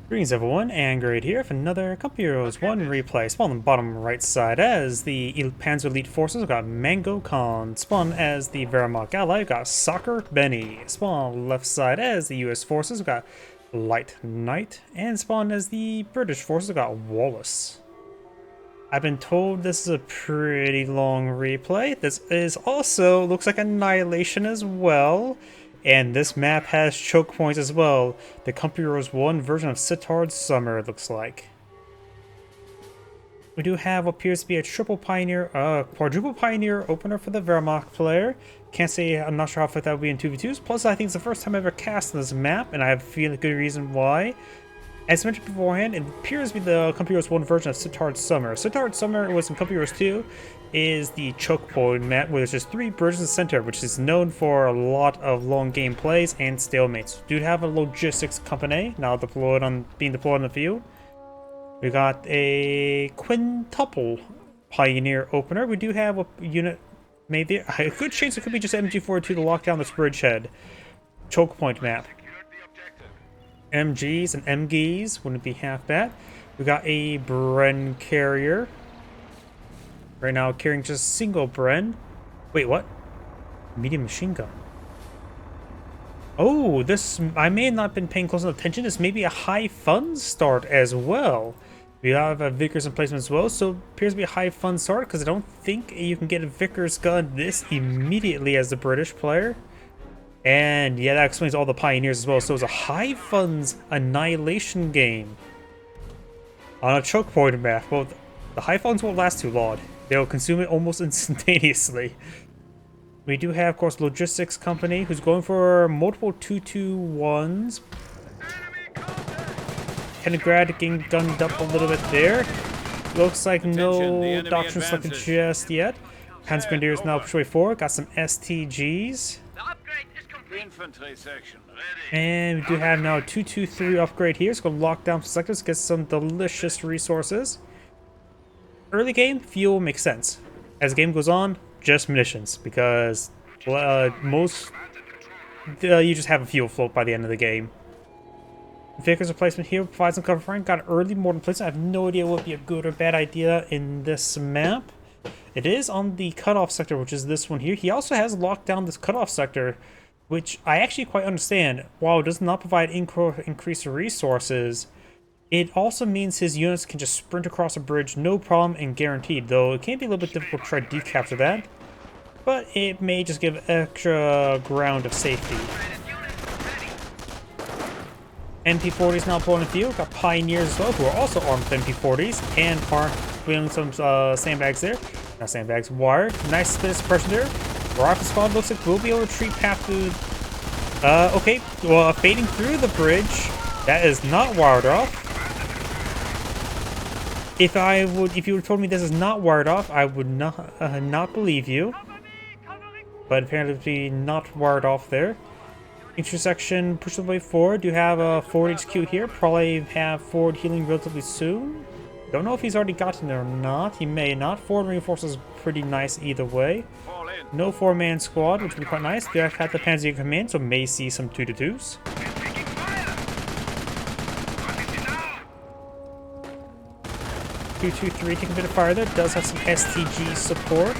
Greetings everyone, and Great here for another Company Heroes 1 replay. Spawn on the bottom right side as the Panzer Elite Forces, we've got MagnoKong. Spawn as the Wehrmacht ally, we've got Sockerbenny. Spawn on the left side as the US Forces, we've got Lightknight. And spawn as the British Forces, we've got Wallace. I've been told this is a pretty long replay. This is also, looks like Annihilation as well. And this map has choke points as well. The Company Heroes 1 version of Sittard's Summer, it looks like. We do have what appears to be a quadruple Pioneer opener for the Wehrmacht player. Can't say, I'm not sure how fit that would be in 2v2s. Plus, I think it's the first time I've ever cast on this map, and I have a good reason why. As mentioned beforehand, it appears to be the Company Heroes 1 version of Sittard's Summer. Sittard's Summer was in Company Heroes 2, is the choke point map where there's just 3 bridges in the center, which is known for a lot of long game plays and stalemates. Do have a logistics company now being deployed on the field. We got a quintuple Pioneer opener. We do have a unit, maybe a good chance it could be just MG42 to lock down this Bridgehead choke point map. MGs and MGs wouldn't be half bad. We got a Bren carrier. Right now carrying just single Bren. Wait, what? Medium machine gun. Oh, this, I may have not been paying close enough attention. This may be a high fun start as well. We have a Vickers in placement as well, so it appears to be a high fun start because I don't think you can get a Vickers gun this immediately as the British player. And yeah, that explains all the Pioneers as well. So it's a high funds Annihilation game on a choke point map. Well, the high funds won't last too long. They'll consume it almost instantaneously. We do have, of course, Logistics Company, who's going for multiple 221s. Kennegrad getting gunned up a little bit there. Looks like no doctrine selected just yet. Hans Grenadiers now push way forward. Got some STGs. Infantry section ready. And we do have now a 223 upgrade here. It's going to lock down some sectors, get some delicious resources. Early game, fuel makes sense. As the game goes on, just munitions, because you just have a fuel float by the end of the game. Vickers replacement here provides some cover fire. Got an early modern placement. I have no idea what would be a good or bad idea in this map. It is on the cutoff sector, which is this one here. He also has locked down this cutoff sector, which I actually quite understand. While it does not provide increased resources, it also means his units can just sprint across a bridge, no problem and guaranteed, though it can be a little bit difficult to try to decapture that. But it may just give extra ground of safety. MP40s now pulling the field. Got Pioneers as well, who are also armed with MP40s and are wheeling some sandbags there. Not sandbags, wire. Nice bit of suppression there. Rocket Squad looks like we'll be able to retreat path through. Okay, well, fading through the bridge. That is not wired off. If you would told me this is not wired off, I would not believe you. But apparently, not wired off there. Intersection, push the way forward. Do have a forward HQ here. Probably have forward healing relatively soon. Don't know if he's already gotten there or not. He may not. Forward reinforcements is pretty nice either way. No 4-man squad, which would be quite nice. They have had the Panzer command, so may see some 2-2s. Two, 2, 3, taking a bit of fire there. Does have some STG support.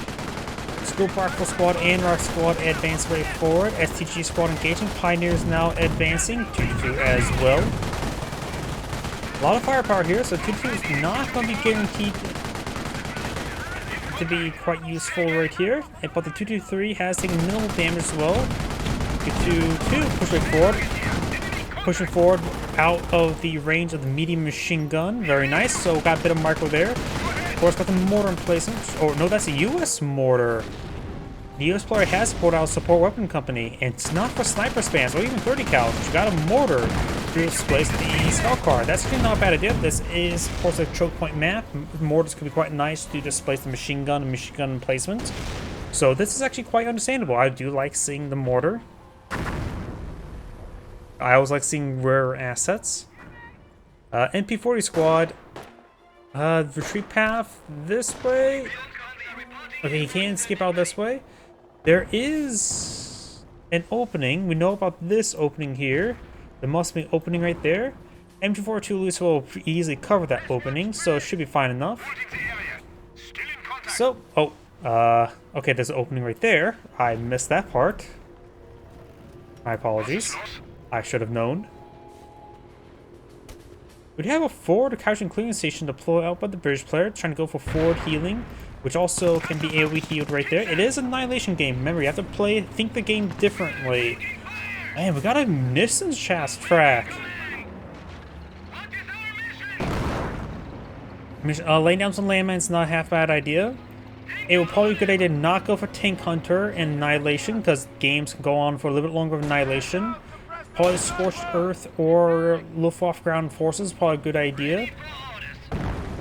School Rifle Squad and Rock Squad advance way forward. STG squad engaging. Pioneers now advancing. 2-2 as well. A lot of firepower here, so 2-2 is not going to be guaranteed to be quite useful right here. But the 2-2-3 has taken minimal damage as well. 2-2-2, push way forward. Pushing forward out of the range of the medium machine gun. Very nice. So got a bit of micro there. Of course, got the mortar in placement. Oh, no, that's a US mortar. The US player has pulled out support weapon company, and it's not for sniper spans or even 30 cal. But you got a mortar to displace the skull car. That's actually not a bad idea. This is, of course, a choke point map. Mortars could be quite nice to displace the machine gun and machine gun emplacement. So this is actually quite understandable. I do like seeing the mortar. I always like seeing rare assets. MP40 squad. Retreat path this way. Okay, he can skip out this way. There is an opening. We know about this opening here. There must be an opening right there. MG42 at least will easily cover that opening, so it should be fine enough. So, okay, there's an opening right there. I missed that part. My apologies. I should have known. We do have a forward casualty clearing station deployed out by the British player, trying to go for forward healing, which also can be AoE healed right there. It is an Annihilation game. Remember, you have to think the game differently. Man, we got a munitions chest track. Laying down some landmines is not a half bad idea. It would probably be a good idea to not go for Tank Hunter and Annihilation, because games can go on for a little bit longer with Annihilation. Probably Scorched Earth or Luftwaffe Ground Forces is probably a good idea.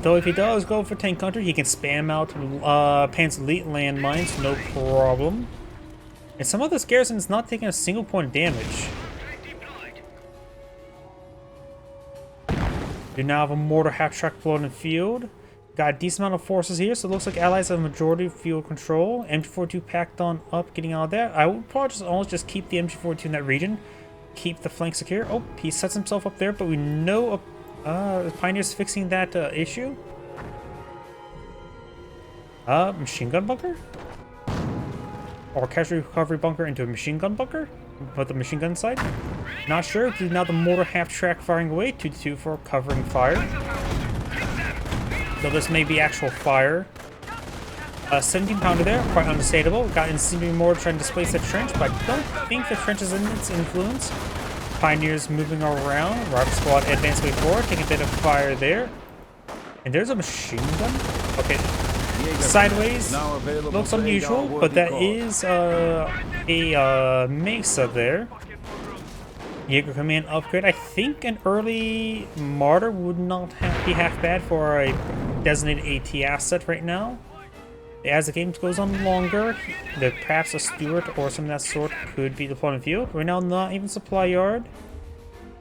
Though if he does go for Tank Hunter, he can spam out Panzer Elite landmines, no problem. And some of this garrison is not taking a single point of damage. We now have a mortar half-track floating in the field. Got a decent amount of forces here, so it looks like allies have a majority of field control. MG42 packed on up, getting out of there. I would probably almost just keep the MG42 in that region. Keep the flank secure. Oh, he sets himself up there, but we know the Pioneer's fixing that issue. Machine gun bunker? Or casualty recovery bunker into a machine gun bunker? With the machine gun side? Not sure. Now the mortar half-track firing away. 2-2 for covering fire. So this may be actual fire. 17 pounder there, quite understandable. Got incendiary mortar trying to displace the trench, but I don't think the trench is in its influence. Pioneers moving around. Rival squad advance way forward, taking a bit of fire there. And there's a machine gun. Okay. Sideways looks unusual, but that is a Mesa there. Jaeger Command upgrade. I think an early Martyr would not be half bad for a designated AT asset right now. As the game goes on longer, perhaps a Stewart or something of that sort could be deployed in the field. Right now, not even supply yard.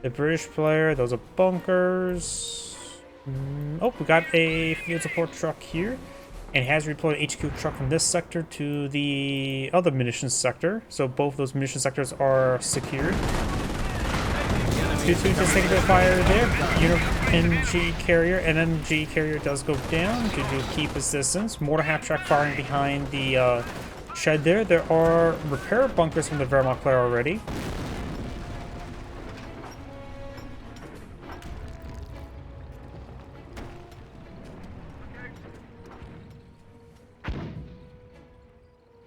The British player, those are bunkers. Oh, we got a field support truck here. And has redeployed an HQ truck from this sector to the other munitions sector. So both those munitions sectors are secured. 2-2 just taking a bit of fire there. NG carrier and NG carrier does go down to keep his distance. Mortar half-track firing behind the shed there. There are repair bunkers from the Wehrmacht player already.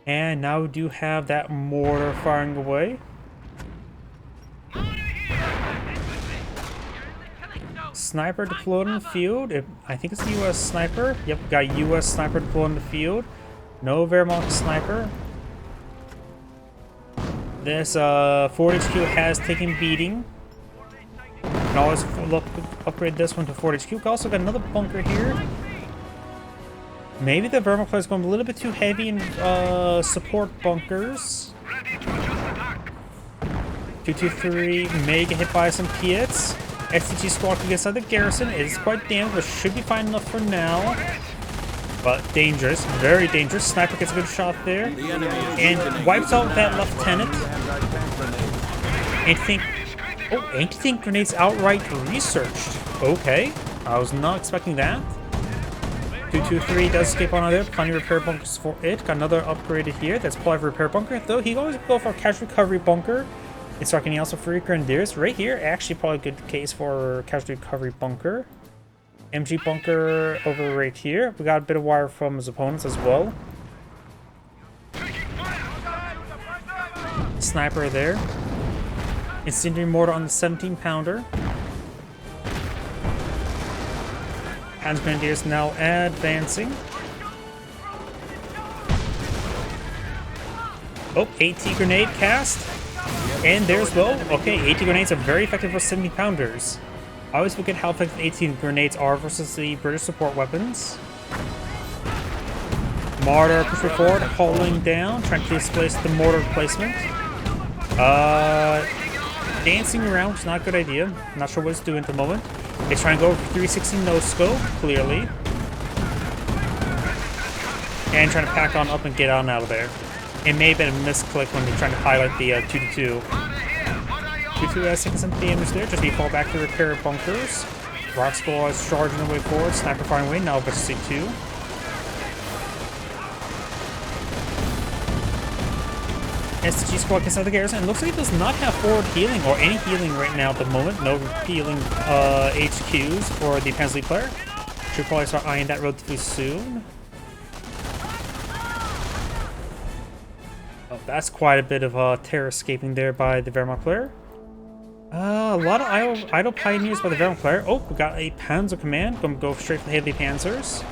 And now we do have that mortar firing away. Sniper deployed in the field. I think it's a US sniper. Yep, got a US sniper deployed in the field. No Wehrmacht sniper. This Ford HQ has taken beating. Can always upgrade this one to Ford HQ. Also got another bunker here. Maybe the Wehrmacht player is going a little bit too heavy in support bunkers. 223 may get hit by some Piets. STG squad can get inside the garrison. It is quite damaged, but should be fine enough for now. But dangerous, very dangerous. Sniper gets a good shot there. And wipes out that lieutenant. Anti-tank grenades outright researched. Okay, I was not expecting that. 223 does escape on there. Plenty of repair bunkers for it. Got another upgraded here. That's probably a repair bunker. Though he always go for a casualty recovery bunker. And start getting also free grenadiers. Right here, actually probably a good case for casualty recovery bunker. MG bunker over right here. We got a bit of wire from his opponents as well. Sniper there. Incendiary mortar on the 17 pounder. Hand grenadiers now advancing. Oh, AT grenade cast. And there's, well, okay, AT grenades are very effective for 70 pounders. I always forget how effective AT grenades are versus the British support weapons. Mortar pushing forward, hauling down, trying to displace the mortar replacement. Dancing around, which is not a good idea. Not sure what it's doing at the moment. It's trying to go for 360 no scope, clearly. And trying to pack on up and get on out of there. It may have been a misclick when you're trying to highlight the 2-2. 2-2 has taken some damage there. Just need to fall back to repair bunkers. Rock Squall is charging the way forward. Sniper firing away. Now versus C2. STG squad gets out of the garrison. It looks like it does not have forward healing or any healing right now at the moment. No healing HQs for the Panzer player. Should probably start eyeing that relatively soon. Oh, that's quite a bit of terror escaping there by the Wehrmacht player. A lot of idle pioneers by the Wehrmacht player. Oh, we got a Panzer command. Gonna go straight for the heavy panzers.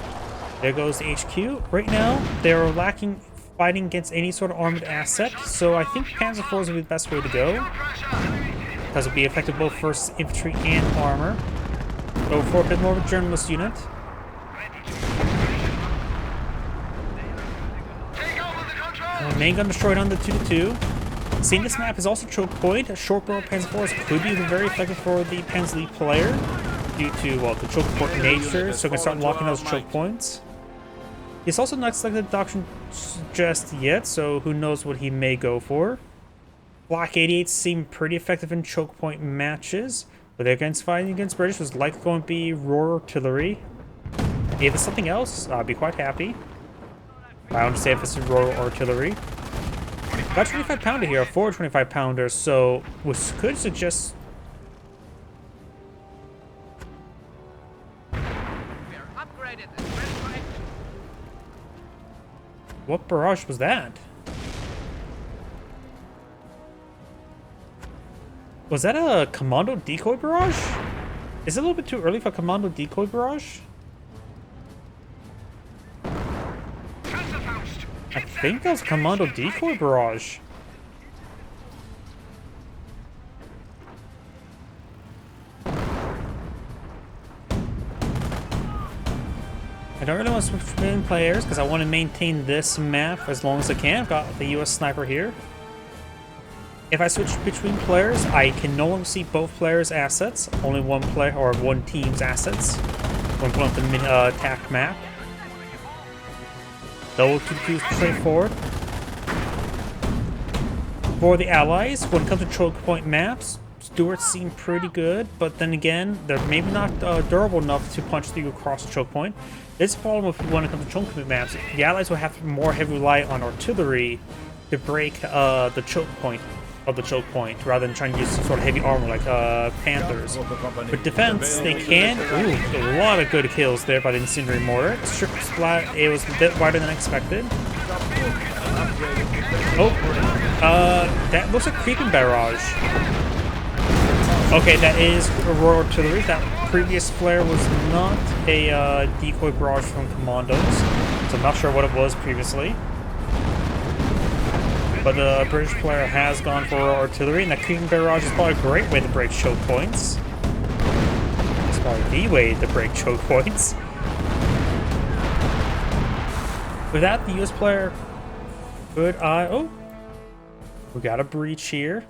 There goes the HQ. Right now, they're lacking fighting against any sort of armored asset, so I think Panzer IVs would be the best way to go, because it'll be effective both for infantry and armor. Go for a bit more of a journalist unit. Main gun destroyed on the 2-2. Seeing this map is also choke point. Short barrel Panzer IVs could be very effective for the Panzer player due to, well, the choke point nature, so we can start locking those choke points. He's also not selected the doctrine just yet, so who knows what he may go for. Black 88 seem pretty effective in choke point matches, but against fighting against British was likely going to be Roar Artillery. If it's something else, I'd be quite happy. I don't say if it's Roar Artillery. Got 25 pounder here, a forward 25 pounder, so which could suggest. What barrage was that? Was that a commando decoy barrage? Is it a little bit too early for a commando decoy barrage? I think that was a commando decoy barrage. I don't really want to switch between players because I want to maintain this map as long as I can. I've got the US sniper here. If I switch between players, I can no longer see both players' assets. Only one player or one team's assets when pulling up the attack map. Double 2-2 is straightforward. For the allies, when it comes to choke point maps, Stuarts seem pretty good, but then again, they're maybe not durable enough to punch through across the choke point. This problem when it comes to choke point maps, the allies will have more heavy rely on artillery to break the choke point of the choke point, rather than trying to use some sort of heavy armor like Panthers. With defense, they can. Ooh, a lot of good kills there by the incendiary mortar. Strip splat. It was a bit wider than expected. Oh, that looks like creeping barrage. Okay, that is Roar Artillery. That previous flare was not a decoy barrage from Commandos, so I'm not sure what it was previously. But the British player has gone for Roar Artillery, and that creeping barrage is probably a great way to break choke points. It's probably the way to break choke points. With that, the US player could oh, we got a breach here.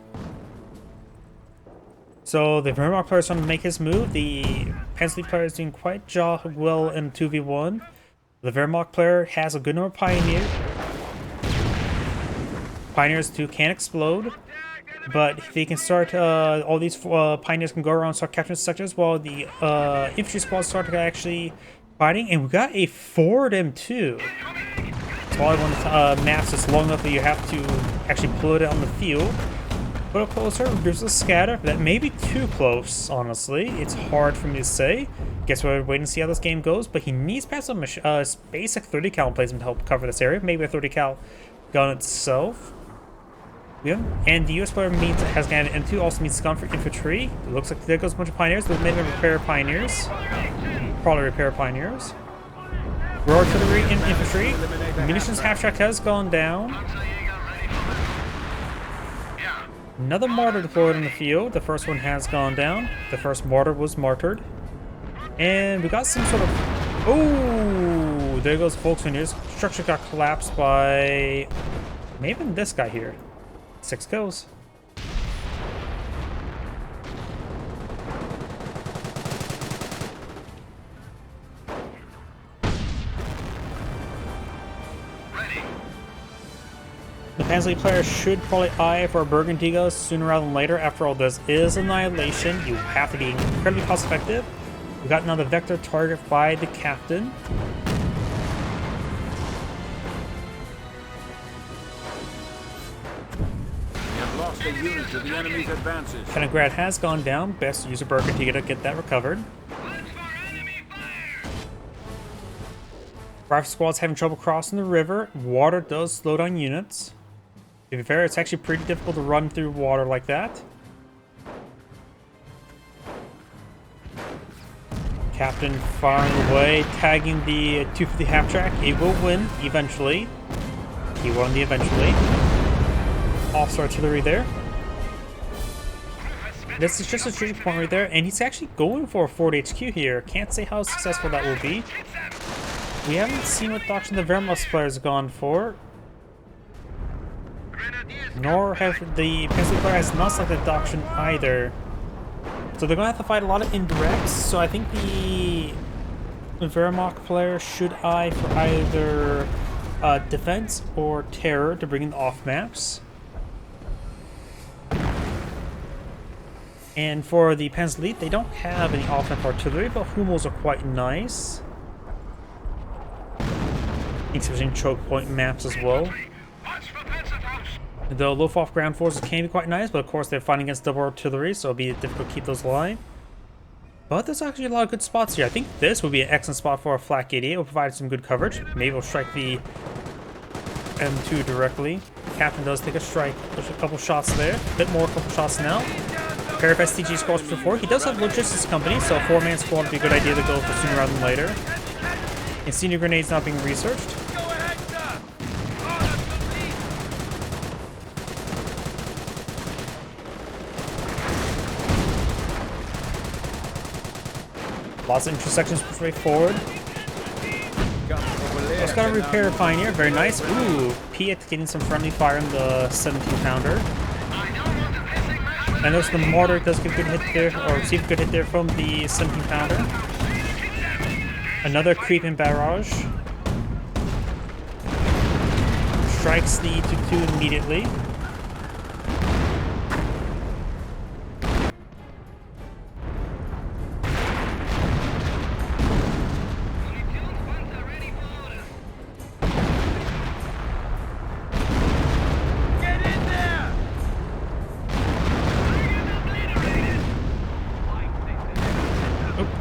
So the Wehrmacht player is trying to make his move. The Panzer player is doing quite well in 2v1. The Wehrmacht player has a good number of pioneers. Pioneers too can explode, but if they can start, all these pioneers can go around and start capturing sectors while the infantry squads start to actually fighting. And we got a forward M2. It's probably one of the maps that's long enough that you have to actually put it on the field. Put it closer, reduce the scatter. That may be too close, honestly. It's hard for me to say. Guess we're waiting to see how this game goes, but he needs to have some basic 30 cal placement to help cover this area. Maybe a 30 cal gun itself. Yeah. And the US player has got an M2, also means gun for infantry. It looks like there goes a bunch of pioneers, but maybe repair pioneers. Probably repair pioneers. Roar Artillery and infantry. Munitions half track has gone down. Another mortar deployed in the field. The first one has gone down. The first mortar was martyred. And we got some sort of... Oh, there goes Volkswagen. Structure got collapsed by... maybe this guy here. 6 kills. The Pansley player should probably eye for a Burgundigo sooner rather than later. After all, this is Annihilation. You have to be incredibly cost effective. We got another vector target by the captain. Lost a unit to the enemy's advances. Penegrad has gone down. Best use a Burgundigo to get that recovered. Rifle squad's having trouble crossing the river. Water does slow down units. To be fair, it's actually pretty difficult to run through water like that. Captain firing away, tagging the 250 half track. It will win eventually. He won the eventually. Officer artillery there. This is just a treaty point right there, and he's actually going for a Fort HQ here. Can't say how successful that will be. We haven't seen what doctrine the Wehrmacht players gone for. Nor have the Pencil player has not selected doctrine either. So they're going to have to fight a lot of indirects, so I think the Wehrmacht player should eye for either defense or terror to bring in the off maps. And for the Panzer, they don't have any off-map artillery, but Hummels are quite nice. Insufficient choke point maps as well. The low-off ground forces can be quite nice, but of course they're fighting against double artillery, so it'll be difficult to keep those alive. But there's actually a lot of good spots here. I think this would be an excellent spot for a Flak 88. It will provide some good coverage. Maybe we'll strike the M2 directly. Captain does take a strike. There's a couple shots there. A bit more, a couple shots now. Pair of STG squads before. He does have logistics company, so a 4-man squad would be a good idea to go for sooner rather than later. And senior grenades not being researched. Lots of intersections straight forward. Just got a repair pioneer, very nice. Ooh, Piet getting some friendly fire in the 17-pounder. I noticed the mortar does get a good hit there, or receive a good hit there from the 17-pounder. Another creeping barrage. Strikes the 2-2 immediately.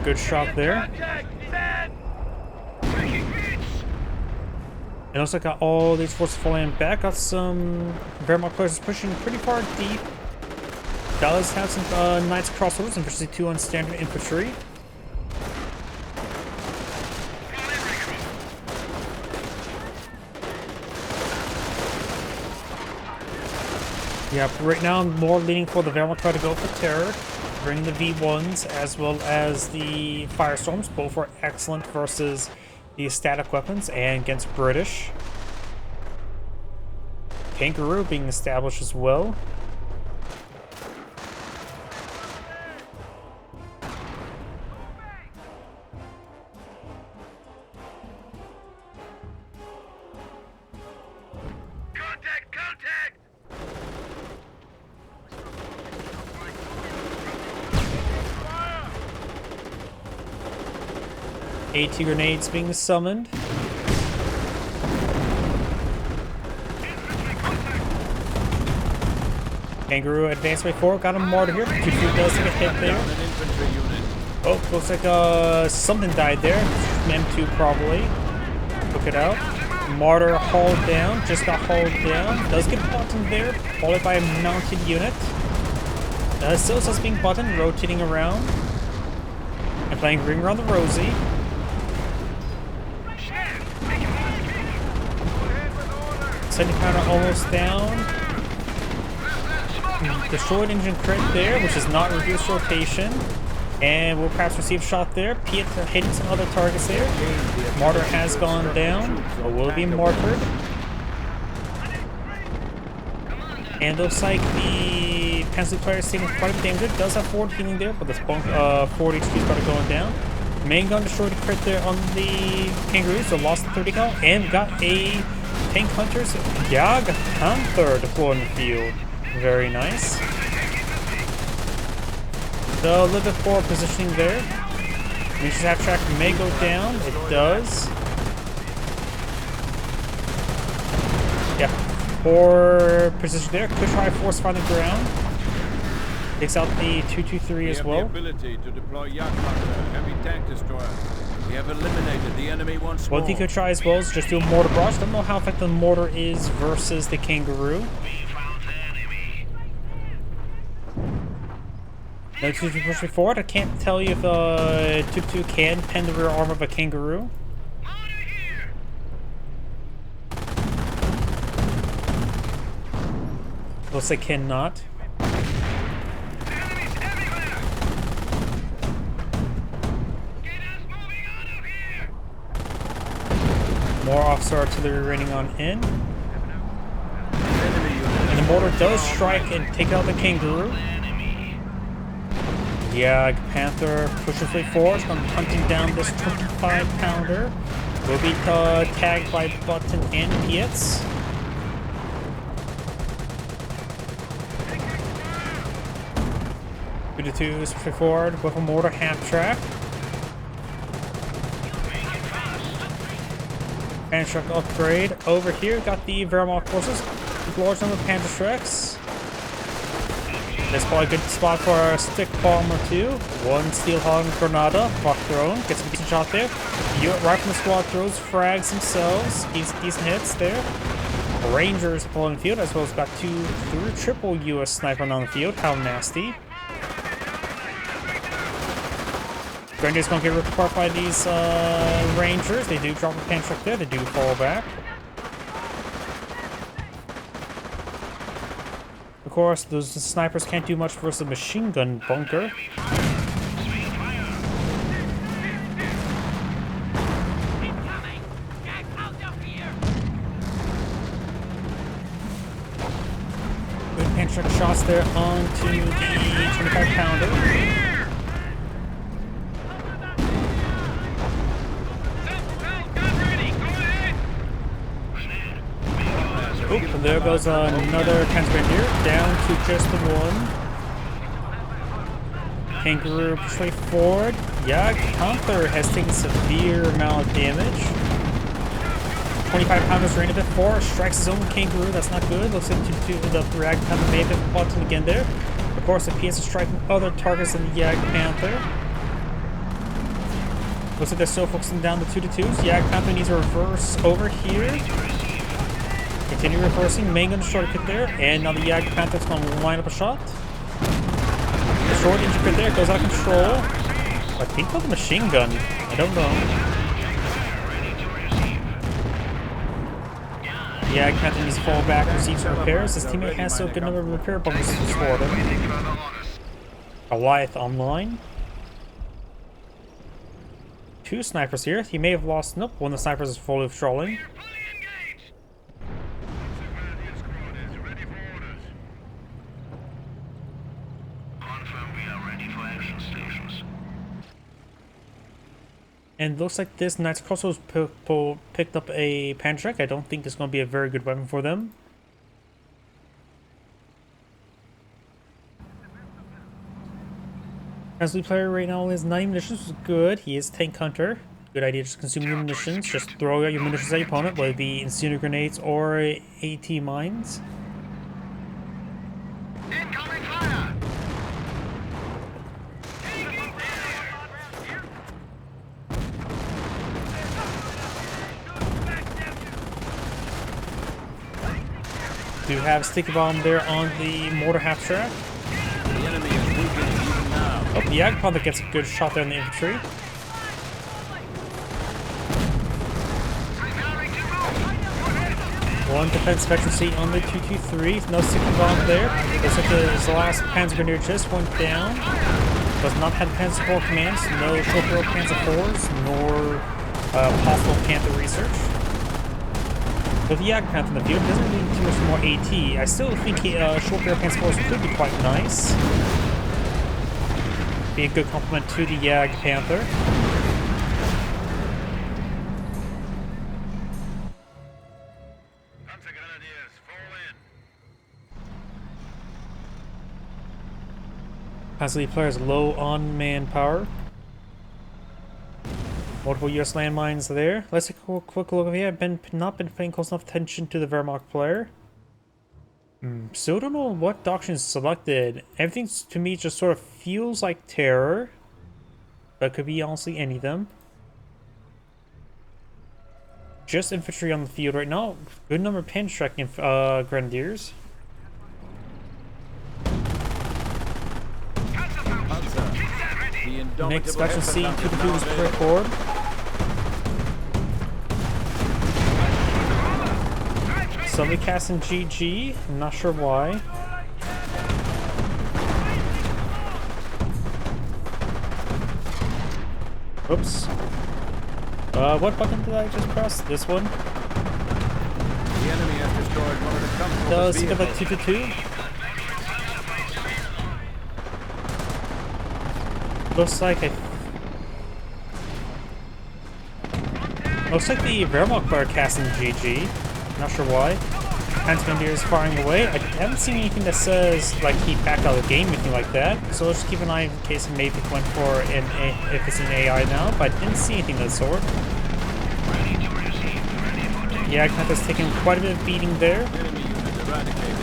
Good shot there. It looks like got all these forces falling back. Got some Wehrmacht players pushing pretty far deep. Does have some Knights crossovers, and 2 on standard infantry. Yeah, right now I'm more leaning for the Wehrmacht to go for terror. Bring the V1s as well as the Firestorms. Both are excellent versus the static weapons and against British. Kangaroo being established as well. AT grenades being summoned. Kangaroo advanced way forward, got a mortar here. 2-2 does take a hit there. Oh, looks like something died there. M2 probably. Look it out. Mortar hauled down, just got hauled down. Does get buttoned there, followed by a mounted unit. Still says being buttoned, rotating around. And playing Ring Around the Rosie. Pounder almost down. Destroyed engine crit there, which is not reduced rotation. And we'll perhaps receive a shot there. Piet hitting some other targets there. Mortar has gone down, or will be mortared. And looks like the Pencil player is taking quite a bit of damage. Does have forward healing there, but this forward HP started going down. Main gun destroyed a crit there on the Kangaroo, so lost the 30 cal, and got a Tank Hunters, Jag Panther deployed in the field. Very nice. So a little bit poor positioning there. Munitions half track may go down. It does. Yeah, poor position there. Could try force find the ground. Takes out the 223 as well. We have the ability to deploy Jagdpanzer, heavy tank destroyer. We have eliminated the enemy once more. What he could try as well is just do a mortar barrage. Don't know how effective the mortar is versus the kangaroo. No 2-2 pushing forward. I can't tell you if 2-2 can pen the rear arm of a kangaroo. Looks like cannot. More officer artillery raining on in. And the mortar does strike and take out the kangaroo. Yeah, Panther pushes way forward, hunting down this 25-pounder. Will be tagged by Button and Pietz. Two to two is pushing forward with a mortar half track. Panther truck upgrade over here. Got the Wehrmacht forces. Large number of Panther trucks. That's probably a good spot for a stick bomb or two. One steel hog granada, rock thrown. Gets a decent shot there. Right from the squad throws, frags themselves. Decent hits there. Rangers pulling the field, as well as got triple US sniper on the field. How nasty. Grenadiers gonna get ripped apart by these Rangers. They do drop a pan truck there. They do fall back. Of course, those snipers can't do much versus a machine gun bunker. Good pan truck shots there onto the 25-pounder. Oop, and there goes another Grenadier, down to just the one. Kangaroo push forward. Yeah, Panther has taken severe amount of damage. 25-pounders ran a bit forward, strikes his own Kangaroo, that's not good. Looks like the Rag Panther may have been button again there. Of course, the PS is striking other targets than the Jag Panther. Looks like they're still focusing down the 2-2s. Jag Panther needs a reverse over here. Continue reversing, main gun short pit there, and now the Jag Panther's gonna line up a shot. The short injury pit there goes out of control. I think with the machine gun. I don't know. The Jag Panther needs to fall back, receive some repairs. His teammate has still a good number of repair bunkers for him. Goliath online. Two snipers here. He may have lost. Nope, one of the snipers is fully withdrawing. And looks like this Knight's Crossbows picked up a Pantrek. I don't think this is going to be a very good weapon for them. As we play right now, his 90 munitions is good. He is Tank Hunter. Good idea, just consume your munitions. Just throw out your munitions at your opponent, whether it be incendiary grenades or AT mines. Incoming fire! Do have sticky bomb there on the mortar half track. The enemy is weakening even now. Oh, the Jag Panther gets a good shot there in the infantry. One defense veteran seat on the 223. No sticky bomb there. Looks like his last Panzer Grenadier just went down. Does not have Panzer IV commands. No short barrel Panzer IVs, nor possible Panther research. With the Jag Panther in the field, doesn't need too much more AT. I still think short barrel Panzer IVs could be quite nice. Be a good complement to the Jag Panther. Possibly players low on manpower. Multiple US landmines there. Let's take a quick look. I've not been paying close enough attention to the Wehrmacht player. Still don't know what doctrine is selected. Everything to me just sort of feels like terror. But could be honestly any of them. Just infantry on the field right now. Good number of Panzerstrike grenadiers. Next special C, 2-2 is clear forward. Somebody casting GG, I'm not sure why. Oops. What button did I just press? This one? The enemy has destroyed one of the comfortable Does he have like 2-2? Looks like the Wehrmacht player casting GG. Not sure why. Panzergrenadier is firing away. I haven't seen anything that says like he backed out of the game, anything like that. So let's just keep an eye in case it maybe went for if it's an AI now. But I didn't see anything of the sort. Yeah, Lightknight's taking quite a bit of beating there. enemy unit eradicated.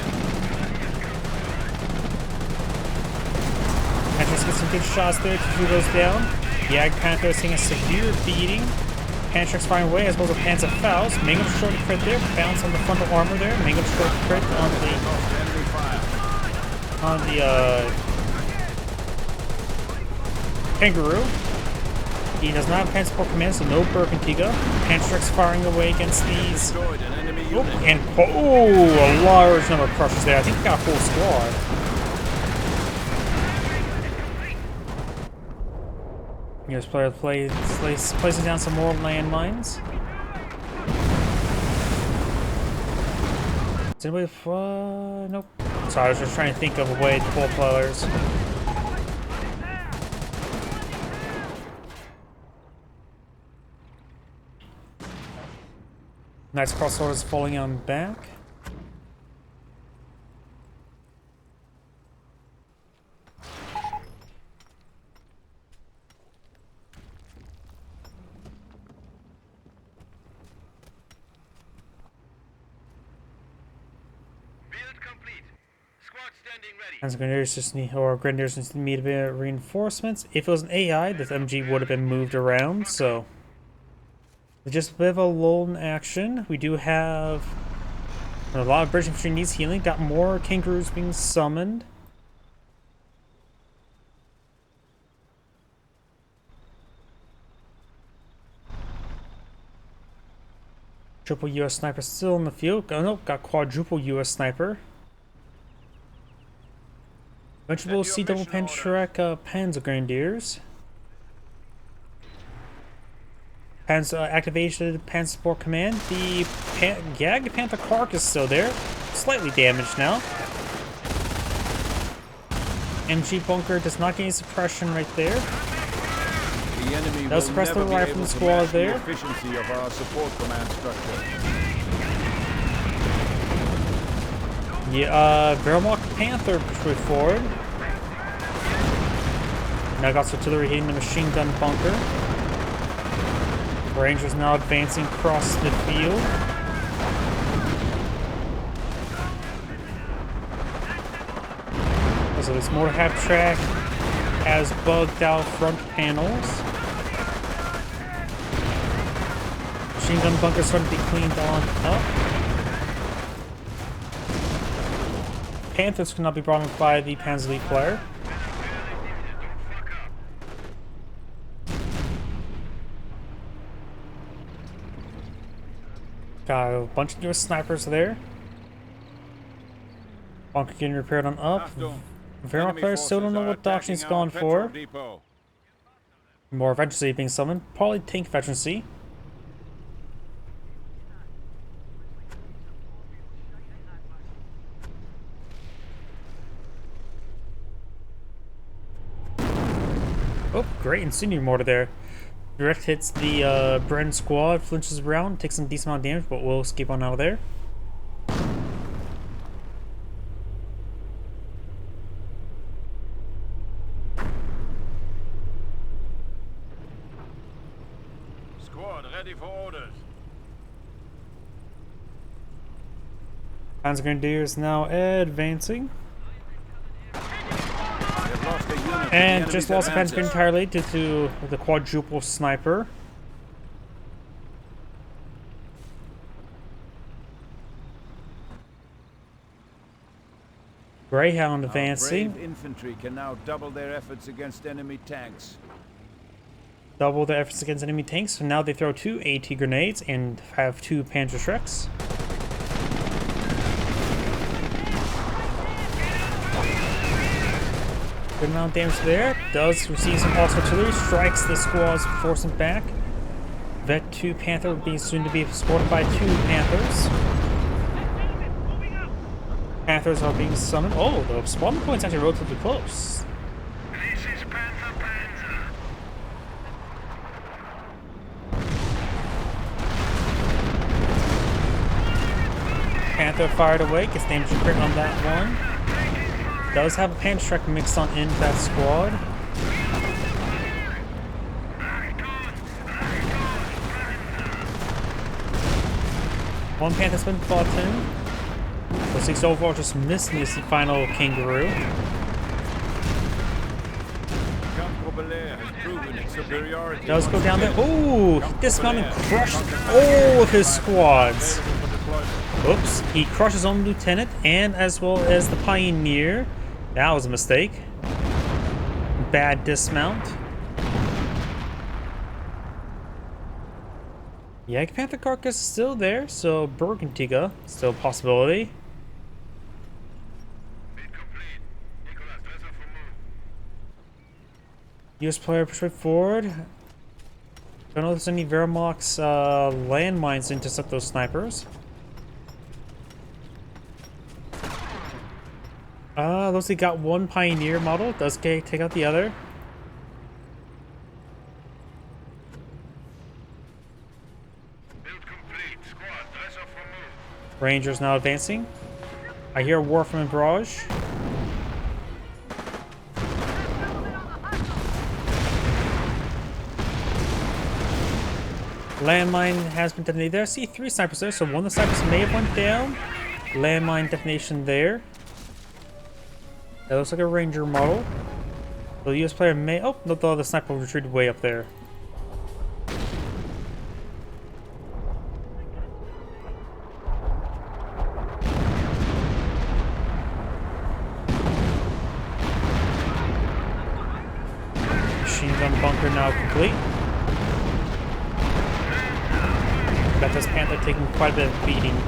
Panthers get some good shots there to shoot those down. Yeah, Panthers taking a severe beating. Panzer's firing away as well as a Panzer Faust. Mangum short crit there. Bounce on the frontal armor there. Mangum short crit on the Kangaroo. He does not have Panzer Support Command, so no Berkantiga. Panzer's firing away against these. A large number of crushers there. I think he got a full squad. Here's player placing down some more landmines. Is anybody? Nope. Sorry, I was just trying to think of a way to pull players. Nice crossovers falling on back. Grenadiers just need, or Grenadiers just need a bit of reinforcements. If it was an AI, this MG would have been moved around, so just a bit of a lull in action. We do have a lot of British infantry needs healing. Got more kangaroos being summoned. Triple US sniper still in the field. Oh no, got quadruple US sniper. Eventually we'll see double Panzerstrike Panzer Grenadiers. Activated Panzer Support Command. The Panther Quark is still there. Slightly damaged now. MG Bunker does not get any suppression right there. The enemy Does suppress the rifle squad there. The efficiency of our support command structure. Yeah, Wehrmacht Panther pushed forward. Now got artillery hitting the machine gun bunker. Rangers now advancing across the field. So this mortar half track has bugged out front panels. Machine gun bunker starting to be cleaned on up. Panthers cannot be brought up by the Panzer League player. Got a bunch of new snipers there. Bunker getting repaired on up. Wehrmacht players still don't know what doctrine he's gone for. More veterancy being summoned. Probably tank veterancy. Oh, great incendiary mortar there. Direct hits the Bren squad, flinches around, takes some decent amount of damage, but will escape on out of there. Squad, ready for orders. Panzergrenadiers now advancing. We have lost a unit to And the just enemy's lost the Panzergrenadier advances. entirely due to the quadruple sniper. Greyhound Our advancing. brave infantry can now double their efforts against enemy tanks. Double their efforts against enemy tanks. So now they throw 2 AT grenades and have 2 Panzer Shreks. Good amount of damage there. Does receive some pulse artillery. Strikes the squads, forcing back. Vet 2 Panther being soon to be escorted by 2 Panthers. Panthers are being summoned. Oh, the spawn point's actually relatively close. This is Panzer. Panther fired away, gets damage crit on that one. Does have a Panzer Shrek mixed on into that squad. One Panther's been fought in. So 6 overall just missed this final Kangaroo. Camp has proven its superiority. Does go once down there. again. Ooh, he dismounted and crushed all of his squads. Available for deployment. Oops, he crushed his own lieutenant and as well as the pioneer. That was a mistake. Bad dismount. Yag Panther carcass is still there, so Burguntiga still a possibility. US player push forward. Don't know if there's any Wehrmacht's landmines to intercept those snipers. Looks like got one Pioneer model. Does take out the other. Rangers now advancing. I hear war from barrage. Landmine has been detonated there. I see 3 snipers there, so one of the snipers may have went down. Landmine detonation there. That looks like a ranger model. So the US player may... Oh, no, the other sniper retreated way up there. Machine gun bunker now complete. Got this Panther taking quite a bit of beating.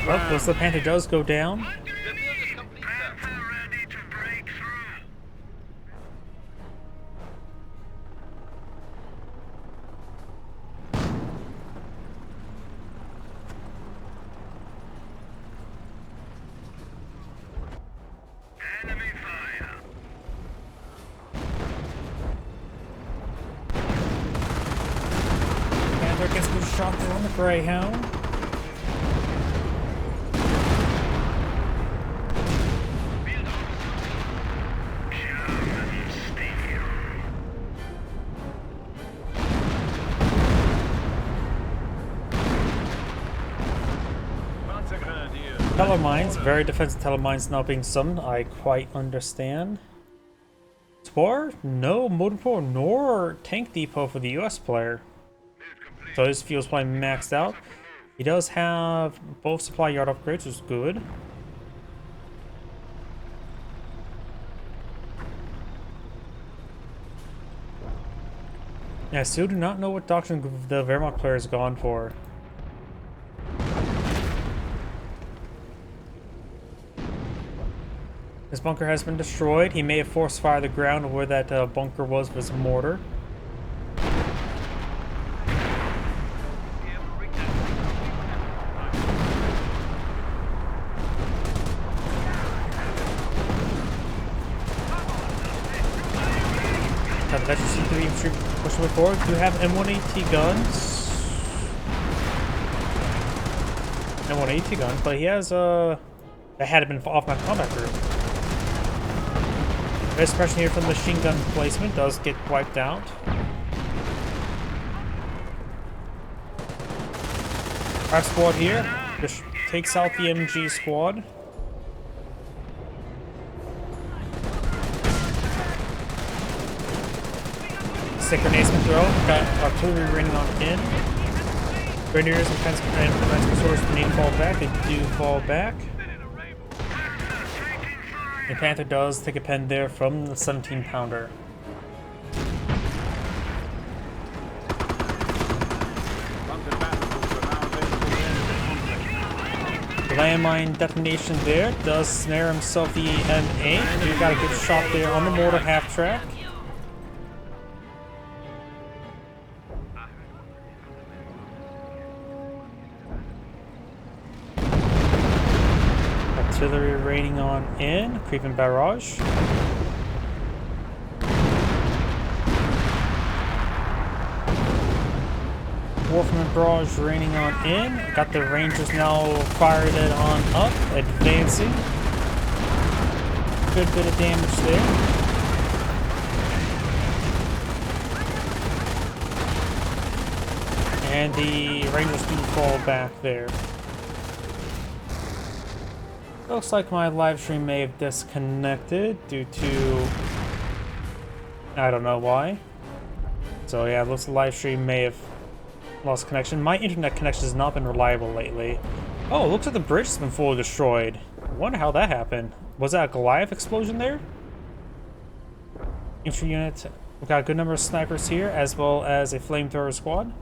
Oh, the Panther does go down. Panther gets good shot there on the Greyhound. Telemines, very defensive telemines now being summoned. I quite understand. Spore? No motor depot nor tank depot for the US player. So his fuel supply maxed out. He does have both supply yard upgrades, which is good. Yeah, I still do not know what doctrine the Wehrmacht player has gone for. This bunker has been destroyed. He may have forced fire the ground where that bunker was with his mortar. Have the C3 infantry pushing forward. Do have M1AT guns. and 180 gun, but he has that had been off my combat group. This suppression here from the machine gun placement does get wiped out. Our squad here just takes out the MG squad. Synchronization throw, got artillery raining on in. Grenadiers and defense source need to fall back, they do fall back. And Panther does take a pen there from the 17-pounder. Landmine detonation there does snare himself the M8. He got a good shot there on the mortar half track. Artillery raining on in, creeping barrage. Wolfman barrage raining on in. Got the Rangers now fired it on up, advancing. Good bit of damage there. And the Rangers do fall back there. Looks like my live stream may have disconnected due to I don't know why. So yeah, it looks like the live stream may have lost connection. My internet connection has not been reliable lately. Oh, it looks like the bridge has been fully destroyed. I wonder how that happened. Was that a Goliath explosion there? Infantry unit. We've got a good number of snipers here, as well as a flamethrower squad.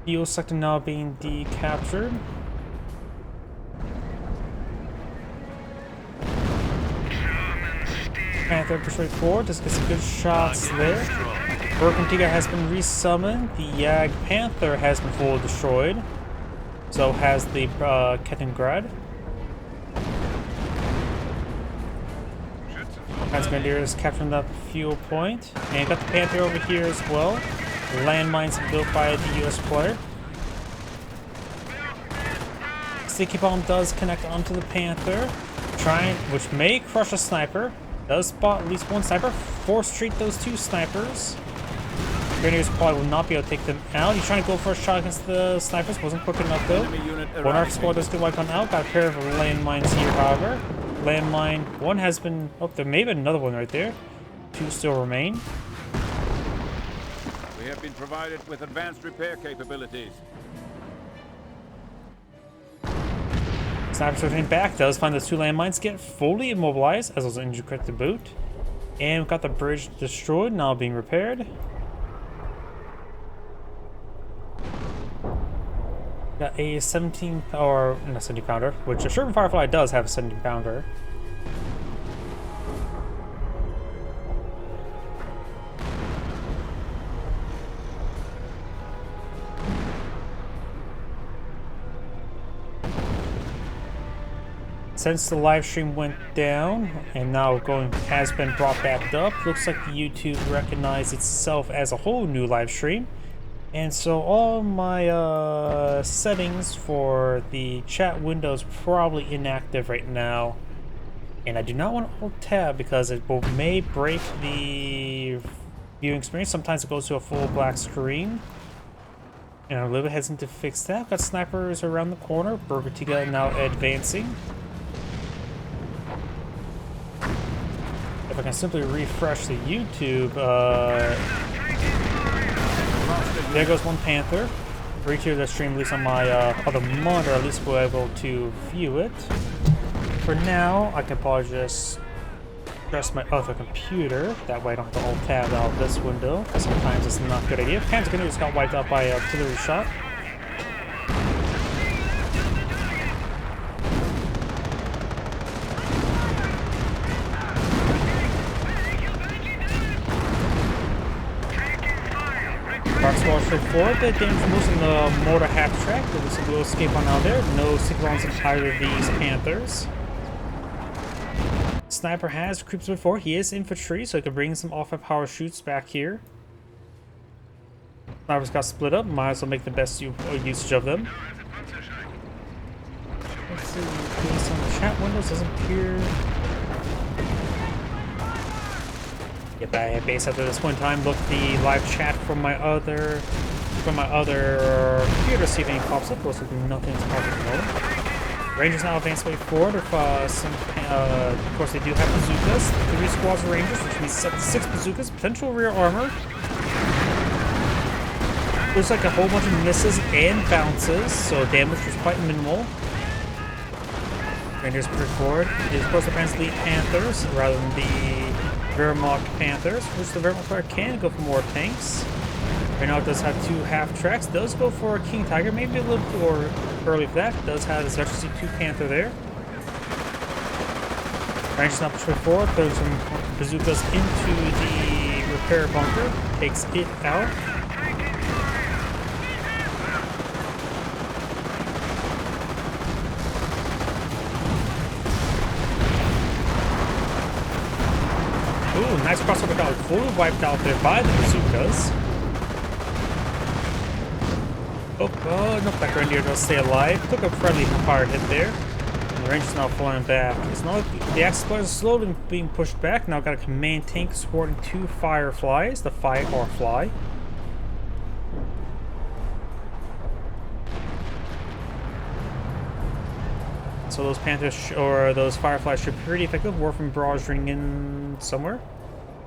Fuel sector now being decaptured. Panther pushing forward, just get some good shots there. Burgundiga has been resummoned. The Yag Panther has been fully destroyed. So has the Kettengrad. Grenadiers capturing that fuel point. And got the Panther over here as well. Landmines built by the US player. Sticky Bomb does connect onto the Panther, which may crush a sniper. Does spot at least one sniper. Force treat those two snipers. Grenadiers probably will not be able to take them out. He's trying to go for a shot against the snipers. Wasn't quick enough though. One arc squad does get wiped on out. Got a pair of landmines here, however. Landmine. One has been. Oh, there may be another one right there. Two still remain. We have been provided with advanced repair capabilities. Snipers returning back, does find those two landmines, get fully immobilized, as well as injured crit to boot. And we've got the bridge destroyed, now being repaired. Got a 17, or not 70 pounder, which a Sherman Firefly does have a 70 pounder. Since the live stream went down and now has been brought back up, looks like the YouTube recognized itself as a whole new live stream. And so all my settings for the chat window is probably inactive right now. And I do not want to hold tab because it may break the viewing experience. Sometimes it goes to a full black screen. And I'm a little bit hesitant to fix that. Got snipers around the corner. Burgertiga now advancing. If I can simply refresh the YouTube, there goes one Panther. Retier the stream, at least on my other monitor, at least we're able to view it. For now, I can probably just press my other computer. That way I don't have to alt-tab out this window. Sometimes it's not a good idea. Panther just got wiped out by an artillery shot. Squad straight forward, the damage moves in the mortar half track. There was a little escape on out there. No cyclones in either of these Panthers. sniper has creeps before. He is infantry, so he can bring some off-high power shoots back here. Snipers got split up. Might as well make the best usage of them. Let's see. Based on the chat windows, doesn't appear. Get that base after this one time. Look the live chat from my other computer. See if anything pops up. Looks like nothing's popping at the moment. Rangers now advance way forward. Of course, they do have bazookas. 3 squads of Rangers, which means 6 bazookas. Potential rear armor. Looks like a whole bunch of misses and bounces, so damage was quite minimal. Rangers push forward. It is supposed to advance the Panthers rather than the Wehrmacht Panthers, which the Wehrmacht player can go for more tanks. Right now it does have 2 half-tracks. Does go for a King Tiger, maybe a little more early for that. Does have his FC2 Panther there. Rangers now push forward, throws some bazookas into the repair bunker, takes it out. Ooh, nice crossover got fully wiped out there by the bazookas. Oh, no, that Grenadier does stay alive. Took a friendly fire hit there. And the Rangers now flying back. It's not like the Axis players are slowly being pushed back. Now got a command tank supporting 2 Fireflies. The Firefly. So those Panthers or those Fireflies should be pretty effective. War from barrage ring in somewhere.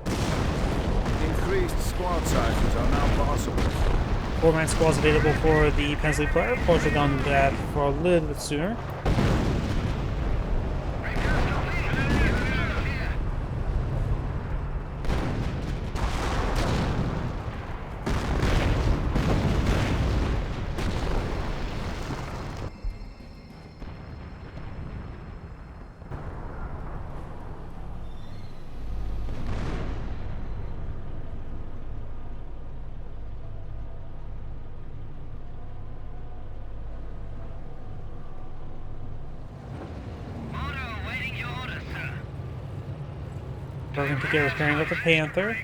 Increased squad sizes are now possible. 4-man squads available for the Pensley player. Probably should have done that for a little bit sooner. Working to get repairing with the Panther.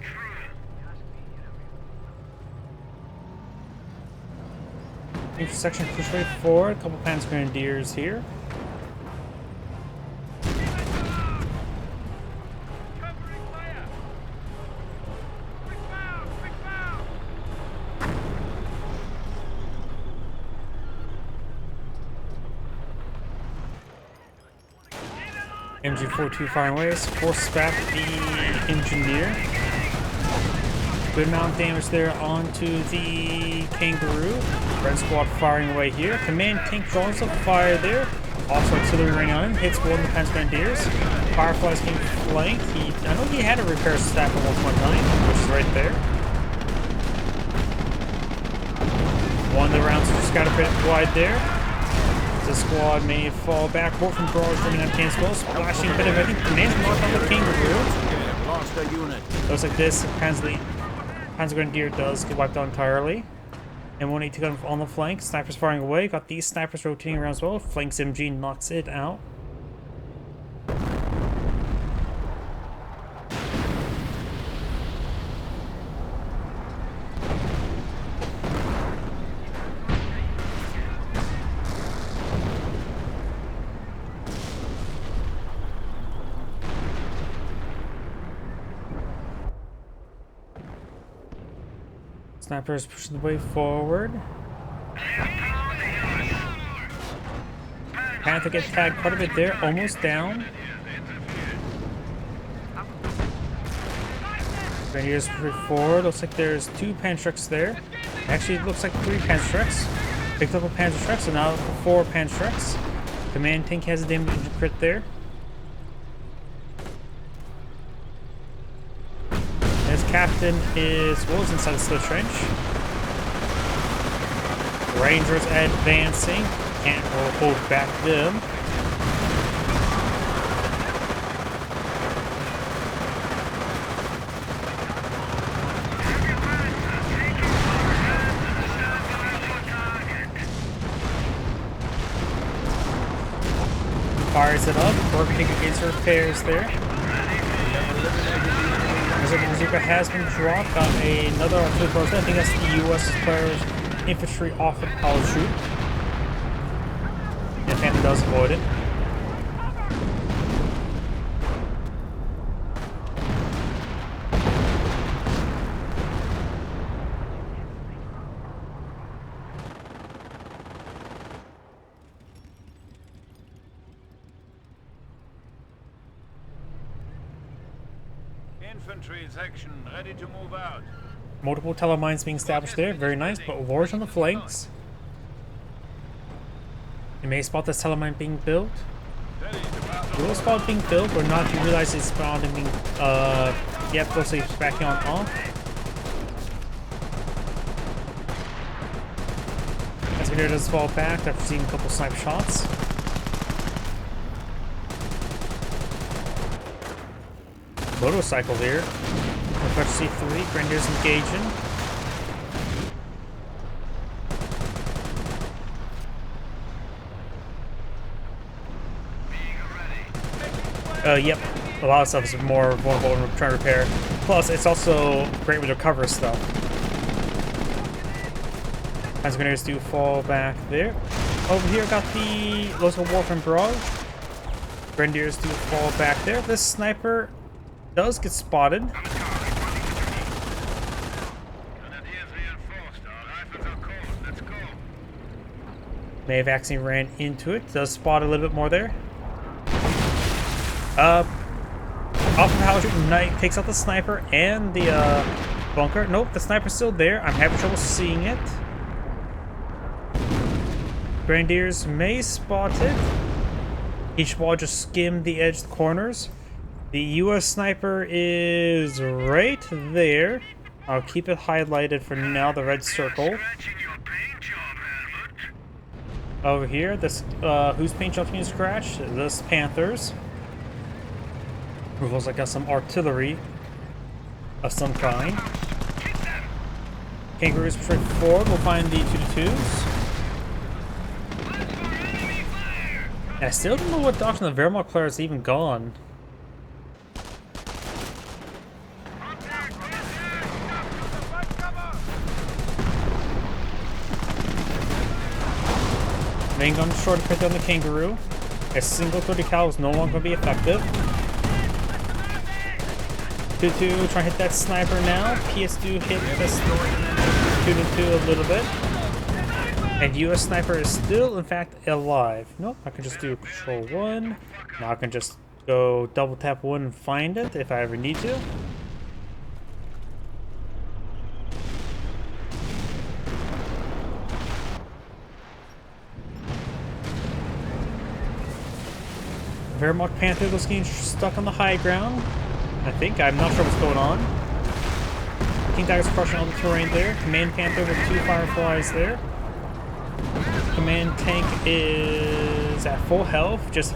Intersection push way forward. A couple Panzer Grenadiers here. MG42 firing ways, forces back the engineer. Good amount of damage there onto the Kangaroo. Red squad firing away here. Command tank draws some fire there. Also artillery raining on him. Hits one of the Panzer Grenadiers. Fireflies getting flanked. I know he had a repair stack at 1.9, which is right there. One of the rounds just got a bit wide there. The squad may fall back. More from barrage running on tanks as well. Splashing a bit of everything. Command's marked on the Kangaroo. Lost a unit. Looks like this. Panzer Grenadier does get wiped out entirely. And 182 on the flank. Snipers firing away. Got these snipers rotating around as well. Flanks MG, knocks it out. Snipers pushing the way forward. Panther gets tagged quite a bit there, almost down. Grenadiers push forward. Looks like there's 2 Panzertrucks there. Actually, it looks like 3 Panzertrucks. Picked up a Panzertruck, so now 4 Panzertrucks. Command tank has a damage crit there. His captain was inside the slit trench. Rangers advancing. Can't hold back them. Fires it up. Working against repairs there. Bazooka has been dropped. Got another artillery person. I think that's the U.S. player's infantry off the parachute. And Phantom does avoid it. Infantry section ready to move out. Multiple telemines being established there. Very nice, but large on the flanks. You may spot this telemine being built. You will spot it being built, or not if you realize it's spawned and being, yep, closely it's backing on off. Escalator does fall back after seeing a couple snipe shots. Motorcycle here. Refresh C3, Grenadiers engaging. Yep. A lot of stuff is more vulnerable in return repair. Plus, it's also great with recover stuff. As Grenadiers do fall back there. Over here, got the local Warframe Barrage. Grenadiers do fall back there. This sniper does get spotted. May have accidentally ran into it. Does spot a little bit more there. Off the parachute, Knight takes out the sniper and the bunker. Nope, the sniper's still there. I'm having trouble seeing it. Grenadiers may spot it. Each ball just skimmed the edge of the corners. The US sniper is right there. I'll keep it highlighted for now, the red circle. Over here, this whose paint job's being scratched? This Panthers. Looks like got some artillery of some kind. Kangaroos straight forward. We'll find the 2-2s. And I still don't know what doctrine the Wehrmacht player has even gone. Main gun short to put down the Kangaroo. A single 30 cal is no longer going to be effective. 2-2, try to hit that sniper now. PS2 hit this 2-2 a little bit. And US sniper is still, in fact, alive. Nope, I can just do control 1. Now I can just go double tap 1 and find it if I ever need to. Wehrmacht Panther was getting stuck on the high ground. I think. I'm not sure what's going on. King Tiger's crushing all the terrain there. Command Panther with 2 Fireflies there. Command Tank is at full health. This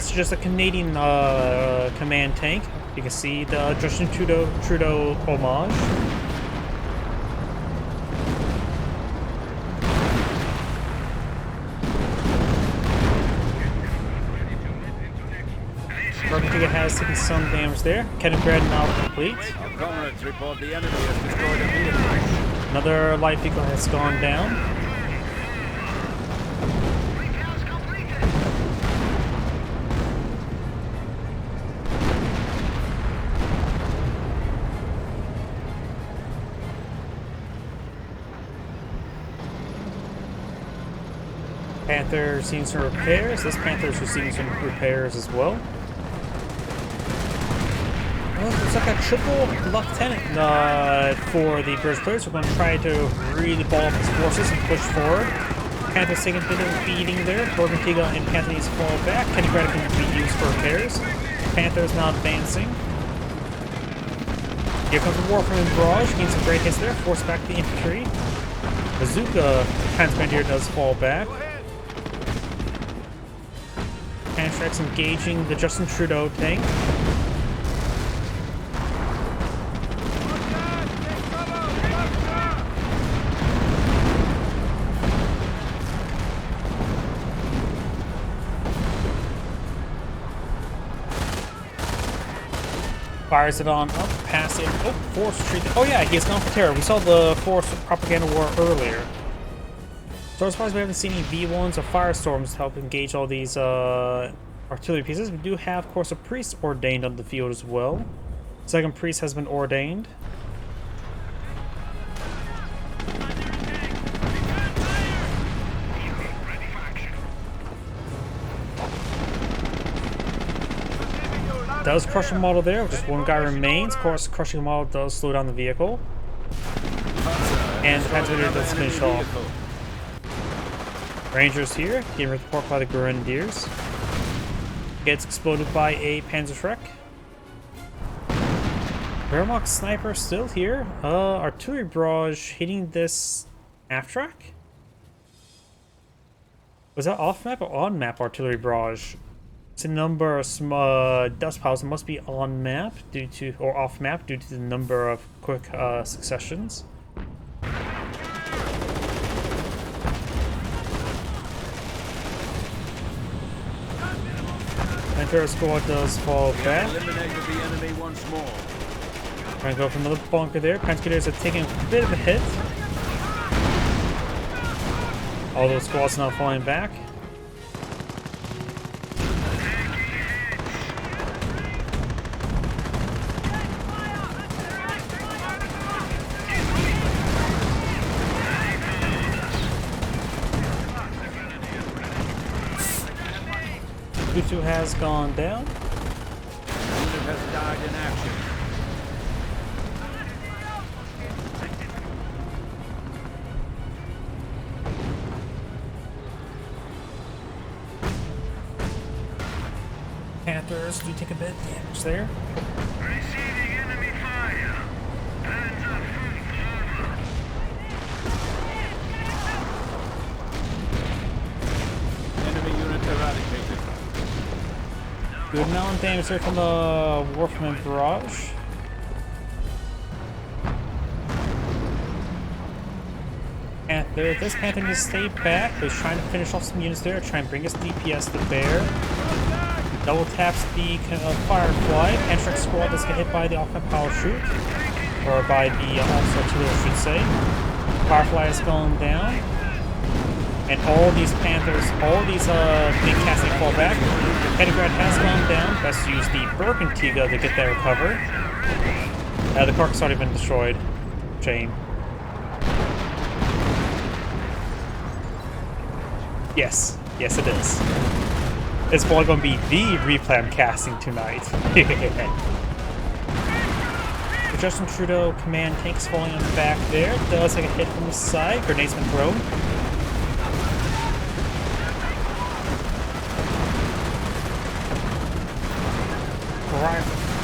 is just a Canadian command tank. You can see the Justin Trudeau homage. Barbatica has taken some damage there. Cannon Bread now complete. Our comrades report the enemy has destroyed a vehicle. Another light vehicle has gone down. Panther seeing some repairs. This Panther is receiving some repairs as well. It's like a triple lieutenant for the British players. We're going to try to really ball up his forces and push forward. Panther's taking a bit of a beating there. Borgantiga and Panther needs to fall back. Kenny Greta can be used for repairs. Panther's now advancing. Here comes the Warframe Barrage. Getting some great hits there. Force back the infantry. Bazooka Transbandier does fall back. Pantrax engaging the Justin Trudeau tank. Fires it on up, past it. Oh, force retreat. Oh yeah, he's gone for terror. We saw the force propaganda war earlier. So as far as we haven't seen any V1s or firestorms to help engage all these artillery pieces, we do have, of course, a priest ordained on the field as well. Second priest has been ordained. Does crush a model there, just one guy remains. Of course, crushing a model does slow down the vehicle. And the Panzer does finish off. Rangers here, getting report by the Grenadiers. Gets exploded by a Panzerschreck. Wehrmacht sniper still here. Artillery barrage hitting this half track. Was that off map or on map artillery barrage? It's a number of dust piles. It must be on map due to, or off map due to the number of quick successions. Panther squad does fall back. Eliminated the enemy once more. Trying to go for another bunker there. Panzergrenadiers are taking a bit of a hit. All those squads now falling back. Tutu has gone down. Unit has died in action. Panthers do take a bit of damage there. Receiving enemy fire. Panzer over. Enemy unit eradicated. Good amount of damage there from the Wolfman barrage. Panther, this Panther needs to stay back, but he's trying to finish off some units there, try and bring his DPS to bear. Double taps the Firefly. Panzer squad does get hit by the off-map power shoot, or by the officer artillery, I should say. Firefly has gone down. And all these Panthers, all these big casting fall back. Petrograd has gone down. Best use the Bergantiga to get that recovered. The carcass already been destroyed. Shame. Yes. Yes, it is. It's probably going to be the replan casting tonight. The Justin Trudeau command tanks falling on the back there. Does take a hit from the side. Grenades been thrown.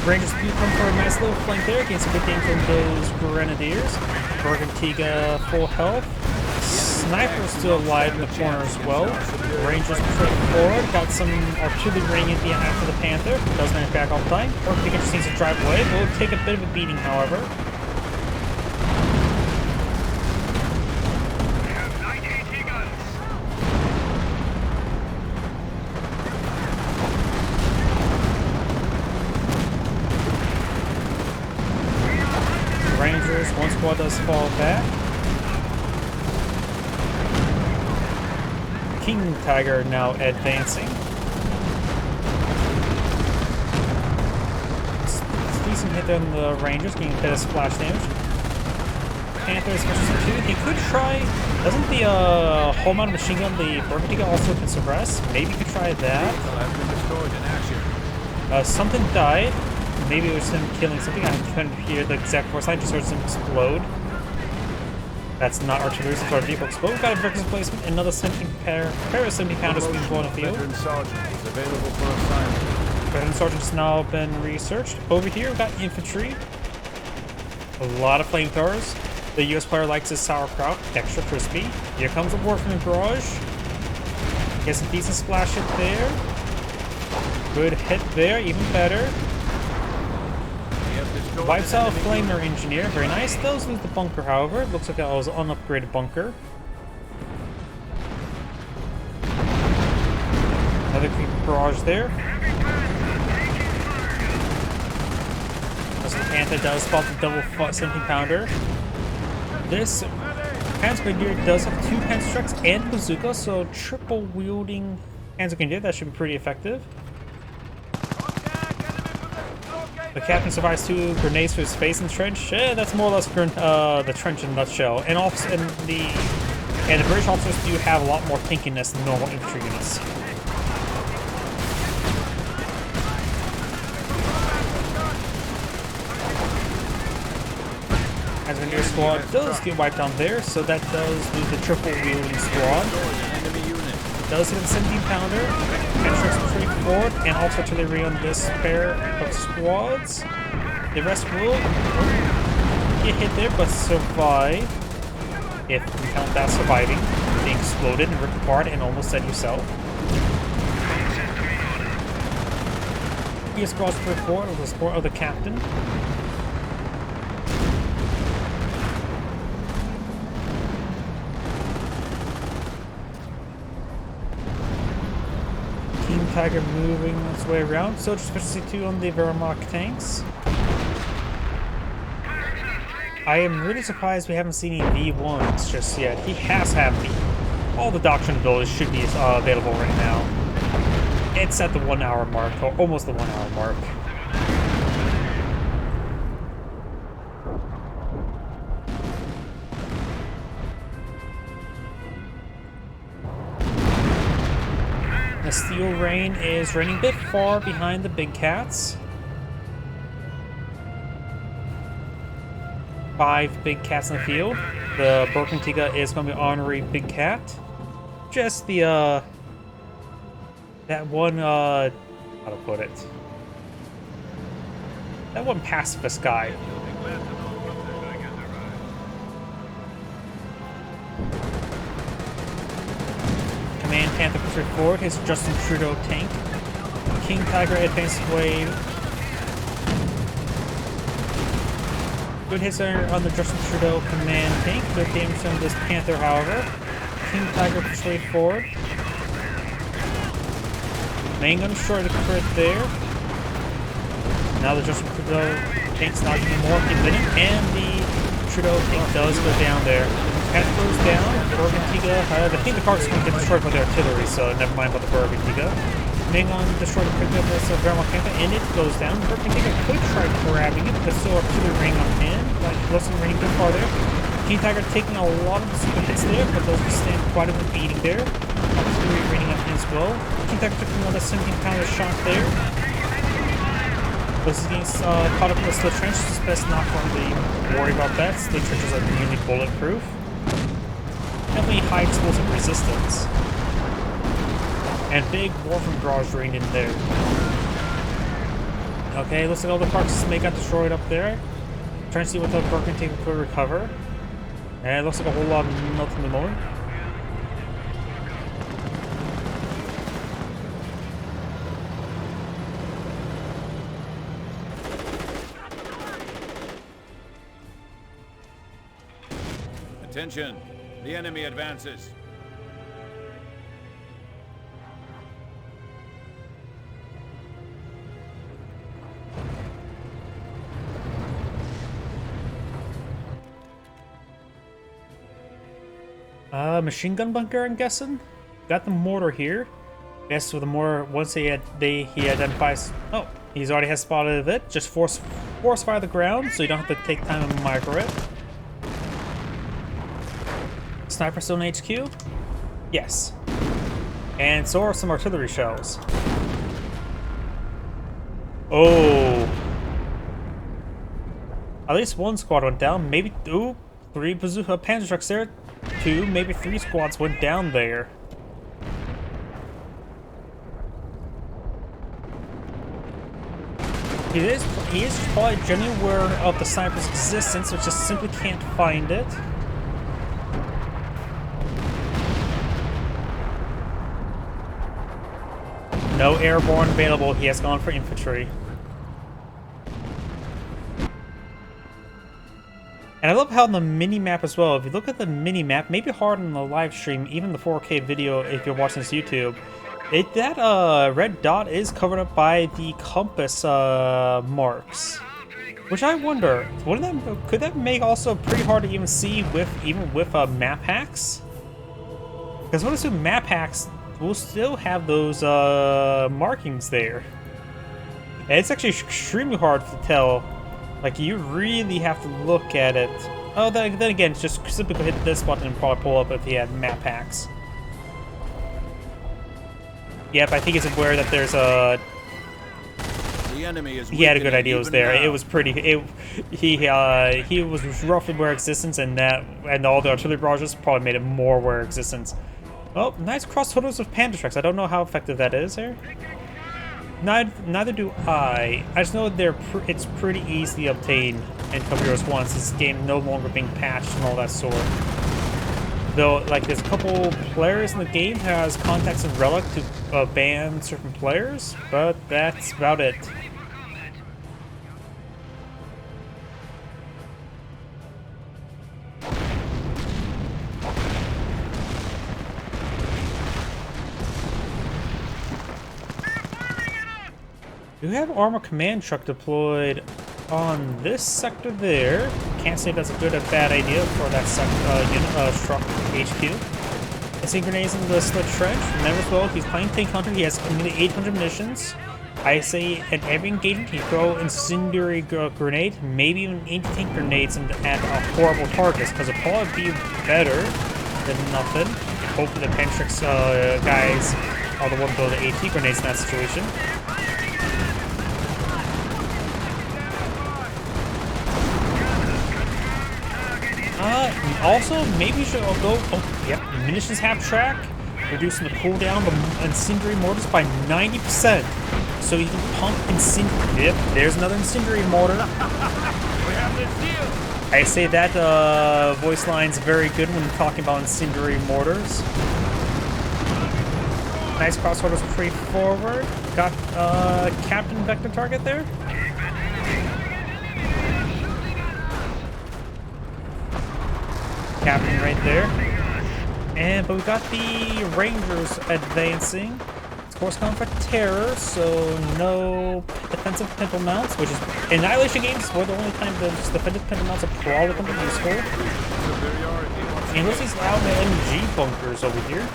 Rangers do come for a nice little flank there, getting some good damage from those Grenadiers. Bergantiga full health. Sniper still alive in the corner as well. Rangers pushing forward, got some artillery raining in after the Panther. Does manage back all the time. Bergantiga just needs to drive away. Will take a bit of a beating, however. Rangers, one squad does fall back. King Tiger now advancing. It's decent hit on the Rangers, getting a bit of splash damage. Panthers versus the two. He could try. Doesn't the whole amount of machine gun the Bergantiga also can suppress? Maybe he could try that. Something died. Maybe it was him killing something. I couldn't hear the exact force. I just heard some explode. That's not artillery, so our vehicle explode. We've got a Victor's replacement. Another 17 pair of 70 pounders being blown in the field. Veteran sergeant is available for assignment. Veteran sergeant has now been researched. Over here, we've got infantry. A lot of flamethrowers. The US player likes his sauerkraut, extra crispy. Here comes a Warfman barrage. Gets a decent splash hit there. Good hit there, even better. Wipes out a flamer engineer, very nice. Those lose the bunker, however. Looks like that was an unupgraded bunker. Another creepy barrage there. Panther does spot the double 17-pounder. This Panzer Grenadier does have 2 Panzer Trucks and bazooka, so triple wielding Panzer Grenadier, that should be pretty effective. The captain survives 2 grenades to his face in the trench. That's more or less the trench in a nutshell. And also, the British officers do have a lot more tankiness than normal infantry units. As a near squad does get wiped down there, so that does lose the triple wielding squad. Does hit a 17-pounder, and trucks retreat forward, and also artillery on this pair of squads. The rest will get hit there, but survive. If you count that surviving, being exploded and ripped apart and almost set yourself. He squads retreat forward with the support of the captain. Tiger moving its way around, so just 52 on the Wehrmacht tanks. I am really surprised we haven't seen any V1s just yet. He has had all the doctrine abilities should be available right now. It's at the 1 hour mark, or almost the 1 hour mark. The Steel Rain is raining a bit far behind the big cats. 5 big cats in the field. The Burkentiga is going to be honorary big cat. Just the, that one, how to put it? That one pacifist guy. Command Panther pushes forward, his Justin Trudeau tank. King Tiger advances away. Good hits on the Justin Trudeau command tank. Good damage on this Panther, however. King Tiger pushes forward. Main gun destroy the crit there. Now the Justin Trudeau tank's not even more hitting, and the Trudeau tank does go down there. Panther goes down. Burgentiga, I think the car's going to get destroyed by the artillery, so never mind about the Burgentiga. Main gun destroyed the quickly of this Wehrmacht Panther, and it goes down. Burgentiga could try grabbing it, but still artillery ring on hand. Like, listen, raining too far there. King Tiger taking a lot of the super hits there, but those withstand quite a bit of beating there. Artillery raining on hand as well. King Tiger took another 17-pounder shot there. Was getting caught up in the slit trench. It's best not to worry about that. Slit trenches are really bulletproof. Definitely high explosive resistance. And big Warframe barrage rain in there. Okay, looks like all the parts may got destroyed up there. Trying to see what the Burgundy could recover. And it looks like a whole lot of nothing at the moment. Attention! The enemy advances. Machine gun bunker, I'm guessing. Got the mortar here. Guess with the mortar, once he identifies. Oh, he's already has spotted it. Just force fire the ground, so you don't have to take time to micro it. Sniper still in HQ? Yes. And so are some artillery shells. Oh. At least one squad went down. Maybe 3 bazooka panzer trucks there. 2, maybe 3 squads went down there. He is probably genuinely aware of the sniper's existence, but just simply can't find it. No airborne available, he has gone for infantry. And I love how on the mini-map as well, if you look at the mini-map, maybe hard on the live stream, even the 4K video if you're watching this YouTube, that red dot is covered up by the compass marks. Which I wonder, wouldn't that could that make also pretty hard to even see with map hacks? Because what assume map hacks will still have those markings there. And it's actually extremely hard to tell. Like you really have to look at it. Oh, then again, it's just simply hit this button and probably pull up if he had map hacks. Yep, I think he's aware that there's a. The enemy is He had a good idea. It was there. now. It was pretty. He was roughly aware of existence, and all the artillery barrages probably made it more aware of existence. Oh, nice cross totals of panda tracks. I don't know how effective that is here. Neither do I. I just know it's pretty easily obtained in Couple Heroes 1 since this game no longer being patched and all that sort. Though, like, there's a couple players in the game who has contacts in Relic to ban certain players, but that's about it. We have Armor Command Truck deployed on this sector there. Can't say if that's a good or bad idea for that truck HQ. I see grenades in the Slit Trench. Nevertheless, he's playing Tank Hunter. He has nearly 800 munitions. I say at every engagement, he throw incendiary grenade, maybe even anti-tank grenades and at horrible targets, because it'll probably be better than nothing. Hopefully the Pentrix guys are the ones with the AT grenades in that situation. Also, maybe you should go. Oh, yep, munitions half track, reducing the cooldown of incendiary mortars by 90%. So you can pump incendiary. Yep, there's another incendiary mortar. I say that voice line's very good when talking about incendiary mortars. Nice crossorders pretty forward. Got Captain Vector target there. Captain right there. But we got the Rangers advancing. Of course, going for terror, so no defensive pimple mounts, which is in Annihilation games, we're the only time those defensive pimple mounts are probably going to be useful. And let's these loud MG bunkers over here.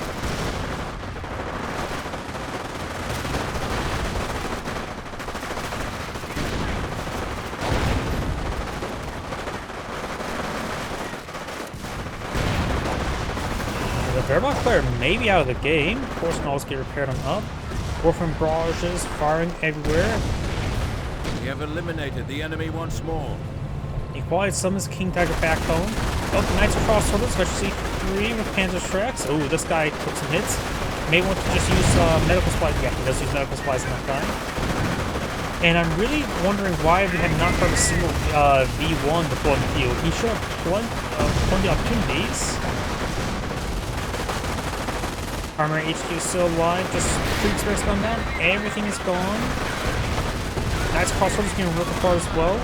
Vermont player may be out of the game. Of course, can always get repaired on up. Warframe barrages firing everywhere. We have eliminated the enemy once more. Equality summons King Tiger back home. Oh, Knights across swords, especially 3 with Panzer tracks. Oh, this guy took some hits. May want to just use medical supplies. Yeah, he does use medical supplies in that guy. And I'm really wondering why we have not heard a single V1 deployed in the field. He should have plenty of opportunities. Armor HQ is still alive, just Creek Space gone down, everything is gone. Nice crossroads getting ripped apart as well.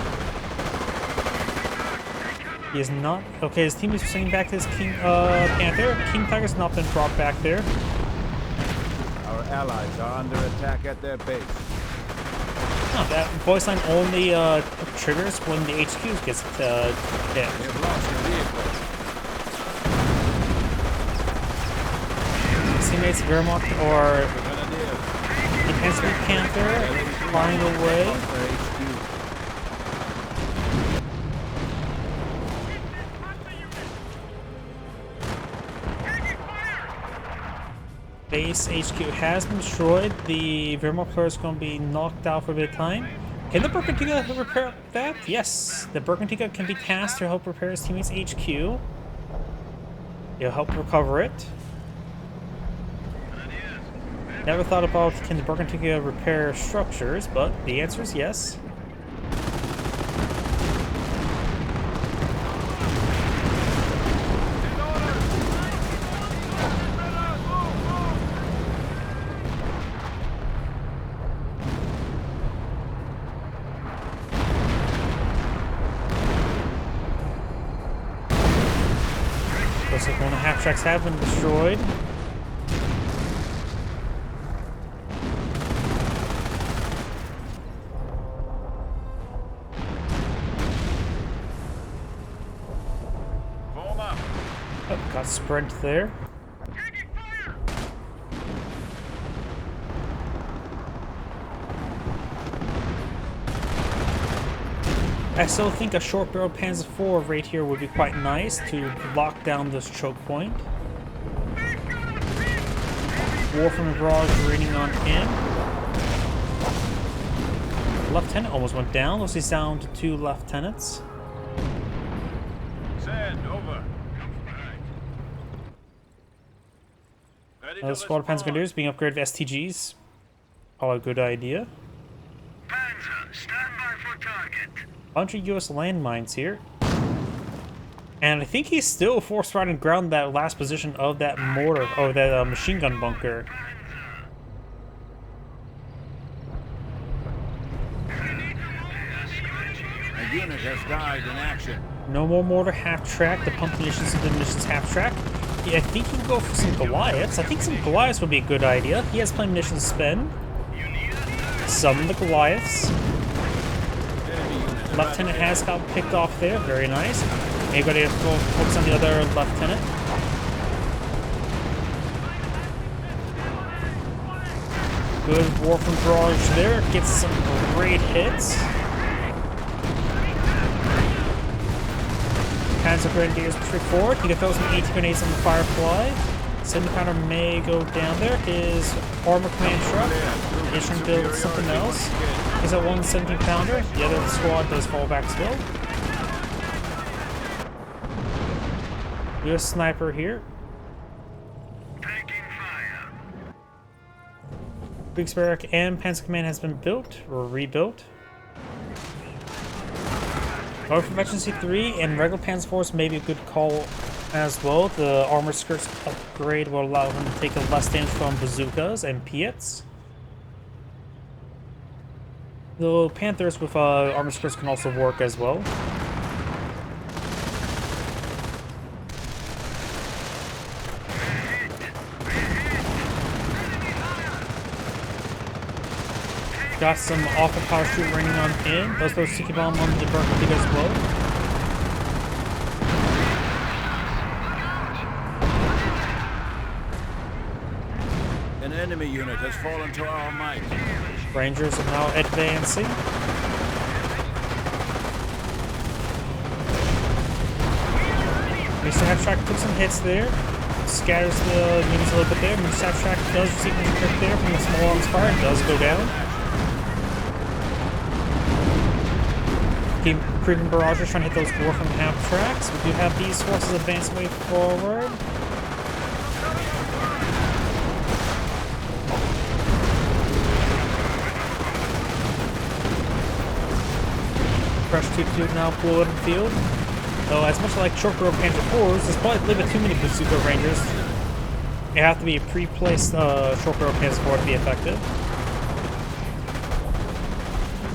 He is not. Okay, his team is sending back his King Panther. King Tiger's not been brought back there. Our allies are under attack at their base. Oh, that voice line only triggers when the HQ gets hit. We have lost a vehicle. Teammates Wehrmacht or Intensity Panther flying away. Base HQ has been destroyed. The Wehrmacht player is going to be knocked out for a bit of time. Can the Bergantica repair that? Yes, the Bergantica can be tasked to help repair his teammate's HQ. It'll help recover it. Never thought about can the Bergantica repair structures, but the answer is yes. Looks like one of the half tracks have been destroyed. Got sprint there. I still think a short barrel Panzer IV right here would be quite nice to lock down this choke point. Warframe Barrage raining on in. Lieutenant almost went down. Looks he's down to 2 lieutenants. Send over. Ready to Another squad of Panzer respond. Grenadiers being upgraded to STGs. Probably a good idea. Panzer, stand by for target. Bunch of US landmines here. And I think he's still force riding ground that last position of that mortar, or that machine gun bunker. A unit has died in action. No more mortar half track. The pump munitions into munitions half track. Yeah, I think he can go for some Goliaths. I think some Goliaths would be a good idea. He has plenty of munitions to spend. Summon the Goliaths. Lieutenant has got picked off there. Very nice. Maybe got to focus on the other lieutenant. Good Warframe Barrage there. Gets some great hits. Panzer Grenadiers push forward. He can throw some AT grenades on the Firefly. 70 pounder may go down there. His armor command truck. He's trying to build something else. He's at 1 17 pounder. The other squad does fall back still. US sniper here. Taking fire. Kriegsbarrack and Panzer Command has been built or rebuilt. Or for Veteran C3 and regular Panzer Force may be a good call as well. The armor skirts upgrade will allow him to take less damage from bazookas and Piets. The Panthers with armor skirts can also work as well. Got some awful power shoot raining on in. Those throw sticky bomb on the burn fatigue as well. An enemy unit has fallen to our might. Rangers are now advancing. Mr. Half-Track took some hits there. Scatters the units a little bit there. Mr. Half-Track does receive a hit there from the small arms fire. It does go down. Keep creeping barrages trying to hit those Warframe half-tracks. We do have these forces advancing way forward. Crush 2-2 now blew it in the field. Though, as much like short barrel Panzer IVs, there's probably a little bit too many bazooka rangers. They have to be a pre-placed short barrel Panzer IV to be effective.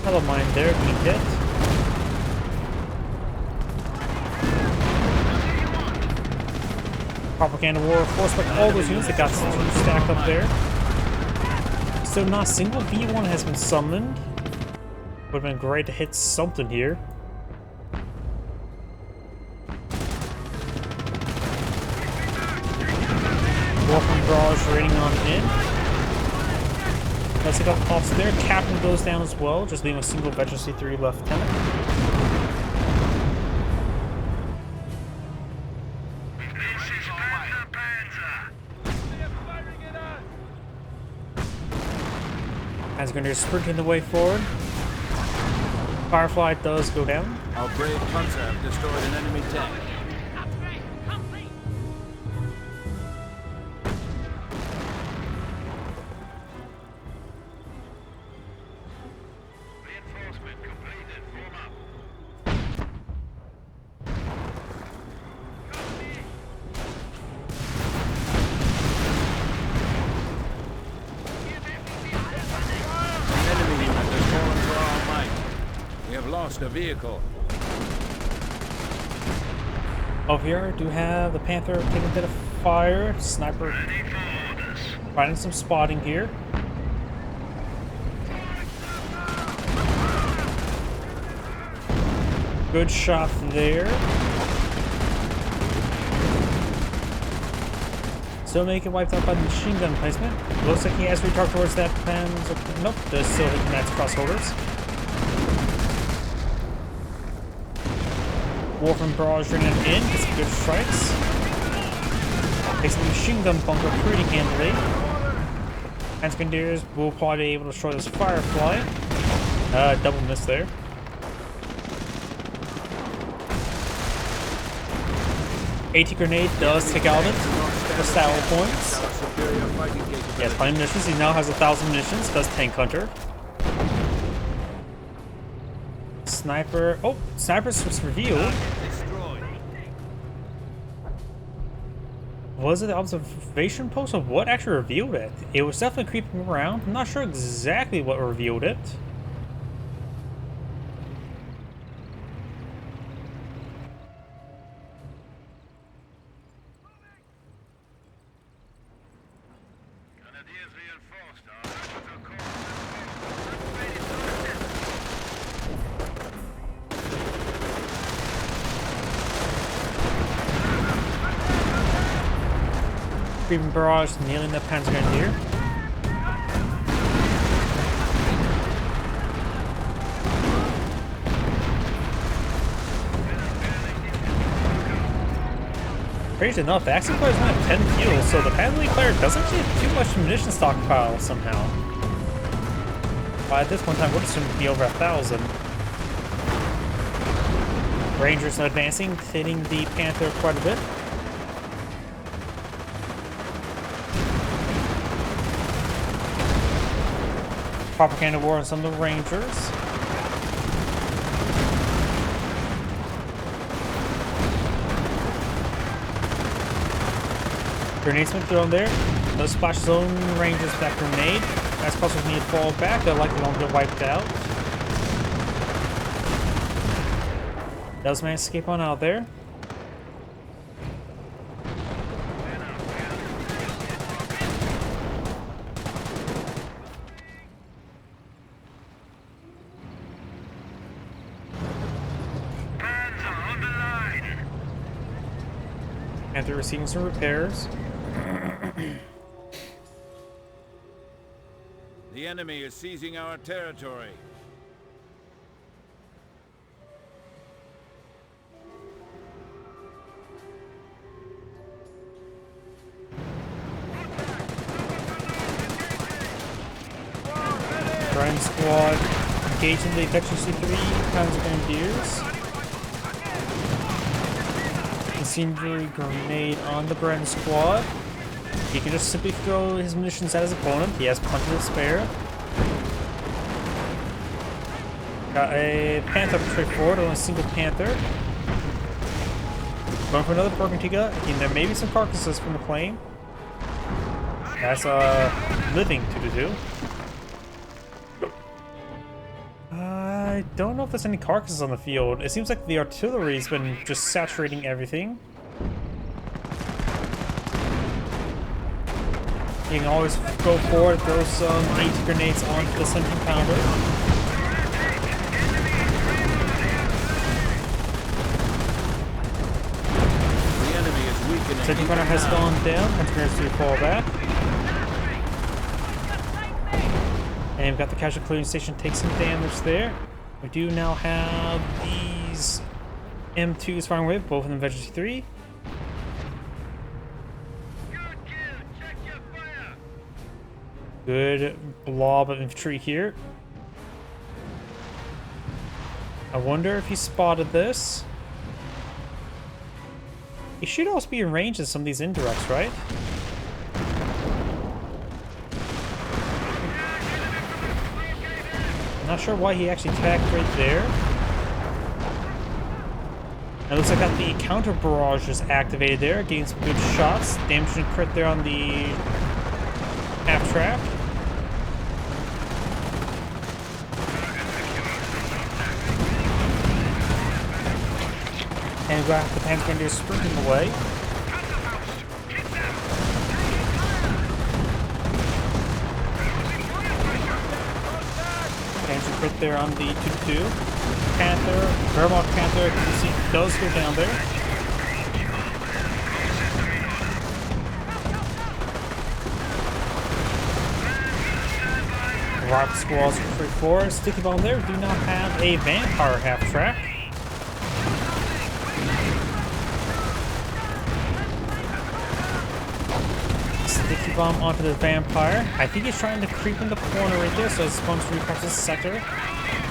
Hello, mine there, being hit. Propaganda war force back all those units that got stacked up there. So not a single V1 has been summoned. Would have been great to hit something here. Warframe Barrage raining on in. Let's take off ops there. Captain goes down as well, just leaving a single Veteran C3 lieutenant. This is Panzer. As Grenadiers sprinting the way forward. Firefly does go down. Our brave Panzer have destroyed an enemy tank. Reinforcement completed. Form up. An enemy unit has fallen to our might. We have lost a vehicle. Over here, do have the Panther taking a bit of fire. Sniper Ready for orders. finding some spotting here. Good shot there. Still make it wiped out by the machine gun placement. Looks like he has recharged towards that plan. Nope, does still hit the Matt's crossholders. Warframe barrage ringing in, gets some good strikes. Takes the machine gun bunker pretty handily. Handspindeers will probably be able to destroy this Firefly. Double miss there. AT grenade does take out it for style points. Yes, plenty of munitions. He now has 1,000 munitions. Does tank hunter. Sniper. Oh, sniper's was revealed. Was it the observation post or what actually revealed it? It was definitely creeping around. I'm not sure exactly what revealed it. Grenadiers reinforced. Our actions are called. Creeping barrage nailing the Panzer Grenadier. Crazy enough, the Axis players only have 10 fuel, so the Panzer player doesn't actually have too much munition stockpile somehow. By this one time, we're just going to be over 1,000. Rangers are advancing, hitting the Panther quite a bit. Propaganda war on some of the Rangers. Grenades been thrown there. No splash zone Rangers with that grenade. As possible need to fall back. They're likely going to get wiped out. Does manage to escape on out there. And they're receiving some repairs. The enemy is seizing our territory. Grand squad engaging the Attrition C3 Panzer Grenadiers. Incendiary grenade on the Bren squad. He can just simply throw his munitions at his opponent. He has plenty to spare. Got a Panther straight forward on a single Panther. Going for another Burgundiga. There may be some carcasses from the plane. That's living 2-2. I don't know if there's any carcasses on the field. It seems like the artillery's been just saturating everything. You can always go forward, throw some 80 grenades onto the 17-pounder. The enemy is weakening. 17-pounder has gone down. Continues to fall back. And we've got the casual clearing station take some damage there. We do now have these M2s firing with, both of them Veggie 3. Good blob of infantry here. I wonder if he spotted this. He should also be in range of some of these indirects, right? Not sure why he actually tagged right there. It looks like that the counter barrage is activated there, getting some good shots. Damage and crit there on the half track. And we got the Panzer Grenadiers sprinting away. Crit there on the 2-2. Panther, Vermont Panther, you can see, does go down there. Rock Squalls 3-4. Sticky Bomb there. Do not have a Vampire half-track. Sticky Bomb onto the Vampire. I think he's trying to creep in the corner right there, so it's going to recross this sector.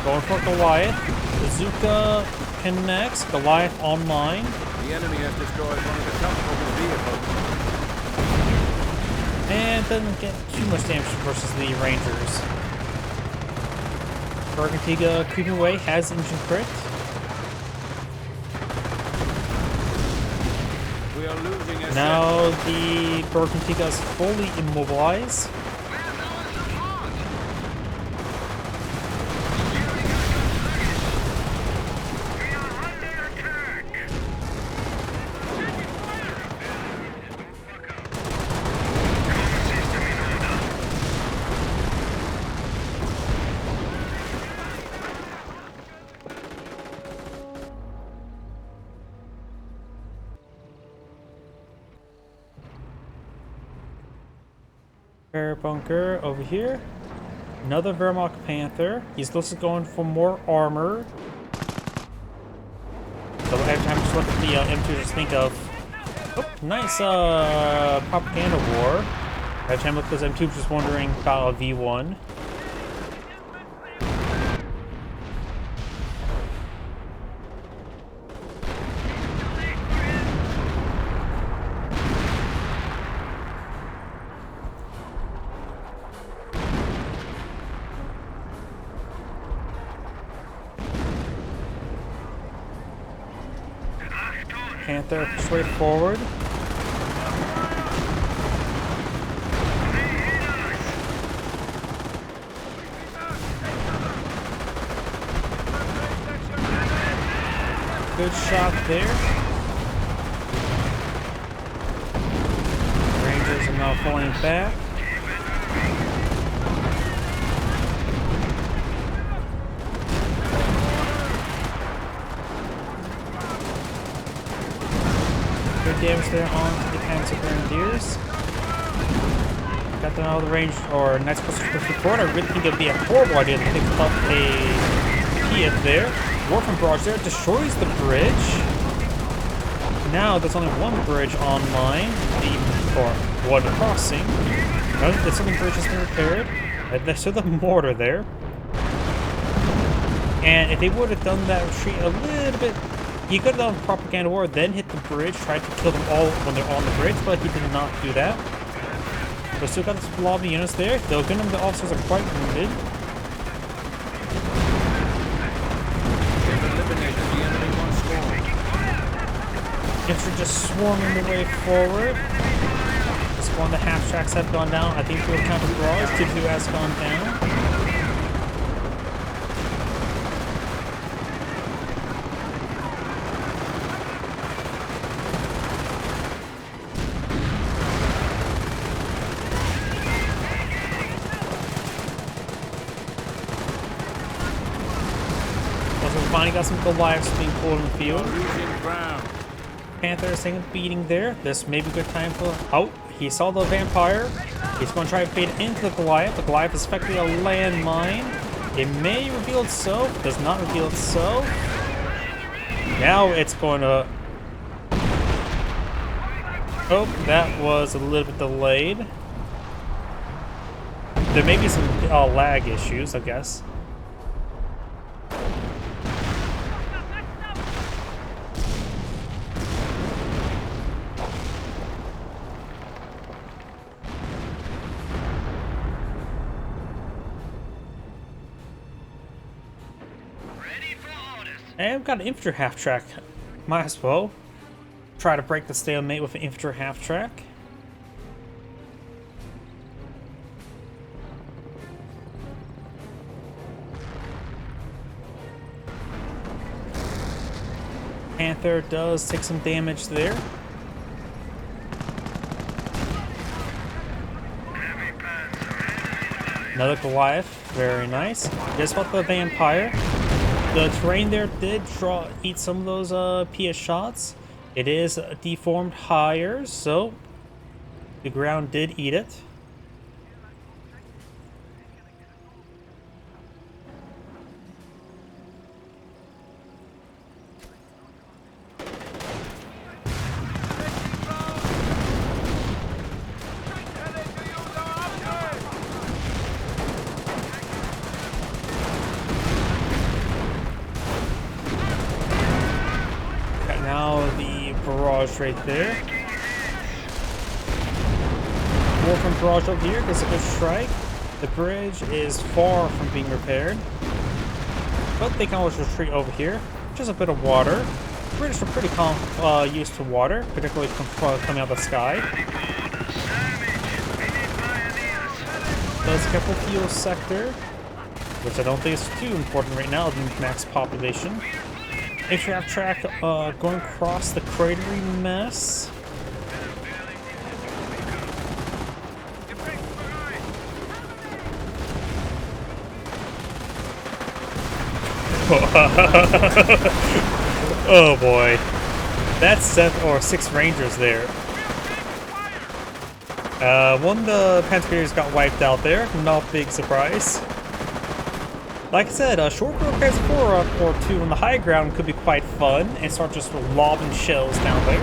Going for Goliath. Bazooka connects. Goliath online. The enemy has destroyed one of the comfortable vehicles. And doesn't get too much damage versus the Rangers. Bergantiga creeping away, has engine crit. We are losing a Now the Bergantiga is fully immobilized. Air bunker over here. Another Wehrmacht Panther. He's also going for more armor. So every time I just look at the M2, just think of, oh, nice propaganda war. Every time I look at those M2, just wondering about a V1. Panther straight forward. Good shot there. Rangers are now falling back. Good damage there onto the Cancer Grenadiers. Got them out of the range, or Knights plus 54. I really think it would be a horrible idea to pick up a Kiev there. Warfront Barrage there destroys the bridge. Now there's only one bridge online, or one crossing. Now the southern bridge has been repaired. There's still the mortar there. And if they would have done that retreat a little bit, he could have done propaganda war, then hit the bridge, tried to kill them all when they're on the bridge, but he did not do that. But still got the lobby units there. Though again, the officers are quite wounded. Infantry just swarming their way forward. Just one of the half tracks have gone down. I think 2 counter barrage, 2 has gone down. Finally got some Goliaths being pulled in the field. Panther is taking a beating there. This may be a good time for... Oh, he saw the Vampire. He's going to try to fade into the Goliath. The Goliath is effectively a landmine. It may reveal itself. Does not reveal itself. Now it's going to... Oh, that was a little bit delayed. There may be some lag issues, I guess. And I've got an infantry half-track. Might as well try to break the stalemate with an infantry half-track. Panther does take some damage there. Another Goliath, very nice. Just about the Vampire. The terrain there did eat some of those PS shots. It is deformed higher, so the ground did eat it. the barrage right there. War from barrage up here does a good strike. The bridge is far from being repaired, but they can always retreat over here. Just a bit of water. The British are pretty used to water, particularly coming out of the sky. Does careful fuel sector, which I don't think is too important right now, the max population. Aircraft track going across the cratery mess. Oh boy. That's 6 Rangers there. One of the Panthers got wiped out there. Not a big surprise. Like I said, a short group Panzer or 2 on the high ground could be quite fun and start just lobbing shells down there.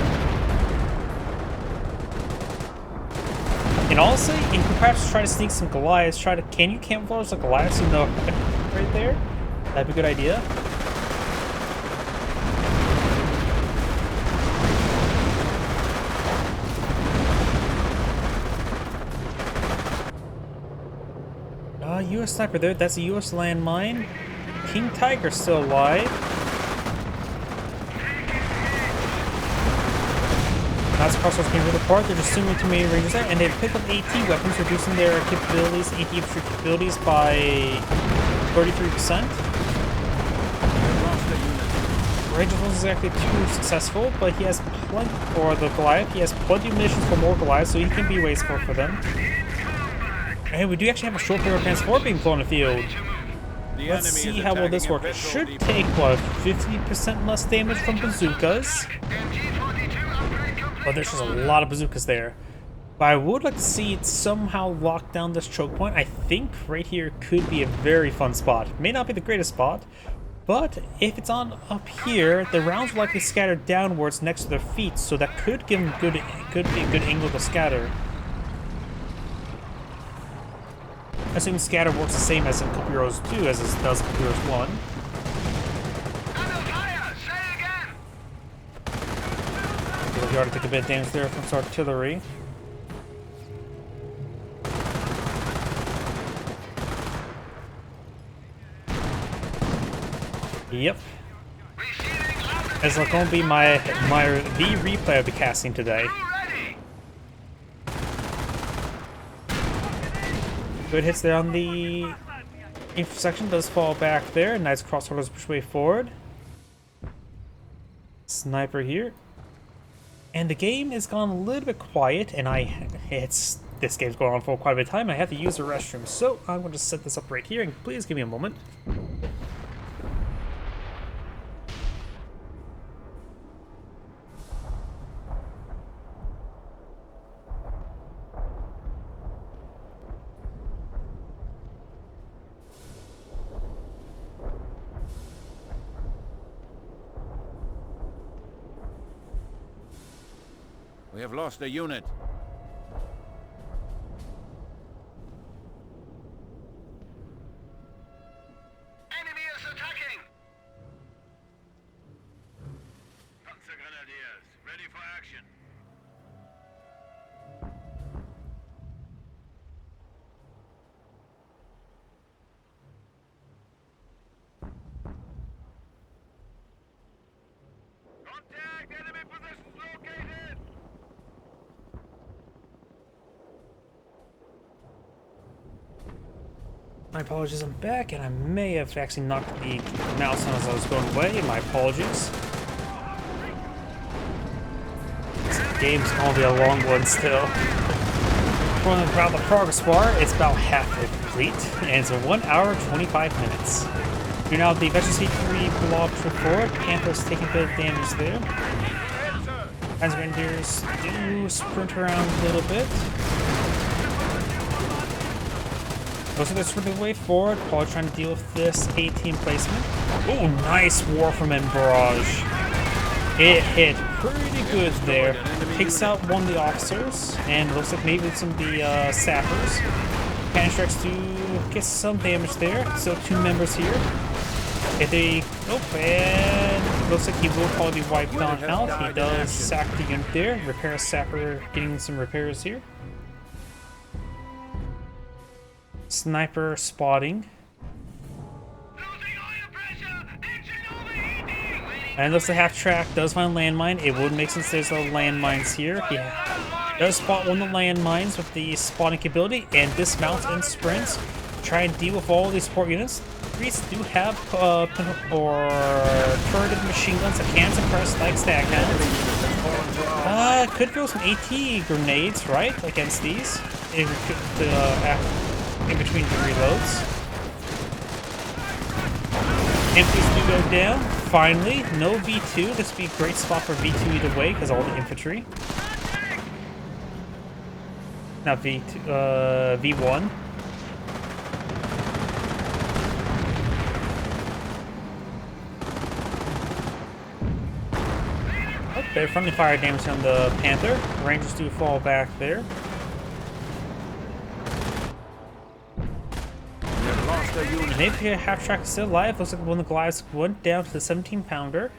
And honestly, you can perhaps try to sneak some Goliaths. Can you camouflage the Goliaths in the right there? That'd be a good idea. US sniper there. That's a US landmine. King Tiger's still alive. That's crossroads came really apart. They're just assuming too many Rangers there, and they've picked up AT weapons, reducing their capabilities, AT infantry capabilities by 33%. Rangers wasn't exactly too successful, but he has plenty, or the Goliath, he has plenty of missions for more Goliaths, so he can be wasteful for them. And we do actually have a short pair of Panzer IV being flown in the field. Let's see how well this works. It should take, what, 50% less damage from bazookas. But there's just a lot of bazookas there. But I would like to see it somehow lock down this choke point. I think right here could be a very fun spot. It may not be the greatest spot, but if it's on up here, the rounds will likely scatter downwards next to their feet, so that could give them could be a good angle to scatter. I assume scatter works the same as in Cup Heroes 2 as it does in Cup Heroes 1. He already took a bit of damage there from his artillery. Yep. It's like going to be the replay I'll be casting today. Good hits there on the infantry section. Does fall back there. Nice crossholders push way forward. Sniper here. And the game has gone a little bit quiet, and this game's going on for quite a bit of time. I have to use the restroom, so I'm going to set this up right here, and please give me a moment. We have lost a unit. Enemy is attacking! Panzer Grenadiers, ready for action. Contact! Enemy positions located! My apologies, I'm back, and I may have actually knocked the mouse on as I was going away. My apologies. This game's going to be a long one still. For about the progress bar, it's about halfway complete, and it's 1 hour 25 minutes. You're now at the Veteran C3 blob trip forward. Panther's taking a bit of damage there. Panzer Grenadiers do sprint around a little bit. Looks like they're sprinting way forward, probably trying to deal with this A-team placement. Oh, nice Warframe barrage. It hit pretty good there. Takes out one of the officers, and looks like maybe some of the sappers. Panic strikes to get some damage there. Still 2 members here. If they... Oh, and looks like he will probably be wiped on out. He does sack the unit there. Repair Sapper getting some repairs here. Sniper spotting. And looks like half track does find a landmine. It would make sense there's no landmines here. He does spot one of the landmines with the spotting capability and dismounts and sprints. Try and deal with all these support units. Priests do have or turreted machine guns that can suppress like stag hounds. Could throw some AT grenades, right, against these in between the reloads. Infantries do go down. Finally, no V2. This would be a great spot for V2 either way because all the infantry. Not V2, V1. Okay, friendly fire damage on the Panther. Rangers do fall back there. And if you half track is still alive, looks like one of the Goliaths went down to the 17-pounder.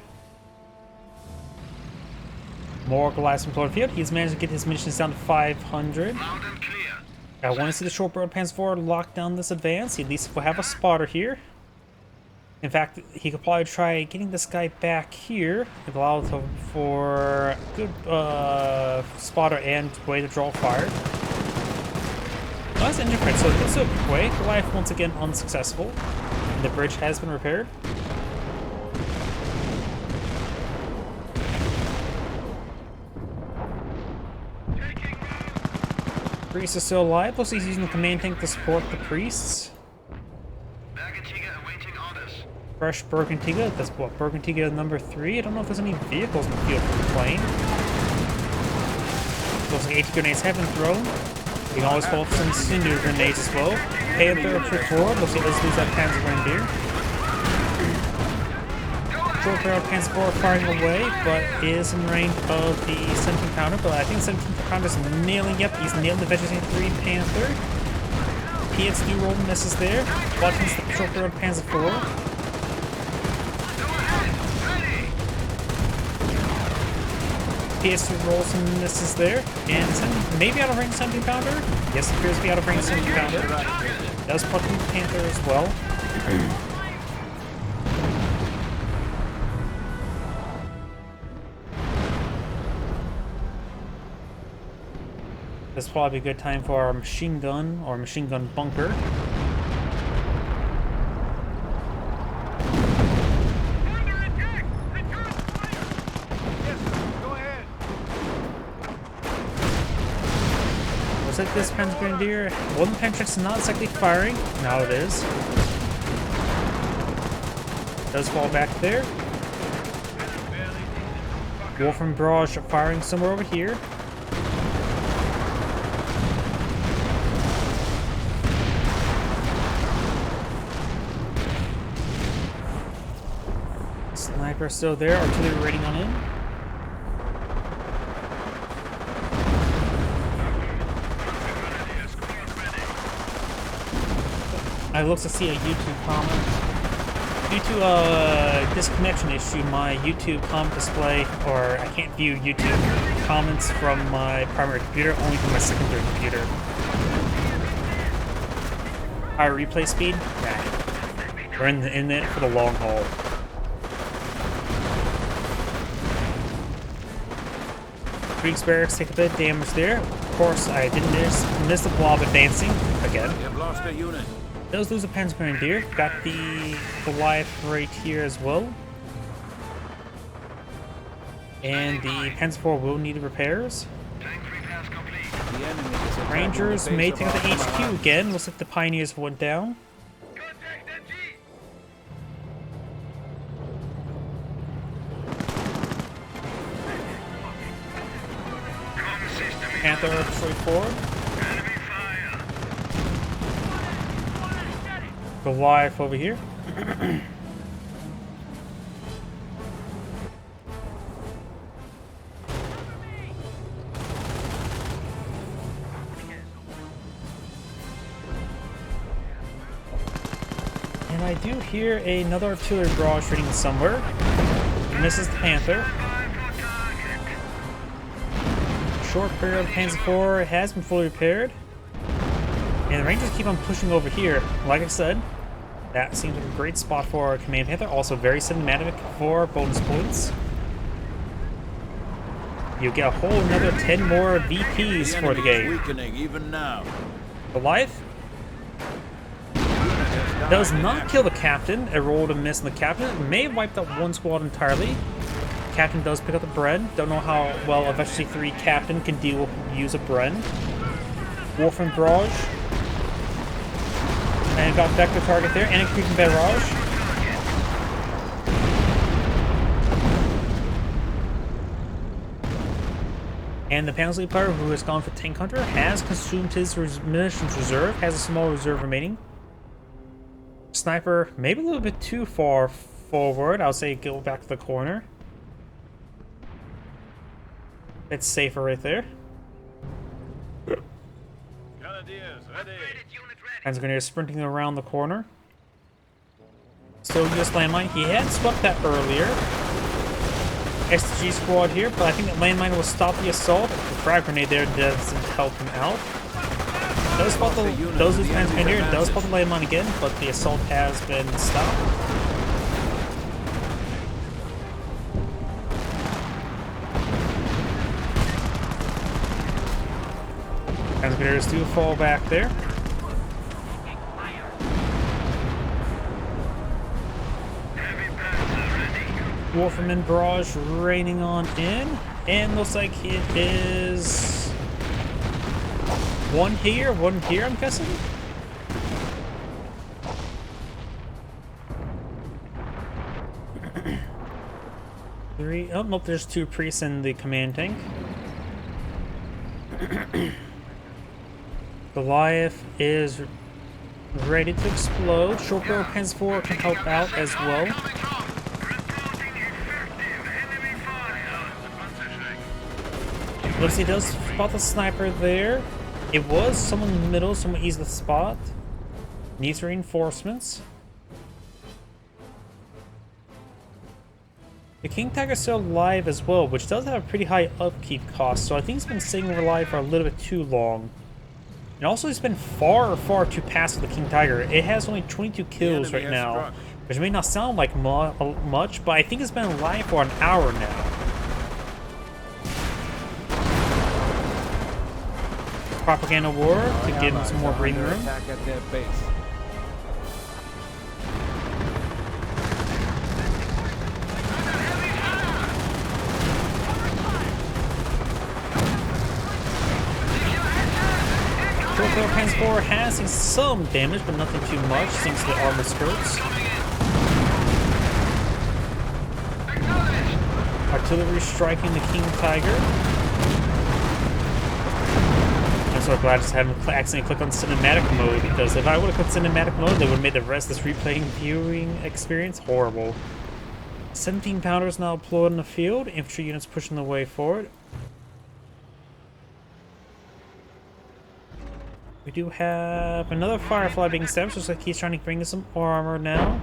More Goliaths employed field. He's managed to get his munitions down to 500. I want to see the short barrel Panzer IV lock down this advance. At least we'll have a spotter here. In fact, he could probably try getting this guy back here. It allows for a good spotter and way to draw fire. That's engine crit, so it goes a quick way. Goliath once again unsuccessful. And the bridge has been repaired. Priest is still alive. Plus he's using the command tank to support the priests. Fresh Bergantiga. That's what, Bergantiga number 3. I don't know if there's any vehicles in the field for the plane. Looks like 80 grenades have been thrown. You can always follow up some cinder grenades as well. Panther push forward. Looks like let's lose that Panzer Grenadier. Short barrel Panzer IV firing away, but is in range of the 17-pounder. But I think the 17-pounder's nailing. Yep, he's nailing the Vegetation 3 Panther. PS2 roll misses there. Watching the short barrel Panzer IV. PS2 rolls and misses there. And maybe out of range 17-pounder? Yes, it appears to be out of range 17-pounder. Does put in the Panther as well. This will probably be a good time for our machine gun or machine gun bunker. Looks like this Panzer Grenadier. One Pentrix not exactly firing. Now it is. Does fall back there. Wolf and Barrage firing somewhere over here. Sniper still there. Artillery rating on in. I look to see a YouTube comment. Due to a disconnection issue, my YouTube comment display, or I can't view YouTube comments from my primary computer, only from my secondary computer. Higher replay speed? Nah. We're in it for the long haul. Greeks barracks take a bit of damage there. Of course, I didn't miss the blob advancing again. You've lost a unit. Does lose a Panzer Grenadier. Got the Goliath right here as well. And the Panzer IV will need repairs. Rangers may take out the HQ again. Looks like the Pioneers went down. Panther straight forward. Goliath over here. And I do hear another artillery barrage shooting somewhere. Misses the Panther. Short period of Panzer IV has been fully repaired. And the Rangers keep on pushing over here. Like I said, that seems like a great spot for our Command Panther. Also very cinematic for bonus points. You get a whole another 10 more VPs for the game. Weakening even now. Goliath does not kill the captain. A roll to miss on the captain. It may have wiped out one squad entirely. Captain does pick up the Bren. Don't know how well a Veteran 3 captain can deal with use a Bren. Warframe barrage. And got vector target there. And a creeping barrage. And the Panzer player who has gone for Tank Hunter has consumed his munitions reserve. Has a small reserve remaining. Sniper, maybe a little bit too far forward. I'll say go back to the corner. It's safer right there. Grenadiers ready. Panzer sprinting around the corner. So US landmine. He had swept that earlier. STG squad here, but I think that landmine will stop the assault. The frag grenade there doesn't help him out. Does spot the those who's fans here, does spot the landmine again, but the assault has been stopped. Transmitters do fall back there. Warfman barrage raining on in, and looks like it is one here, I'm guessing. Three. Oh nope, there's two priests in the command tank. Goliath is ready to explode. Short barrel Panzer IV can help out as well. Looks he does spot the sniper there. It was someone in the middle, someone easy to spot. Needs reinforcements. The King Tiger's still alive as well, which does have a pretty high upkeep cost, so I think it's been sitting alive for a little bit too long. And also it's been far too passive with the King Tiger. It has only 22 kills right now, which may not sound like much, but I think it's been alive for an hour now. Propaganda war to give him some more breathing room. Attack at their base. Short Panzer IV has seen some damage, but nothing too much thanks to the armor skirts. Artillery striking the King Tiger. I'm so glad I just haven't accidentally clicked on cinematic mode, because if I would have clicked cinematic mode, they would have made the rest of this replaying viewing experience horrible. 17 pounders now deployed in the field. Infantry units pushing the way forward. We do have another Firefly being established. Looks like he's trying to bring us some armor now.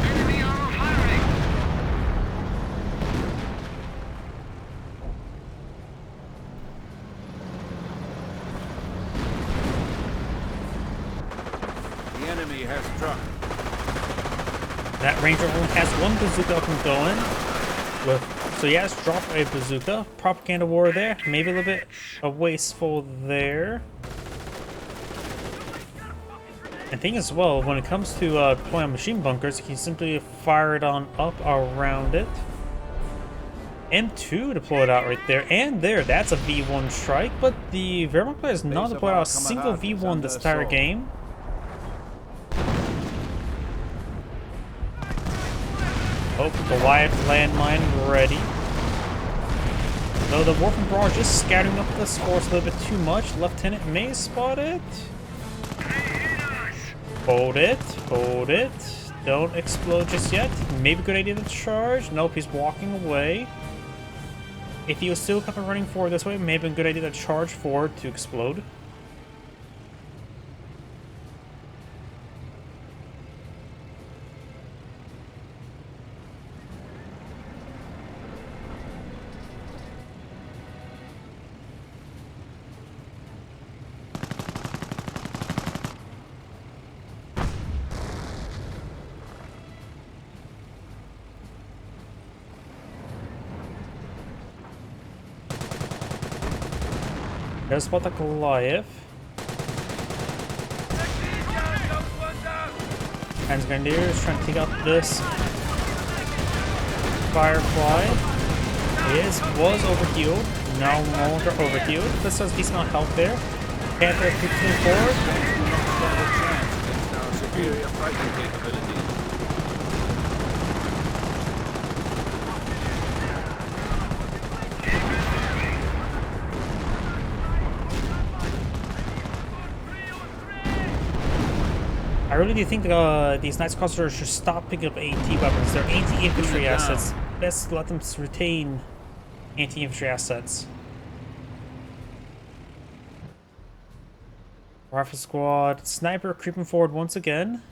Enemy armor firing. The enemy has struck. That Ranger only has one bazooka up and going. So he has dropped a bazooka. Propaganda war there. Maybe a little bit wasteful there. And thing as well, when it comes to deploying machine bunkers, you can simply fire it on up around it. M2 deployed out right there. And there, that's a V1 strike. But the Wehrmacht player has not deployed out a single V1 this entire game. Oh, Goliath landmine ready. Though the Warfing barrage is scattering up the scores a little bit too much. Lieutenant may spot it. Hold it, hold it. Don't explode just yet. Maybe a good idea to charge. Nope, he's walking away. If he was still coming running forward this way, it may have been a good idea to charge forward to explode. There's about the Goliath. Hans Grenadier is trying to take out this Firefly. He was overhealed, now no longer overhealed. This has decent amount of health there. Panther quickly forward. Superior fighting capabilities. I really do think these Knights Crossers should stop picking up AT weapons. They're anti-infantry assets. Best let them retain anti-infantry assets. Rifle Squad. Sniper creeping forward once again.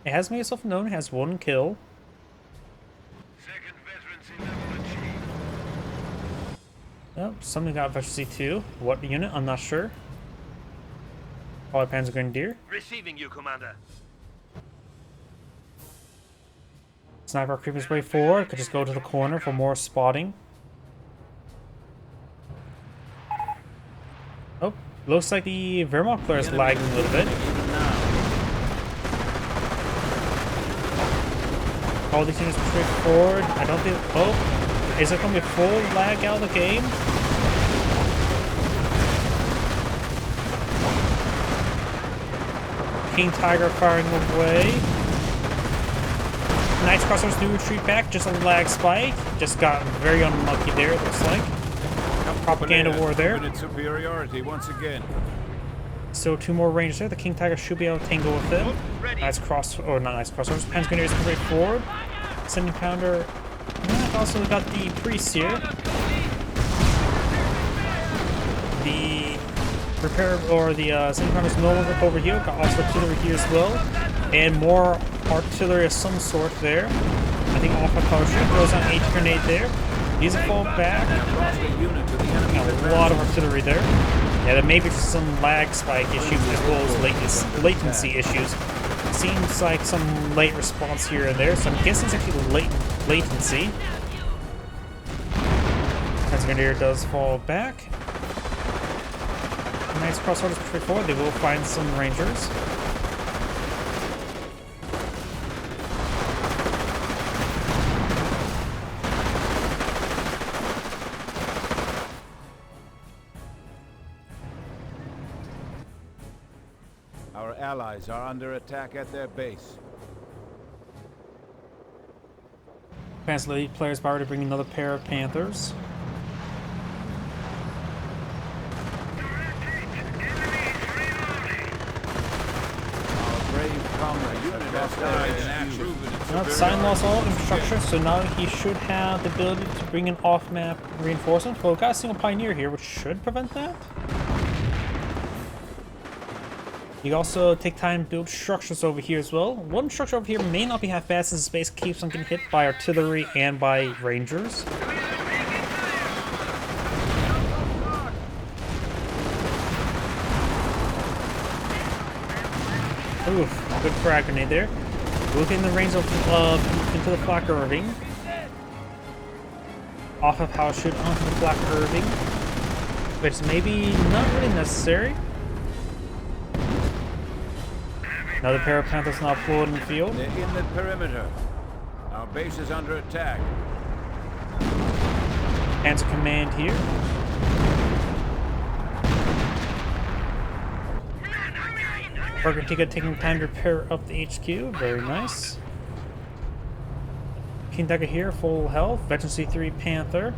It has made itself known. It has 1 kill. Second veterancy level achieved. Oh, something got veterancy too. What unit? I'm not sure. Probably Panzer Grenadier. Receiving you, Commander. Sniper creeping his way forward. Could just go to the corner for more spotting. Oh, looks like the Wehrmacht player is lagging a little bit. All these units straight forward. I don't think. Oh, is it going to be a full lag out of the game? King Tiger firing away. Knights Crossers do retreat back, just a lag spike. Just got very unlucky there, it looks like. Propaganda war there. Superiority once again. Still 2 more rangers there. The King Tiger should be able to tango with them. Knights Cross, or not Knights Crossers. Panzer Grenadiers come right forward. Sending Pounder. And also got the Priest here. The repair or the Sending Pounder is no longer over here. Got also artillery here as well. And more artillery of some sort there. I think off my power ship throws out an AT grenade there. These will fall back. A lot of artillery there. Yeah, there may be some lag spike issues as well as latency issues. Seems like some late response here and there, so I'm guessing it's actually latency. As Grenadier does fall back. Knights Crossorders push forward, they will find some Rangers. Our allies are under attack at their base. Advanced League players power to bring another pair of Panthers. Now Sign lost all infrastructure, so now he should have the ability to bring in off-map reinforcements. Well, we've got a single Pioneer here, which should prevent that. You also take time to build structures over here as well. One structure over here may not be half bad since the space keeps on getting hit by artillery and by rangers. Oof, good frag grenade there. Within the range of into the Flak Irving. Off of parachute onto the Flak Irving. Which is maybe not really necessary. Another pair of Panthers now deployed in the field. They're in the perimeter. Our base is under attack. Panzer Command here. Burger taking time to repair up the HQ. Very nice. King Tiger here, full health. Veteran C3 Panther.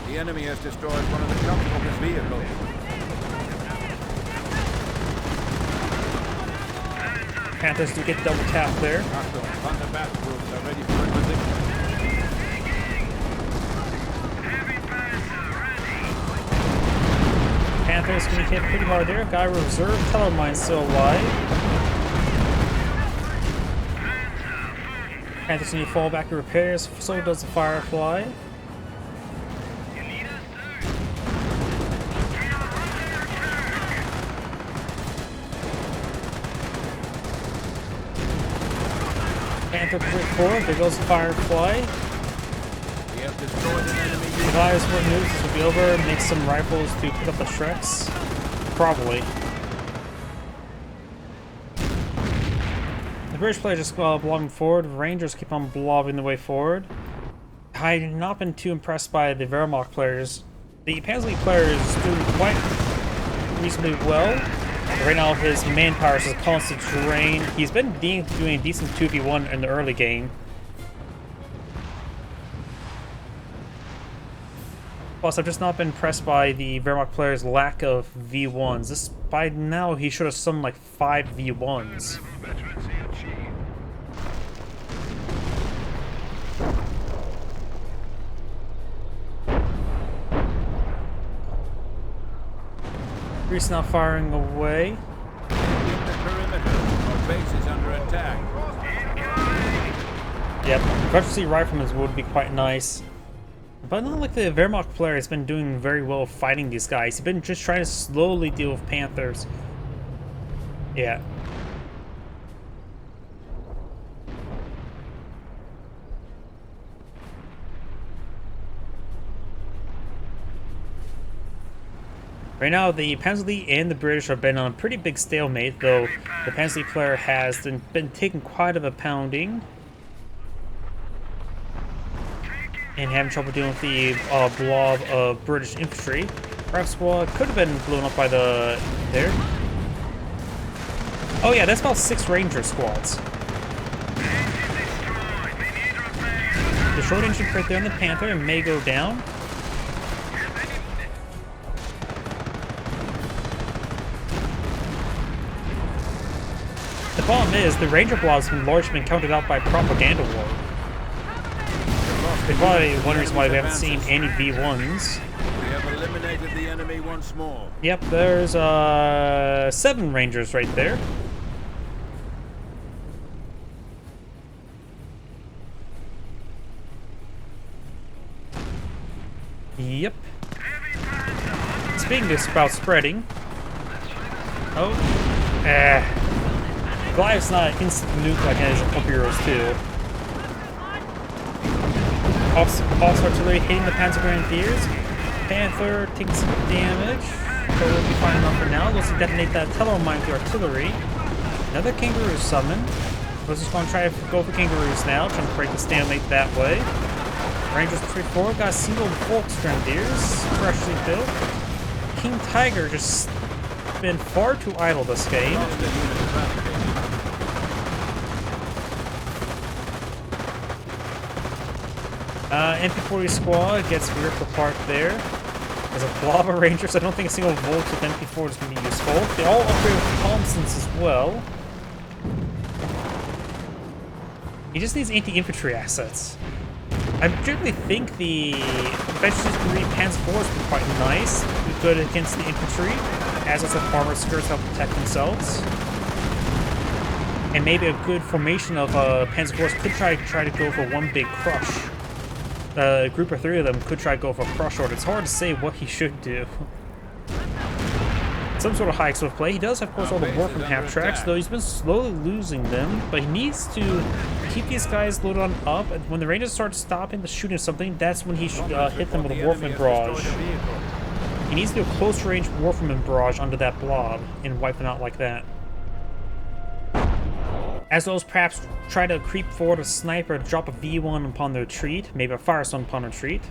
The enemy has destroyed one of the Commander's vehicles. Panthers do get double tap there. Achtung, Panther battle groups are ready for acquisition. Panthers gonna hit pretty hard there. Guy reserve Tellermine still alive. Panthers need to fall back to repairs, so does the Firefly. Panther quick forward, there goes the Firefly. We have destroyed an enemy The unit. guys were news, this will be over. Make some rifles to pick up the Shreks. Probably. The British players just blobbing forward. Rangers keep on blobbing the way forward. I've not been too impressed by the Wehrmacht players. The Panzer players doing quite reasonably well. Right now, his manpower is a constant drain. He's been doing a decent 2v1 in the early game. Plus, I've just not been impressed by the Wehrmacht player's lack of V1s. This, by now, he should have summoned like 5 V1s. Greece now firing away. The perimeter. Our base is under attack. Yep, Emergency Riflemen would be quite nice. But not like the Wehrmacht player has been doing very well fighting these guys. He's been just trying to slowly deal with Panthers. Yeah. Right now, the Panzer and the British have been on a pretty big stalemate, though the Panzer player has been taking quite of a pounding. And having trouble dealing with the blob of British infantry. Our squad could have been blown up by the... there. Oh yeah, that's about 6 Ranger squads. The short engine right there on the Panther and may go down. The problem is, the Ranger blobs have largely been counted out by propaganda war. That's probably one reason why we haven't seen any V1s. We have eliminated the enemy once more. Yep, there's 7 Rangers right there. Yep. Speaking of about spreading. Oh. Goliath's not an instant nuke like his up heroes too. Off artillery hitting the Panzer Grenadiers. Panther taking some damage, but we'll be fine enough for now. Let's detonate that Tellermine with the artillery. Another Kangaroo summon. Let's just want to try to go for Kangaroos now, trying to break the stalemate that way. Rangers 3-4, got a single Volks Grenadiers, freshly built. King Tiger just been far too idle this game. Lost a unit eradicated. MP40 squad gets ripped apart there. There's a blob of Rangers. I don't think a single Volk with MP4 is going to be useful. They all upgrade with Thompsons as well. He just needs anti-infantry assets. I generally think the Adventures Marine Panzer IV would be quite nice. Be good against the infantry, as also farmer skirts help protect themselves. And maybe a good formation of Panzer IVs could try to go for one big crush. A group of 3 of them could try to go for a crush order. It's hard to say what he should do. Some sort of high explosive play. He does have, of course, all the war from half tracks, though he's been slowly losing them. But he needs to keep these guys loaded on up, and when the Rangers start stopping the shooting of something, that's when he should hit them with a Warfman barrage. He needs to do a close range Warfman barrage under that blob and wipe them out like that. As those perhaps try to creep forward a sniper to drop a V1 upon the retreat, maybe a Firestone upon retreat.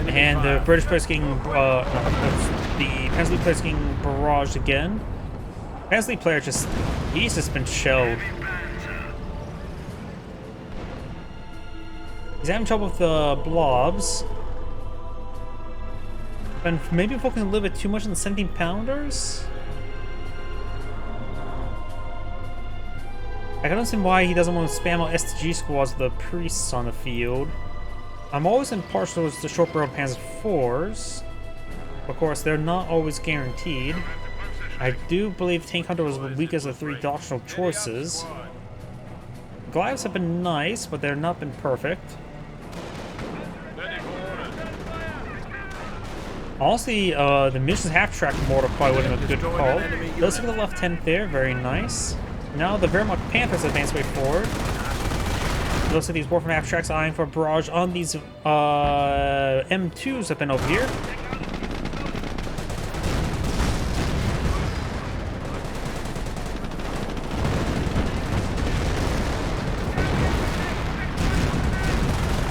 And the British players getting, the Panzer players getting barraged again. Panzer player he's just been shelled. He's having trouble with the blobs. And maybe focusing a little bit too much on the 17-pounders? I can understand why he doesn't want to spam out STG squads with the priests on the field. I'm always impartial to the short-barreled Panzer IVs. Of course, they're not always guaranteed. I do believe Tank Hunter was the weakest of the 3 doctrinal choices. Goliaths have been nice, but they're not been perfect. Honestly, the missions half-track mortar probably would have been a good call. Does look at the left 10th there, very nice. Now the Wehrmacht Panthers advance way forward. Looks like these Warframe half-tracks eyeing for a barrage on these M2s have been over here.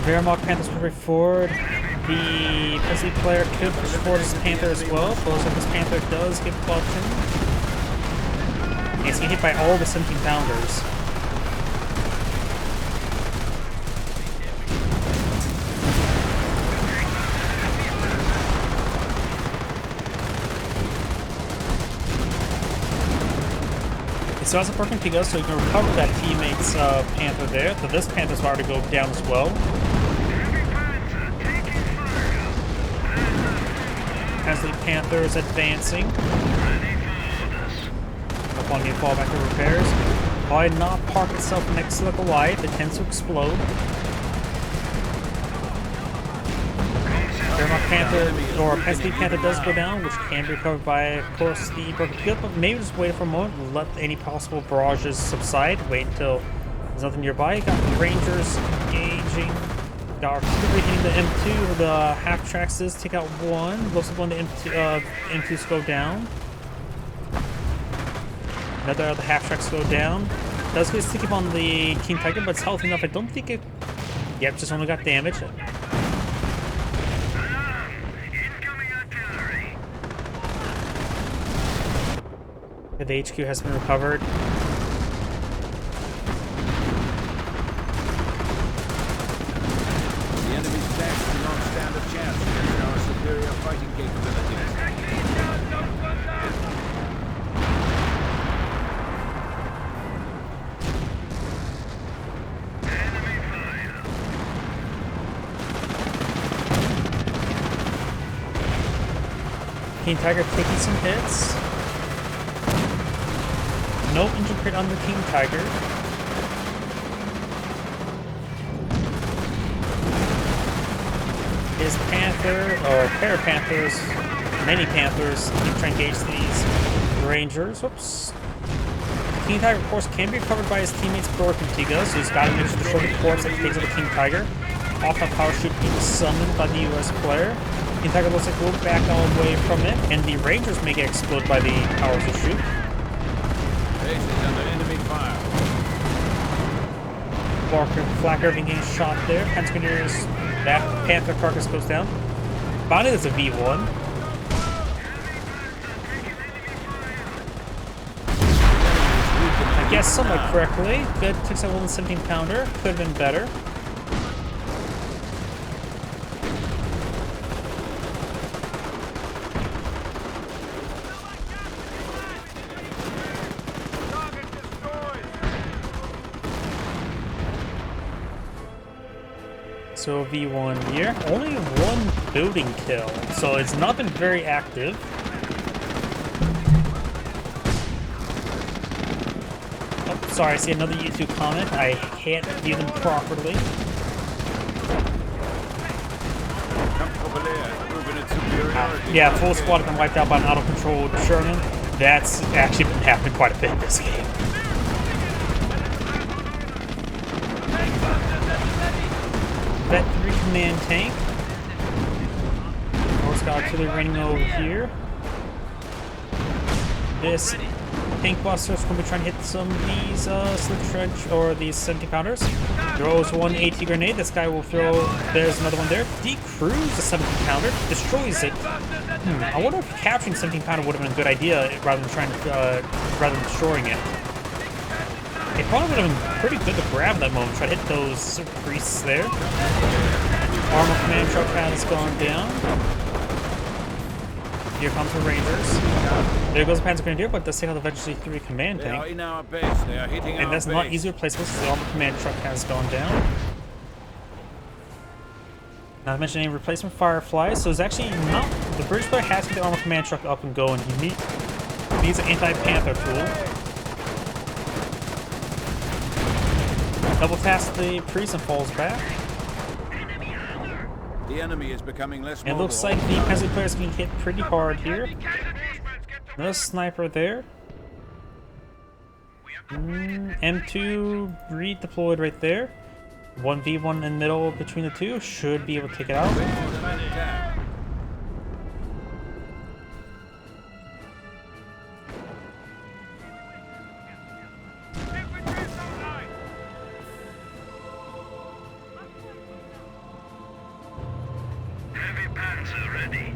Wehrmacht Panthers push way forward. The Pussy player could push forward his Panther as well. But looks like this Panther does get buffed in. He's getting hit by all the 17-pounders. So that's a perfect thing goes, so you can recover that teammate's Panther there. So this Panther's about to go down as well. As the Panther is advancing. Upon the fall back to repairs. Why not park itself next to the Goliath? It tends to explode. Wehrmacht Panther, or Pesky Panther does go down, which can be recovered by, of course, the broken field, but maybe just wait for a moment and let any possible barrages subside. Wait until there's nothing nearby. Got the Rangers engaging. Got quickly hitting the M2. The half tracks does take out one. Looks like one of the M2s go down. Another of the half tracks go down. Does get sticky on the Team Tiger, but it's healthy enough. I don't think it. Yep, just only got damage. The HQ has been recovered. The enemy's tanks do not stand a chance against our superior fighting capabilities. Team Tiger taking some hits. No engine crit on the Team Tiger. His Panther, or pair of Panthers, many Panthers, keep trying to engage these Rangers. Whoops. Team Tiger, of course, can be recovered by his teammates Thor Contiga, so he's got to make sure to show the corpse that takes of the Team Tiger. Off that power shoot being summoned by the US player. Team Tiger looks like we'll back all away from it, and the Rangers may get exploded by the powerful shoot. Under enemy fire. Flacker being getting shot there. Pentagoners, that Panther carcass goes down. Bonnie is a V1. I guess somewhat correctly. Good, takes out one 17-pounder. Could have been better. So V1 here, only one building kill, so it's not been very active. Oh, sorry, I see another YouTube comment. I can't view them properly. Yeah, full squad have been wiped out by an auto-controlled Sherman. That's actually been happening quite a bit in this game. That 3 command tank. Horse got artillery running over here. This tank buster is going to be trying to hit some of these slick trench or these 70-pounders. Throws one AT grenade. This guy will throw. There's another one there. Decrews the 17-pounder. Destroys it. I wonder if capturing 17-pounder would have been a good idea rather than rather than destroying it. It probably would have been pretty good to grab that moment, try to hit those priests there. Armor command truck has gone down. Here comes the Rangers. There goes the Panzer Grenadier, but does take out the Vengeful 3 command They are tank. in our base. They are hitting our And that's base. not easy replacement since the armored command truck has gone down. Not to mention any replacement Fireflies, so it's actually not... The British player has to get the armored command truck up and going. He needs an anti-Panther tool. Double task the priest and falls back. The enemy is becoming less It mobile. looks like the peasant players can hit pretty hard here. Another sniper there. M2 redeployed right there. 1v1 in the middle between the two. Should be able to take it out. Heavy panzer ready.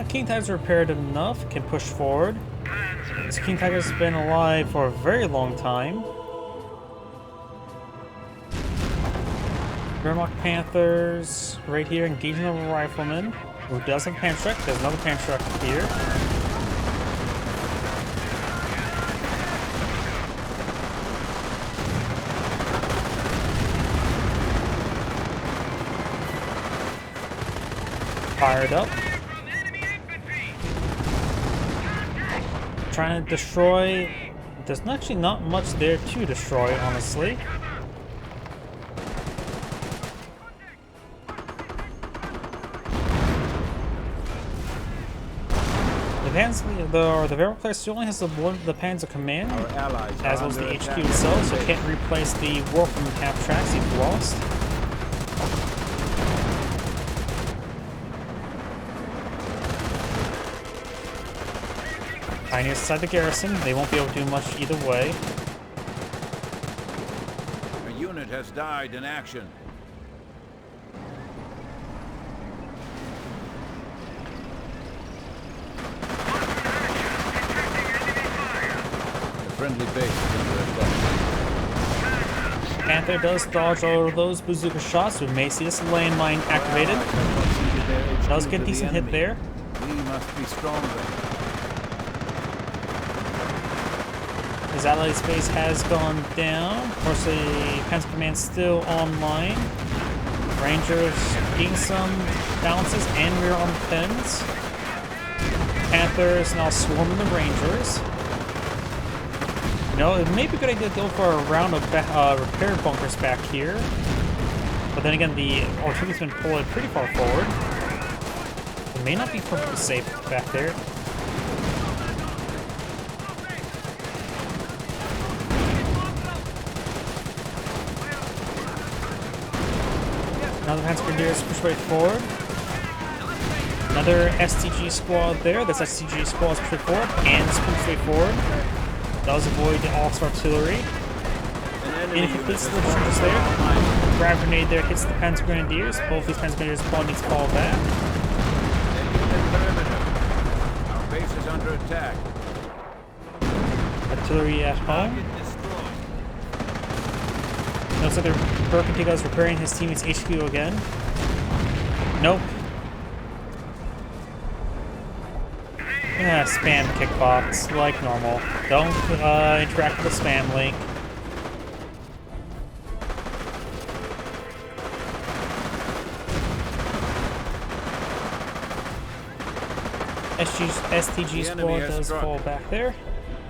King Tiger's repaired enough. Can push forward. This King Tiger's been alive for a very long time. Wehrmacht Panthers right here engaging the rifleman who does have a pan truck. There's another pan truck here. Fired up. Trying to destroy. There's actually not much there to destroy, honestly. The Wehrmacht player still only has the Panzer Command, as well as the HQ itself, so can't replace the war from half tracks you've lost. Tiniest side the garrison, they won't be able to do much either way. A unit has died in action. Friendly base is under attack. Panther does dodge all of those bazooka shots. We may see this landmine activated. Does get a decent hit there. We must be stronger. His allied base has gone down. Unfortunately, Panzer Command still online. Rangers getting some bounces and rear on the pens. Panthers now swarming the Rangers. No, it may be a good idea to go for a round of repair bunkers back here. But then again, the artillery's been pulled pretty far forward. It may not be perfectly safe back there. Now the Panzer Grenadiers push right forward. Another STG squad there. This STG squad is pushed forward and sprints straight forward. Does avoid the All artillery. And if it hits the trenches there, grab grenade there hits the Panzer Grenadiers. Both these Panzer Grenadiers needs to fall back. Our base is under attack. Artillery at home. Looks like Berkentiga's repairing his teammate's HQ again. Nope. Yeah, spam kickbox, like normal. Don't interact with the spam link. STG squad does fall back there.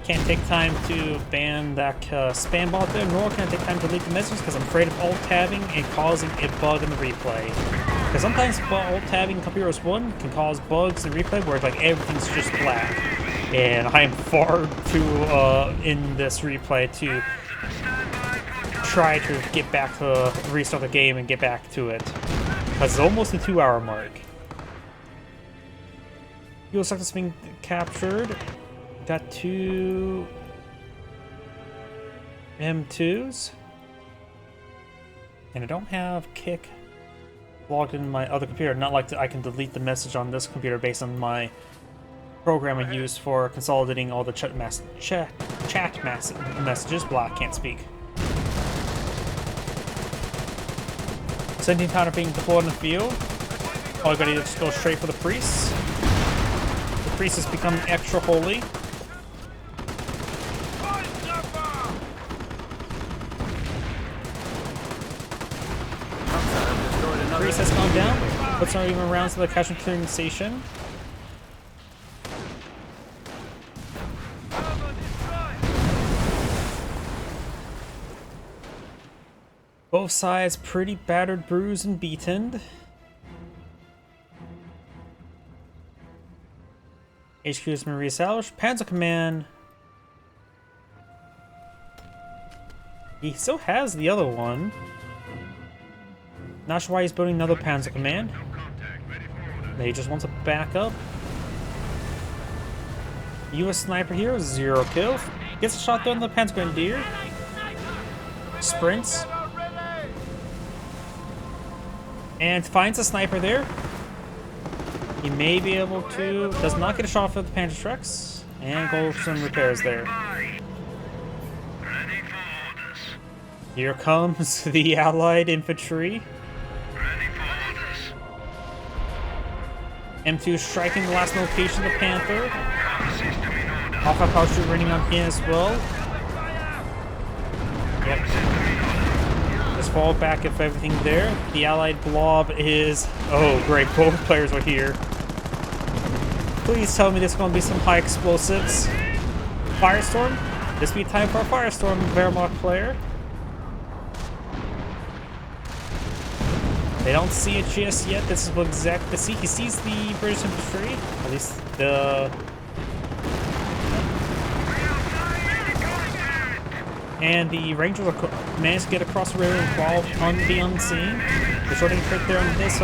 Can't take time to ban that spam bot there, nor can I take time to delete the messages because I'm afraid of alt-tabbing and causing a bug in the replay. Because sometimes alt-tabbing Computers 1 can cause bugs in replay where like everything's just black. And I am far too in this replay to try to get back to restart the game and get back to it. Because it's almost the 2-hour mark. Fuel sector's being captured. Got 2 M2s. And I don't have kick logged in my other computer. Not like I can delete the message on this computer based on my program I used for consolidating all the chat messages. Blah, can't speak. 17 pounder being deployed in the field. All you gotta do is just go straight for the priests. priest has become extra holy. Priest has gone down. Puts not even around to the cash and clearing station. Both sides pretty battered, bruised, and beaten. HQ has been reestablished. Panzer Command. He still has the other one. Not sure why he's building another Panzer Command. He just wants to back up. US Sniper here, 0 kills. Gets a shot there on the Panzer Grenadier. Sprints. And finds a sniper there. He may be able to... Does not get a shot for the Panzer Trucks. And go for some repairs there. Here comes the Allied infantry. M2 striking the last location of the Panther. Alpha power shoot running on him as well. Yep. Just fall back if everything there. The Allied blob is... Oh, great. Both players are here. Please tell me there's going to be some high explosives. Firestorm? This be time for a Firestorm, Wehrmacht player. They don't see it just yet. This is what exactly see. He sees the British infantry. At least the... And the Rangers are managed to get across the river while be unseen. They're shorting crit there on this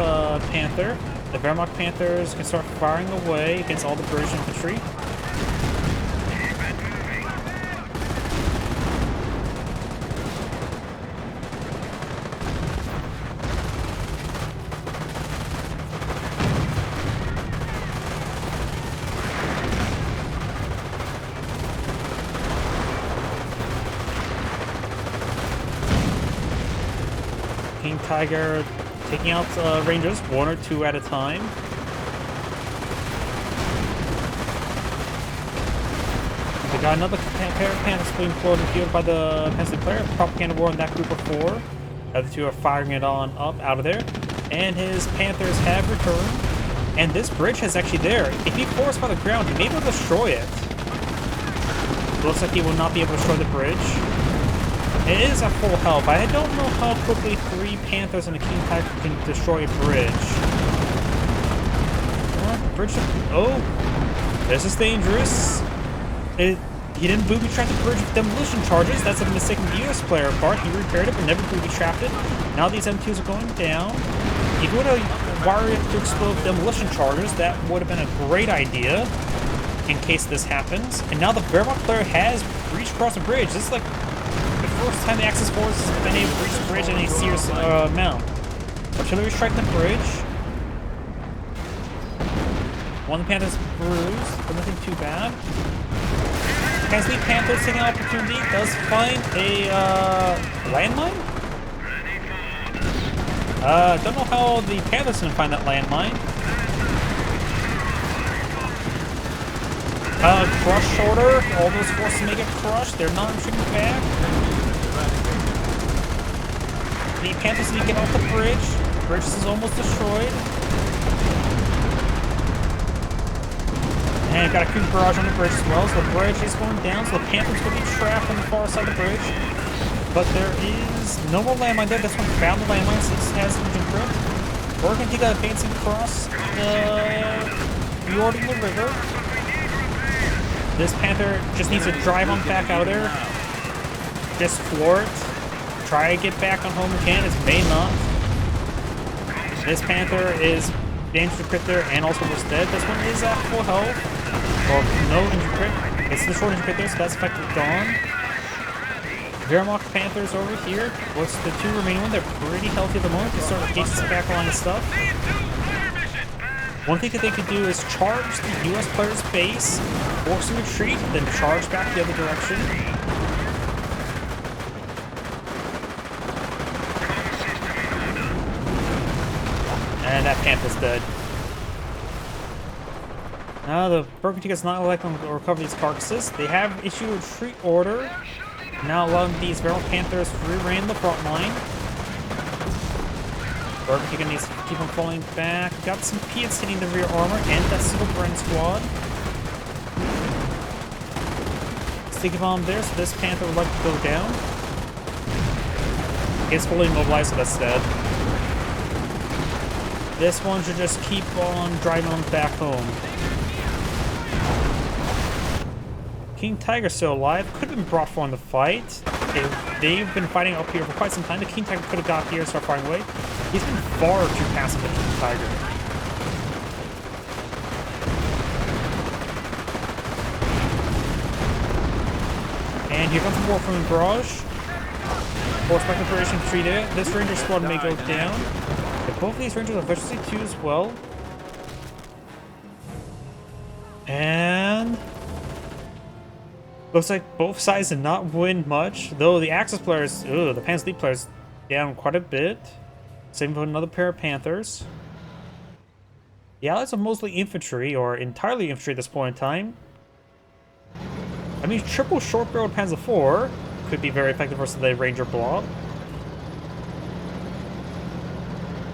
Panther. The Wehrmacht Panthers can start firing away against all the British infantry. King Tiger taking out Rangers, 1 or 2 at a time. They got another pair of Panthers being floated in the field by the Pensley player. Propaganda war in that group of 4. The other 2 are firing it on up out of there. And his Panthers have returned. And this bridge is actually there. If he forced by the ground, he may be able to destroy it. It looks like he will not be able to destroy the bridge. It is at full health. I don't know how quickly 3 Panthers and a King Tiger can destroy a bridge. Oh, this is dangerous. He didn't booby-trap the bridge with demolition charges. That's a mistake on the US player part. He repaired it, but never booby-trapped it. Now these M2s are going down. If you would have wired it to explode demolition charges, that would have been a great idea in case this happens. And now the Wehrmacht player has reached across the bridge. This is like the first time the Axis force has been able to reach the bridge in a serious amount. Artillery striking the bridge. One of the Panthers bruised, but nothing too bad. Pensley Panthers taking an opportunity, does find a landmine? Don't know how the Panthers can find that landmine. Crush order, all those forces may get crushed, they're not retreating back. The Panthers need to get off the bridge. The bridge is almost destroyed. And got a creep barrage on the bridge as well, so the bridge is going down, so the Panthers will be trapped on the far side of the bridge. But there is no more landmine there. This one found the landmine, so this has engine crit. We're going to keep advancing across the fjord in the river. This Panther just needs to drive on back out there. Just floor it. Try to get back on home again. It may not. This Panther is damaged to crit there and also was dead. This one is at full health. Well, no injury crit. It's the short injury crit there, so that's effectively gone. Wehrmacht Panthers over here. What's the 2 remaining ones? They're pretty healthy at the moment. They start engaging some backline and stuff. One thing that they could do is charge the US player's base, force a retreat, then charge back the other direction. And that Panther's dead. Now the Broken Ticket's not electing to recover these carcasses. They have issued a retreat order, now allowing these Feral Panthers to re-ran the front line. Broken Ticket needs to keep on falling back. Got some Piats hitting the rear armor and that single Bren squad. Sticky bomb there, so this Panther would like to go down. It's fully immobilized, so that's dead. This one should just keep on driving on back home. King Tiger's still alive. Could have been brought forward in the fight. They've been fighting up here for quite some time. The King Tiger could have got here and started fighting away. He's been far too passive, the King Tiger. And here comes the War from the Barrage. Horseback Operation 3 there. This Ranger squad may go down. But both of these Rangers have efficiency 2 as well. And looks like both sides did not win much, though the Axis players, the Panzer League players, down quite a bit. Same with another pair of Panthers. The Allies are mostly infantry, or entirely infantry at this point in time. I mean, triple short-barreled Panzer IV could be very effective versus the Ranger blob.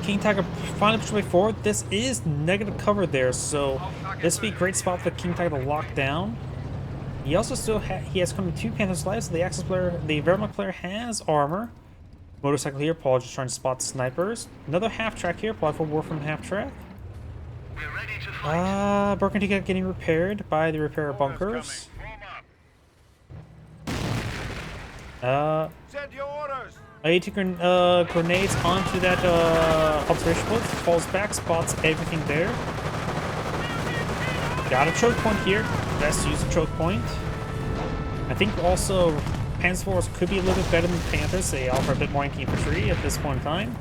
King Tiger finally pushed way forward. This is negative cover there, so this would be a great spot for King Tiger to lock down. He also still he has come to 2 Panthers life, so the Axis player, the Wehrmacht player has armor. Motorcycle here, Paul just trying to spot snipers. Another half-track here, Paul for war from the half-track. Broken Ticket getting repaired by the repair bunkers. Send your orders. AT grenades onto that observation post, falls back, spots everything there. Got a choke point here. Best use a choke point. I think also Panzer IVs could be a little bit better than Panthers. They offer a bit more infantry at this point in time.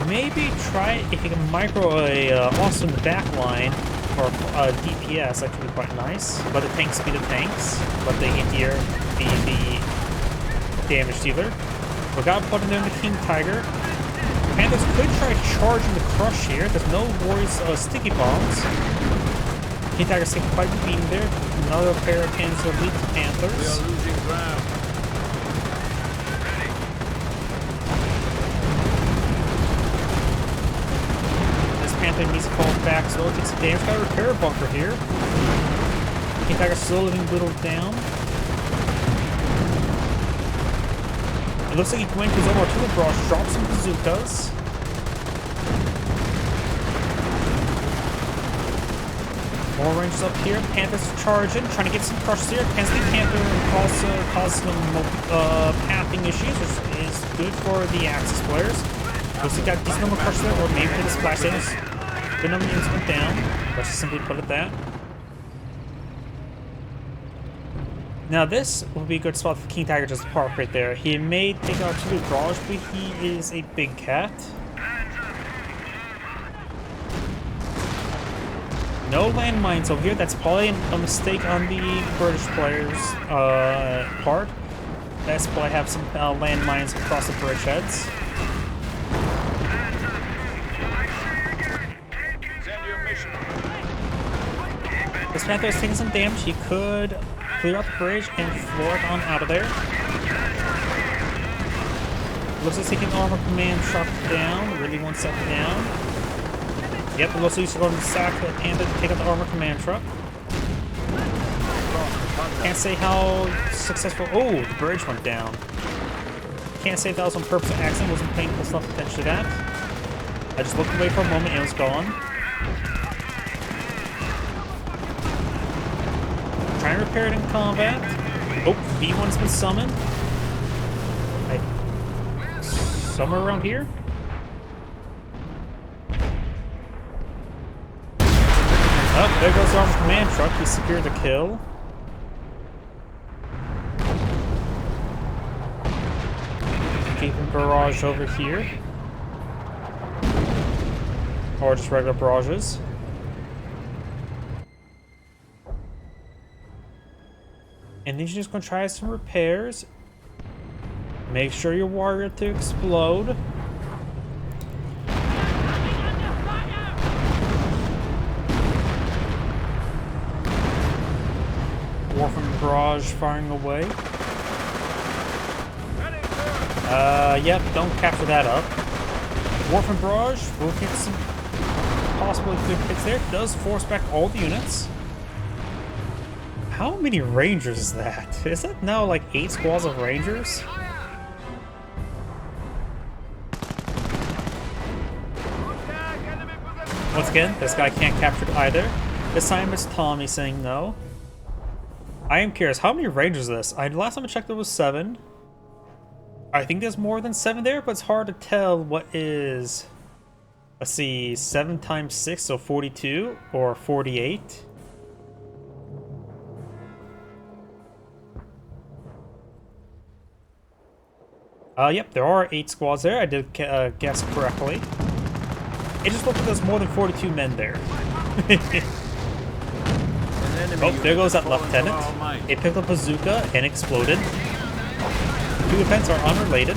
Maybe try if you can micro a also in the back line or DPS. That could be quite nice. Let the tanks be the tanks. Let the Indier be the damage dealer. We got put in there in the King Tiger. Panthers could try charging the crush here. There's no worries of sticky bombs. King Tiger's taking quite a beating there. Another pair of Panzer Elite Panthers. We are losing ground. This Panther needs to fall back, so it takes some damage. Got a repair bunker here. King Tiger's still living whittled down. It looks like he went to his own artillery barrage, dropped some bazookas. More Rangers up here. Panthers charging, trying to get some crushes here. Panzer Panther also causes some pathing issues, which is good for the Axis players. Looks like got decent number of crushes there, or maybe for the splash damage. Good number of units went down. Let's just simply put it that. Now this will be a good spot for King Tiger just to park right there. He may take out 2 barrage, but he is a big cat. No landmines over here. That's probably a mistake on the British players' part. That's probably have some landmines across the bridgeheads. This Panther is taking some damage. He could clear out the bridge and floor it on out of there. Looks like taking armor command truck down. Really wants that down. Yep, it looks like he's going to sack the Panther to take out the armor command truck. Can't say how successful. Oh, the bridge went down. Can't say if that was on purpose or accident. Wasn't paying close enough attention to that. I just looked away for a moment and it was gone. Trying to repair it in combat. Oh, B1's been summoned. Somewhere around here? Oh, there goes the armored command truck. He secured the kill. Keeping barrage over here. Or just regular barrages. And then you're just going to try some repairs. Make sure your warrior to explode. Warframe Barrage firing away. Yep, don't capture that up. Warframe Barrage will get some possibly good hits there. Does force back all the units. How many Rangers is that? Is that now like 8 squads of Rangers? Once again, this guy can't capture it either. This time it's Tommy saying no. I am curious, how many Rangers is this? Last time I checked there was 7. I think there's more than 7 there, but it's hard to tell what is... Let's see, 7 times 6, so 42, or 48. Yep, there are 8 squads there. I did guess correctly. It just looked like there's more than 42 men there. Oh, there goes that lieutenant. It picked up a bazooka and exploded. 2 events are unrelated.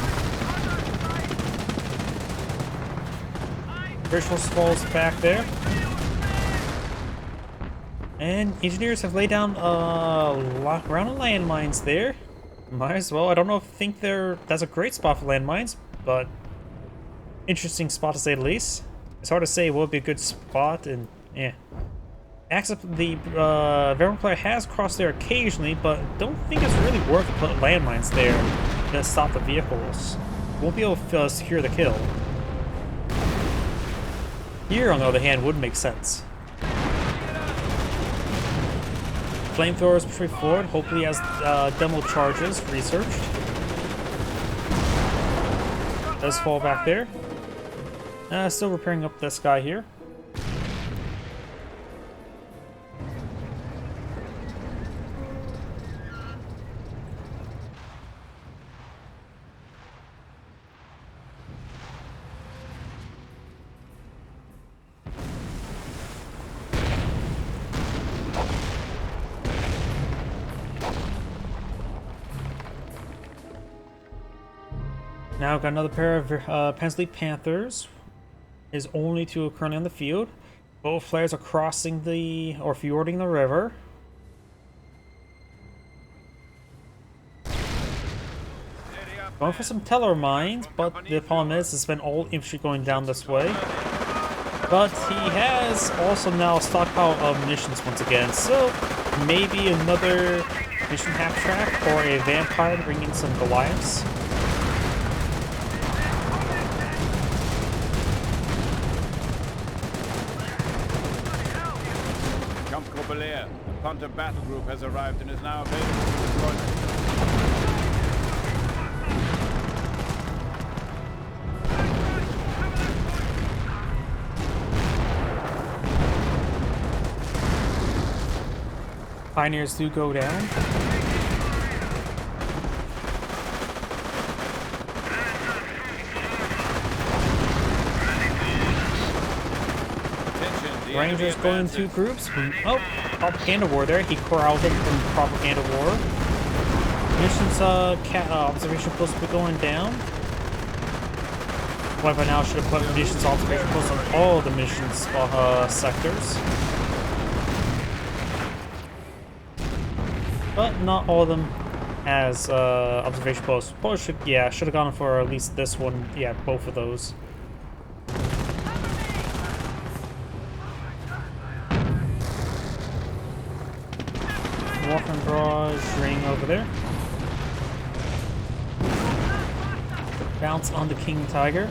British force falls back there. And engineers have laid down a round of landmines there. Might as well. I don't know if that's a great spot for landmines, but interesting spot to say the least. It's hard to say what would be a good spot, and yeah. Except the veteran player has crossed there occasionally, but don't think it's really worth to put landmines there to stop the vehicles. Won't be able to secure the kill. Here, on the other hand, would make sense. Flamethrowers push forward, hopefully has demo charges researched. Does fall back there. Still repairing up this guy here. Now got another pair of Pensley Panthers. Is only 2 currently on the field. Both flares are crossing or fjording the river. Going for some teller mines, but the problem is it's been all infantry going down this way. But he has also now a stockpile of munitions once again, so maybe another mission half track or a vampire to bring in some Goliaths. The Punter battle group has arrived and is now available for deployment. Pioneers do go down. Rangers going in 2 groups. Oh, propaganda war there. He corralled him from propaganda war. Missions observation post will be going down. Well, by now should have put missions observation posts on all the missions sectors. But not all of them as observation posts. Should have gone for at least this one. Yeah, both of those. Warframe Barrage ring over there. Bounce on the King Tiger.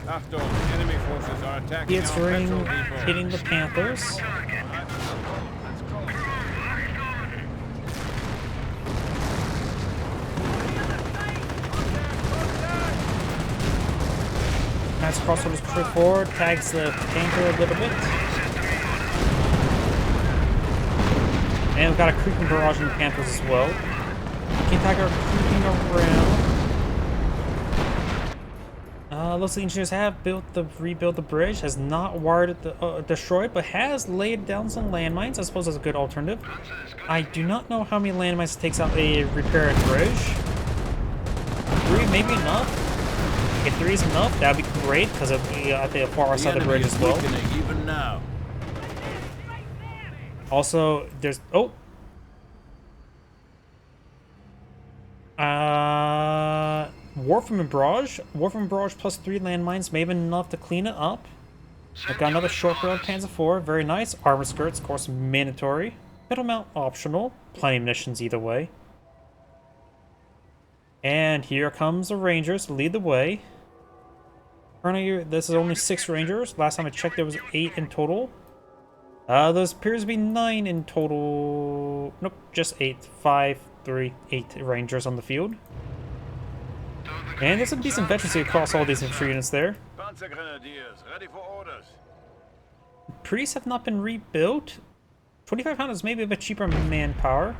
Achtung, enemy forces are attacking It's our ring petrol depot. hitting the Panthers. Nice crossovers push forward, tags the tanker a little bit. And we've got a creeping barrage in the Panthers as well. King Tiger creeping around. Looks like engineers have rebuilt the bridge, has not wired it destroyed, but has laid down some landmines. I suppose that's a good alternative. I do not know how many landmines it takes out a repaired bridge. 3, maybe enough. If 3 is enough, that'd be great, because it'll be at the far side of the bridge as well. Even now. Also, there's... Oh! Warframe and Barrage. Warframe and Barrage plus 3 landmines may have been enough to clean it up. I've got another short barrel Panzer IV, very nice. Armor skirts, of course, mandatory. Middle mount optional. Plenty of munitions either way. And here comes the Rangers to lead the way. Currently, this is only 6 Rangers. Last time I checked, there was 8 in total. Those appears to be 9 in total. Nope, just 8. 5, 3, 8 Rangers on the field. And there's some decent veterancy across all these infantry units there. Panzer Grenadiers, ready for orders. Priests have not been rebuilt. 25 is maybe a bit cheaper manpower.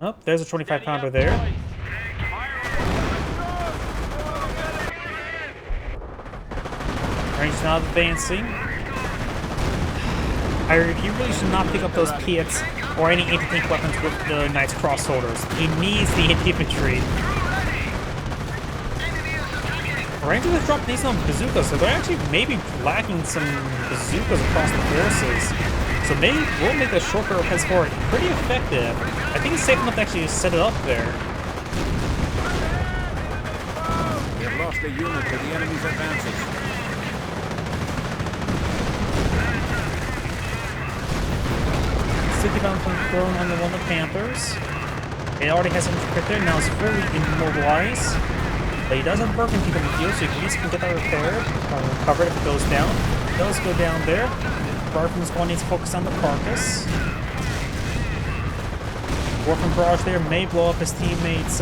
Oh, there's a 25 pounder there. Rangers not advancing. You really should not pick up those Piets or any anti-tank weapons with the Knight's Cross Soldiers. He needs the infantry. Rangers have dropped these on bazookas, so they're actually maybe lacking some bazookas across the forces. So maybe we'll make the short barrel Panzer IV pretty effective. I think it's safe enough to actually set it up there. We have lost a unit to the enemy's advances. City bound from thrown on the one of the Panthers. It already has an infantry there, now it's fully immobilized. But he does have broken people in the field, so you can at least get that repaired or recovered if it goes down. It does go down there. Barton's one needs to focus on the carcass. Warframe Barrage there may blow up his teammate's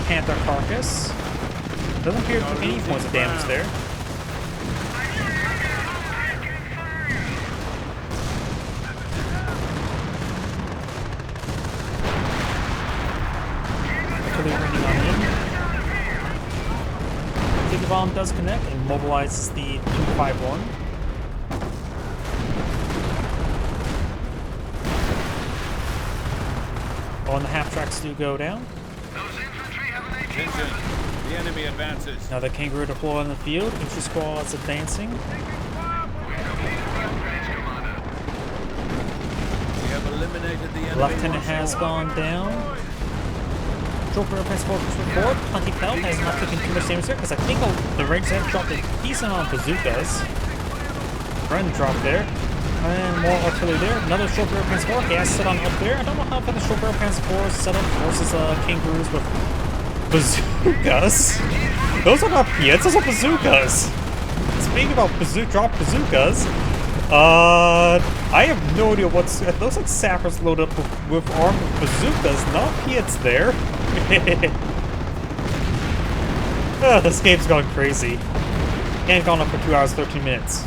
Panther carcass. Doesn't appear to take any points of damage there. The bomb does connect and mobilizes the 251. Oh, and the half tracks do go down. Attention, the enemy advances. Now the Kangaroo deploy on the field. Infantry squad is advancing. We have eliminated the enemy. Lieutenant has gone down. Joker Panzer IV report. Plenty Pelt has not taken too much damage there because I think the Rangers have dropped a decent amount of bazookas. Run drop there. And more artillery there. Another short barrel Panzer IV. Gas set on up there. I don't know how far the short barrel Panzer IV is set up versus Kangaroos with bazookas. Those are not Piets, those are bazookas. Speaking about drop bazookas, I have no idea what's. It looks like sappers loaded up with armed bazookas, not Piets there. This game's gone crazy. And gone up for 2 hours, 13 minutes.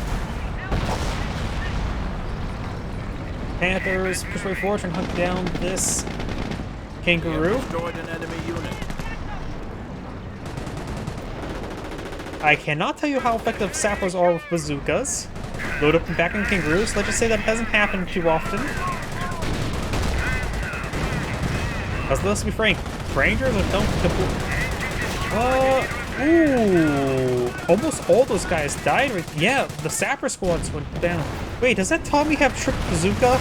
Panthers push way forward and hunt down this Kangaroo. Destroyed an enemy unit. I cannot tell you how effective sappers are with bazookas. Load up and back in Kangaroos. Let's just say that doesn't happen too often. Let's be frank. Rangers don't ooh. Almost all those guys died. Yeah, the sapper squads went down. Wait, does that Tommy have triple bazooka?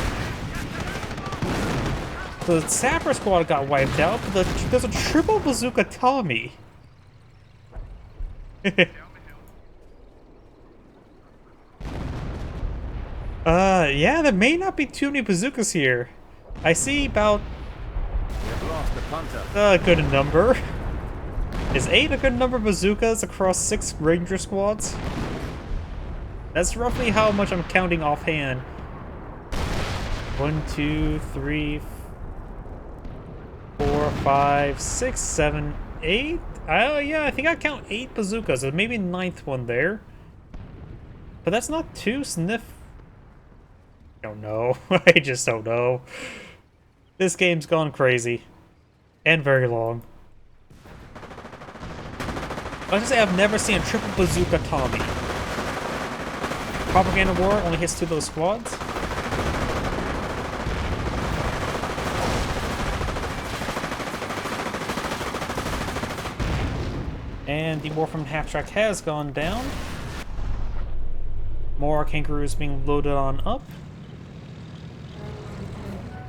The sapper squad got wiped out, but there's a triple bazooka Tommy. Yeah, there may not be too many bazookas here. I see about We have lost the punter. a good number. Is 8 a good number of bazookas across 6 ranger squads? That's roughly how much I'm counting offhand. 1, 2, 3, 4, 5, 6, 7, 8. Yeah, I think I count 8 bazookas. There's maybe a 9th one there. But that's not too sniff. I don't know. I just don't know. This game's gone crazy. And very long. Let's just say I've never seen a triple bazooka Tommy. Propaganda War only hits 2 of those squads. And the war from half-track has gone down. More kangaroos being loaded on up.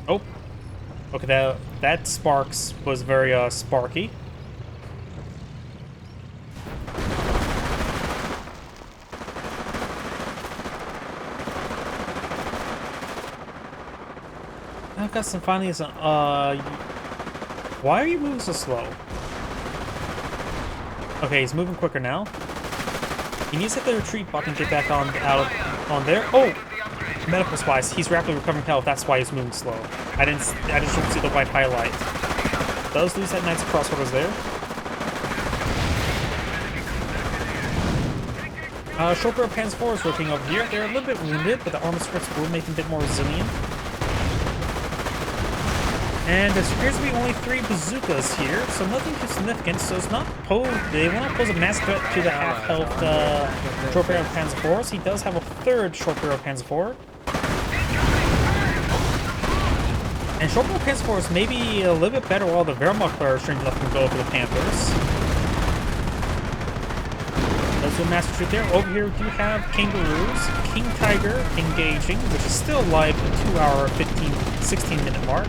Oh. Okay, that sparks was very sparky. I've got some finally some why are you moving so slow? Okay, he's moving quicker now. He needs to hit the retreat button to get back on on there. Oh! Medical supplies. He's rapidly recovering health, that's why he's moving slow. I just didn't see the white highlight. Does lose that Knight's crossborders there. Short barrel Panzer IV is rotating over here. They're a little bit wounded, but the armor scripts will make them a bit more resilient. And there appears to be only 3 bazookas here, so nothing too significant. So it's not they will not pose a mass threat to the half-health short barrel Panzer IVs. He does have a 3rd short barrel Panzer IV. And short barrel Panzer IVs may be a little bit better while the Wehrmacht are trying to let them go for the Panthers. Let's do a mass retreat there. Over here we do have kangaroos, King Tiger engaging, which is still live at the 2-hour 16-minute mark.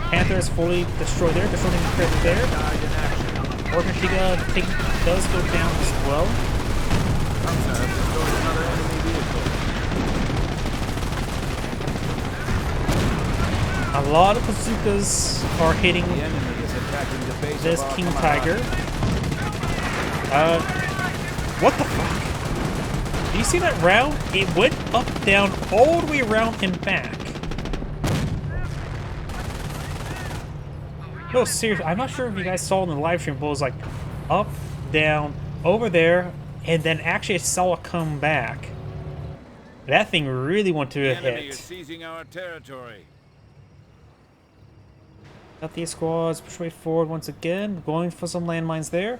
Panther is fully destroyed there, destroying the crater there. Orkashiga does go down as well. A lot of bazookas are hitting this King Tiger. What the fuck? Do you see that round? It went up, down, all the way around and back. No, seriously, I'm not sure if you guys saw in the live stream, but it was like up, down, over there, and then actually saw it come back. That thing really went to a hit. The enemy is seizing our territory. Got these squads push way forward once again, going for some landmines there.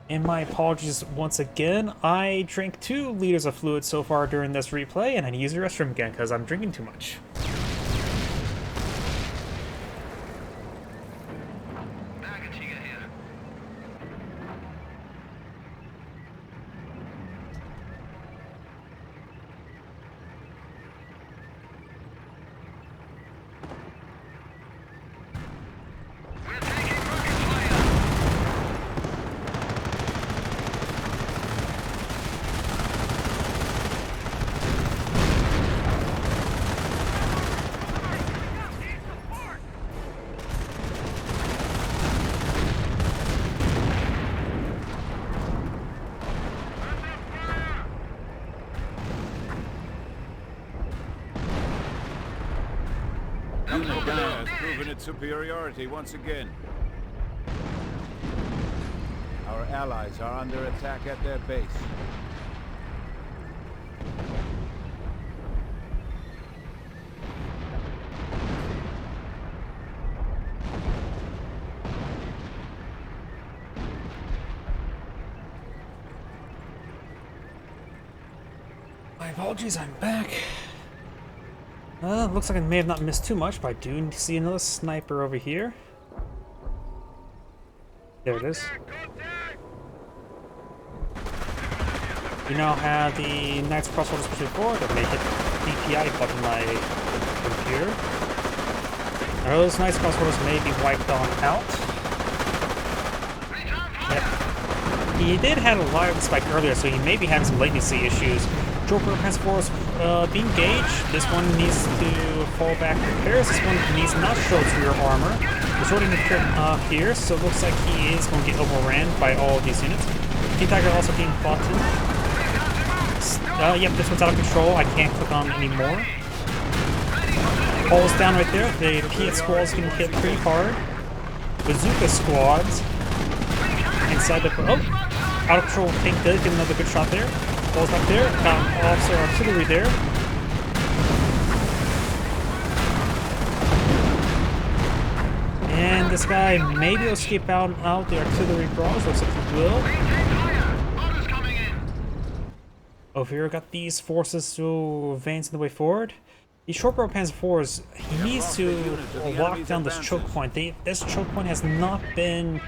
And my apologies once again. I drank 2 liters of fluid so far during this replay, and I need to use the restroom again because I'm drinking too much. Has proven its superiority once again. Our allies are under attack at their base. My apologies, I'm back. Looks like I may have not missed too much, but I do see another sniper over here. There it is. You now have the Knight's Crossborders pushing forward that may hit the DPI button my computer. Now those Knight's Crossborders may be wiped on out. Yep. He did have a live spike earlier, so he may be having some latency issues. Joker has force being engaged. This one needs to fall back repairs. This one needs not show its rear armor. Resorting to trip here, so it looks like he is going to get overran by all of these units. King Tiger also being fought to. Yep, this one's out of control. I can't click on anymore. Falls down right there. The Piet squad's getting hit pretty hard. Bazooka squads inside the. Oh! Out of control tank did get another good shot there. Falls up there. Got officer artillery there. And this guy maybe will escape out the artillery barrage. Looks like he will. Over here, got these forces to advance in the way forward. The short barrel Panzer IVs, he needs to lock down this choke point. This choke point has not been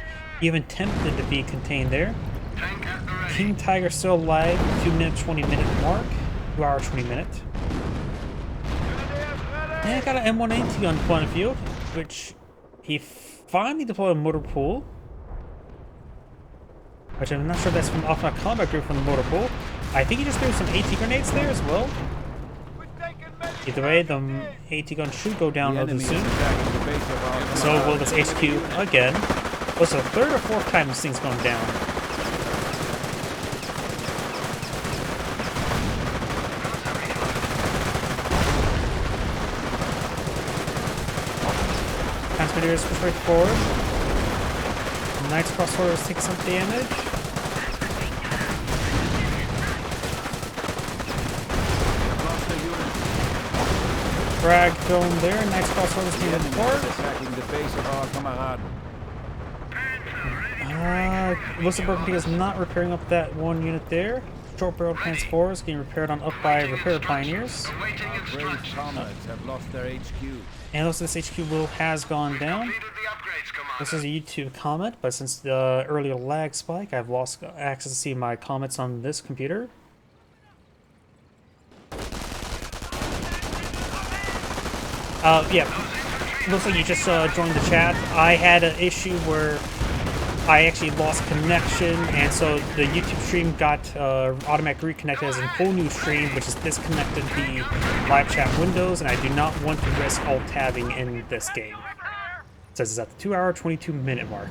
Even tempted to be contained there. Tank at the ready. King Tiger still alive, 2-minute, 20-minute mark. 2-hour, 20-minute. And I got an M180 on point of field, which he finally deployed a motor pool. Which I'm not sure if that's from the off-night combat group from the motor pool. I think he just threw some AT grenades there as well. Either way, the AT gun should go down relatively soon. So will this HQ again. What's the third or fourth time this thing's gone down? Transmitters push right forward. Knight's crossovers take some damage. Frag thrown there. Knight's crossovers being report. Attacking the base of our comrade. Looks like Burgundy is not repairing up that one unit there. Short barrel Pants 4 is getting repaired on up by repair pioneers. Awaiting Brave instructions. comrades have lost their HQ. And also this HQ has gone down. Completed the upgrades, Commander. This is a YouTube comment, but since the earlier lag spike, I've lost access to see my comments on this computer. Yeah. Looks like you just joined the chat. I had an issue where I actually lost connection, and so the YouTube stream got automatically reconnected as a whole new stream, which has disconnected the live chat windows, and I do not want to risk alt-tabbing in this game. It says it's at the 2-hour, 22-minute mark.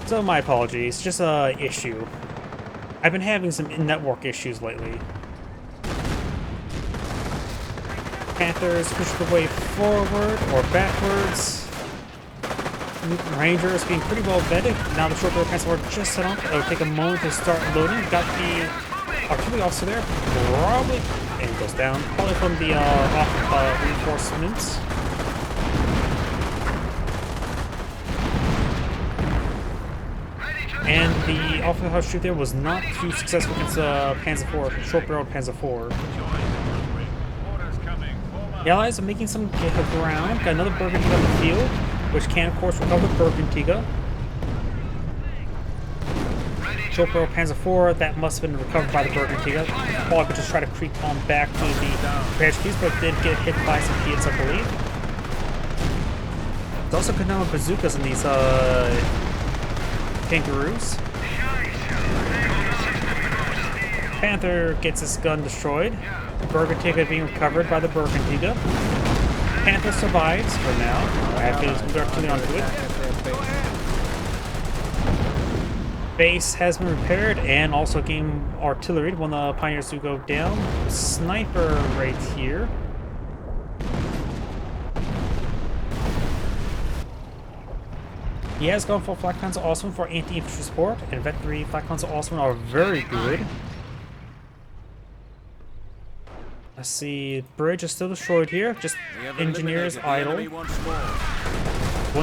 So my apologies, just a issue. I've been having some network issues lately. Panthers push the way forward or backwards. Rangers being pretty well vetted. Now the short barrel Panthers are just set up. It'll take a moment to start loading. Got the artillery officer there. Probably, and it goes down. Probably from the reinforcements. And the off the house shoot there was not too successful against Panzer IV, short barreled Panzer IV. The Allies are making some ground. Got another Bergantiga on the field, which can, of course, recover Bergantiga. Short barrel Panzer IV, that must have been recovered by the Bergantiga. Paul could just try to creep on back to the HQs, but did get hit by some hits, I believe. There's also good number of bazookas in these kangaroos. Panther gets his gun destroyed. Bergantiga being recovered by the Bergantiga. Panther survives for now. I have to move artillery onto it. Base has been repaired and also game artillery when the Pioneers do go down. Sniper right here. He has gone for Flak Panzer Austin for anti-infantry support, and Vet 3 Flak Panzer Austin are very good. Let's see, bridge is still destroyed here, just engineers idle. One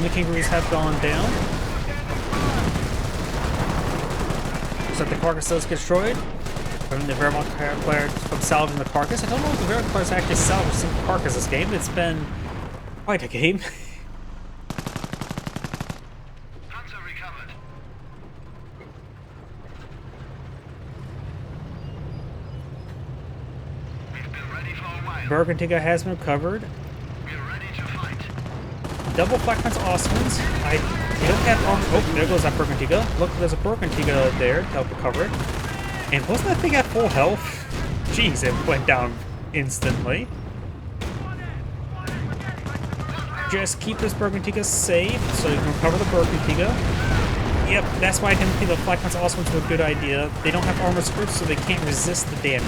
of the kangaroos have gone down. So the carcass does get destroyed. From the Wehrmacht players from salvaging the carcass. I don't know if the Wehrmacht players actually salvaged some carcass this game. It's been quite a game. Bergantiga has been recovered. Double Flak Panzer Austrians. I don't have armor. Oh, there goes that Bergantiga. Look, there's a Bergantiga there to help recover it. And wasn't that thing at full health? Jeez, it went down instantly. Just keep this Bergantiga safe so you can recover the Bergantiga. Yep, that's why I didn't think the Flak Panzer Austrians were a good idea. They don't have armor scripts, so they can't resist the damage.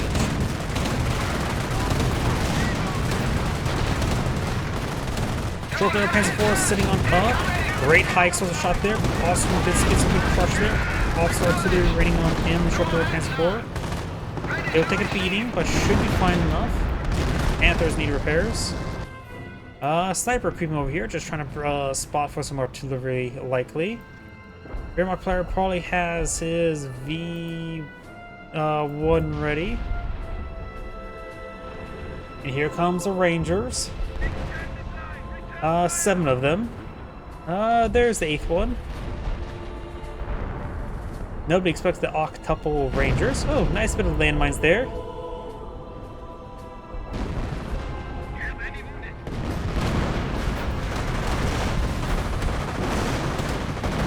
Short barrel Panzer IV sitting on top. Great high explosive shot there. Awesome gets some good crush there. Officer artillery raining on him. Short barrel Panzer IV. It'll take a beating, but should be fine enough. Panthers need repairs. Sniper creeping over here, just trying to spot for some artillery, likely. Wehrmacht player probably has his V1 ready. And here comes the Rangers. 7 of them. There's the 8th one. Nobody expects the octuple rangers. Oh, nice bit of landmines there.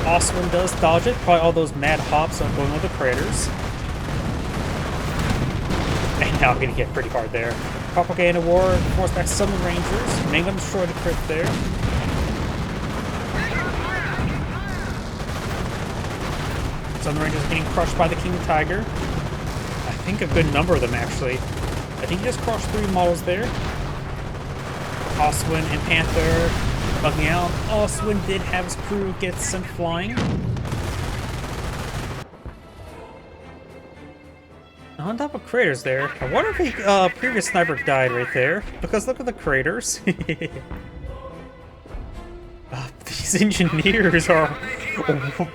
Oswin does dodge it. Probably all those mad hops are going over the craters. And now I'm gonna get pretty hard there. Propaganda War, force back some rangers. Make them destroy the crypt there. Some rangers getting crushed by the King Tiger. I think a good number of them actually. I think he just crushed 3 models there. Oswin and Panther bugging out. Oswin did have his crew get sent flying. On top of craters there. I wonder if the previous sniper died right there. Because look at the craters. These engineers are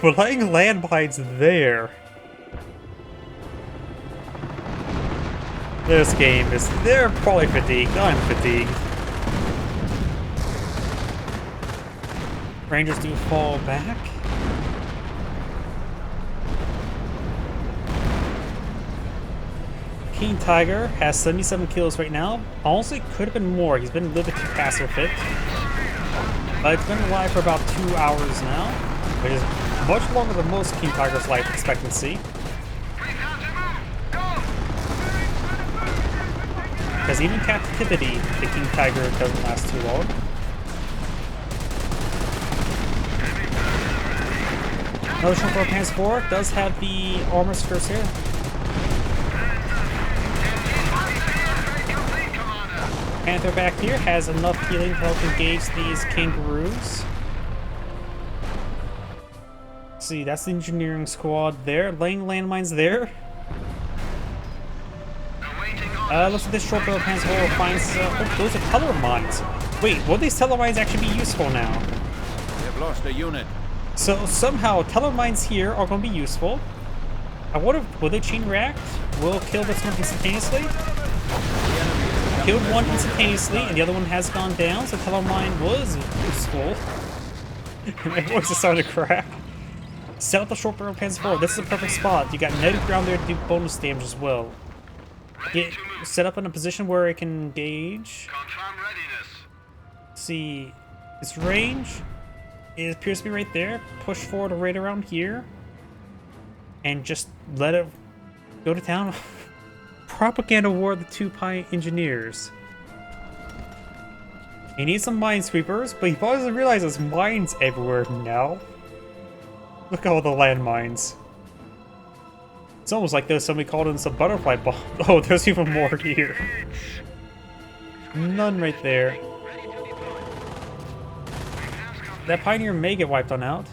laying landmines there. This game is... They're probably fatigued. I'm fatigued. Rangers do fall back. King Tiger has 77 kills right now. Honestly, could have been more. He's been a little bit too passive fit. But it's been alive for about 2 hours now, which is much longer than most King Tiger's life expectancy. Because even captivity, the King Tiger doesn't last too long. Another Short Pants 4 does have the armor skirts here. Panther back here has enough healing to help engage these kangaroos. See, that's the engineering squad there, laying landmines there. Looks like this short barrel pants will find oh, those are color mines. Wait, will these teller mines actually be useful now? They've lost a unit. So somehow teller mines here are going to be useful. I wonder, will they chain react? Will kill this one instantaneously? Killed one instantaneously, and the other one has gone down, so teller mine was useful. My voice is starting to crack. Set up the short barrel pants forward. This is a perfect spot. You got native ground there to do bonus damage as well. Get set up in a position where it can engage. Confirm readiness. See, its range, it appears to be right there. Push forward right around here, and just let it go to town. Propaganda War the 2 Pi engineers. He needs some minesweepers, but he probably doesn't realize there's mines everywhere now. Look at all the landmines. It's almost like there's somebody called in some butterfly bomb. Oh, there's even more here. None right there. That Pioneer may get wiped on out.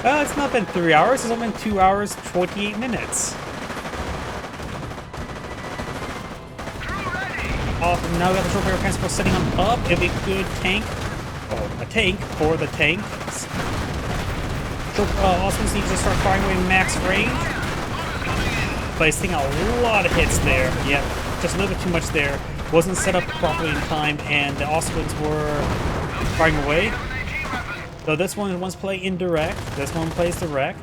It's not been 3 hours, it's only been 2 hours, 28 minutes. Oh, now we got the short barrel transport setting them up. It'll be a good tank. Oh, a tank for the tank. Also needs to start firing away max range. But he's taking a lot of hits there. Yep, just a little bit too much there. Wasn't set up properly in time, and the Oswins were firing away. So this one wants to play indirect. This one plays direct.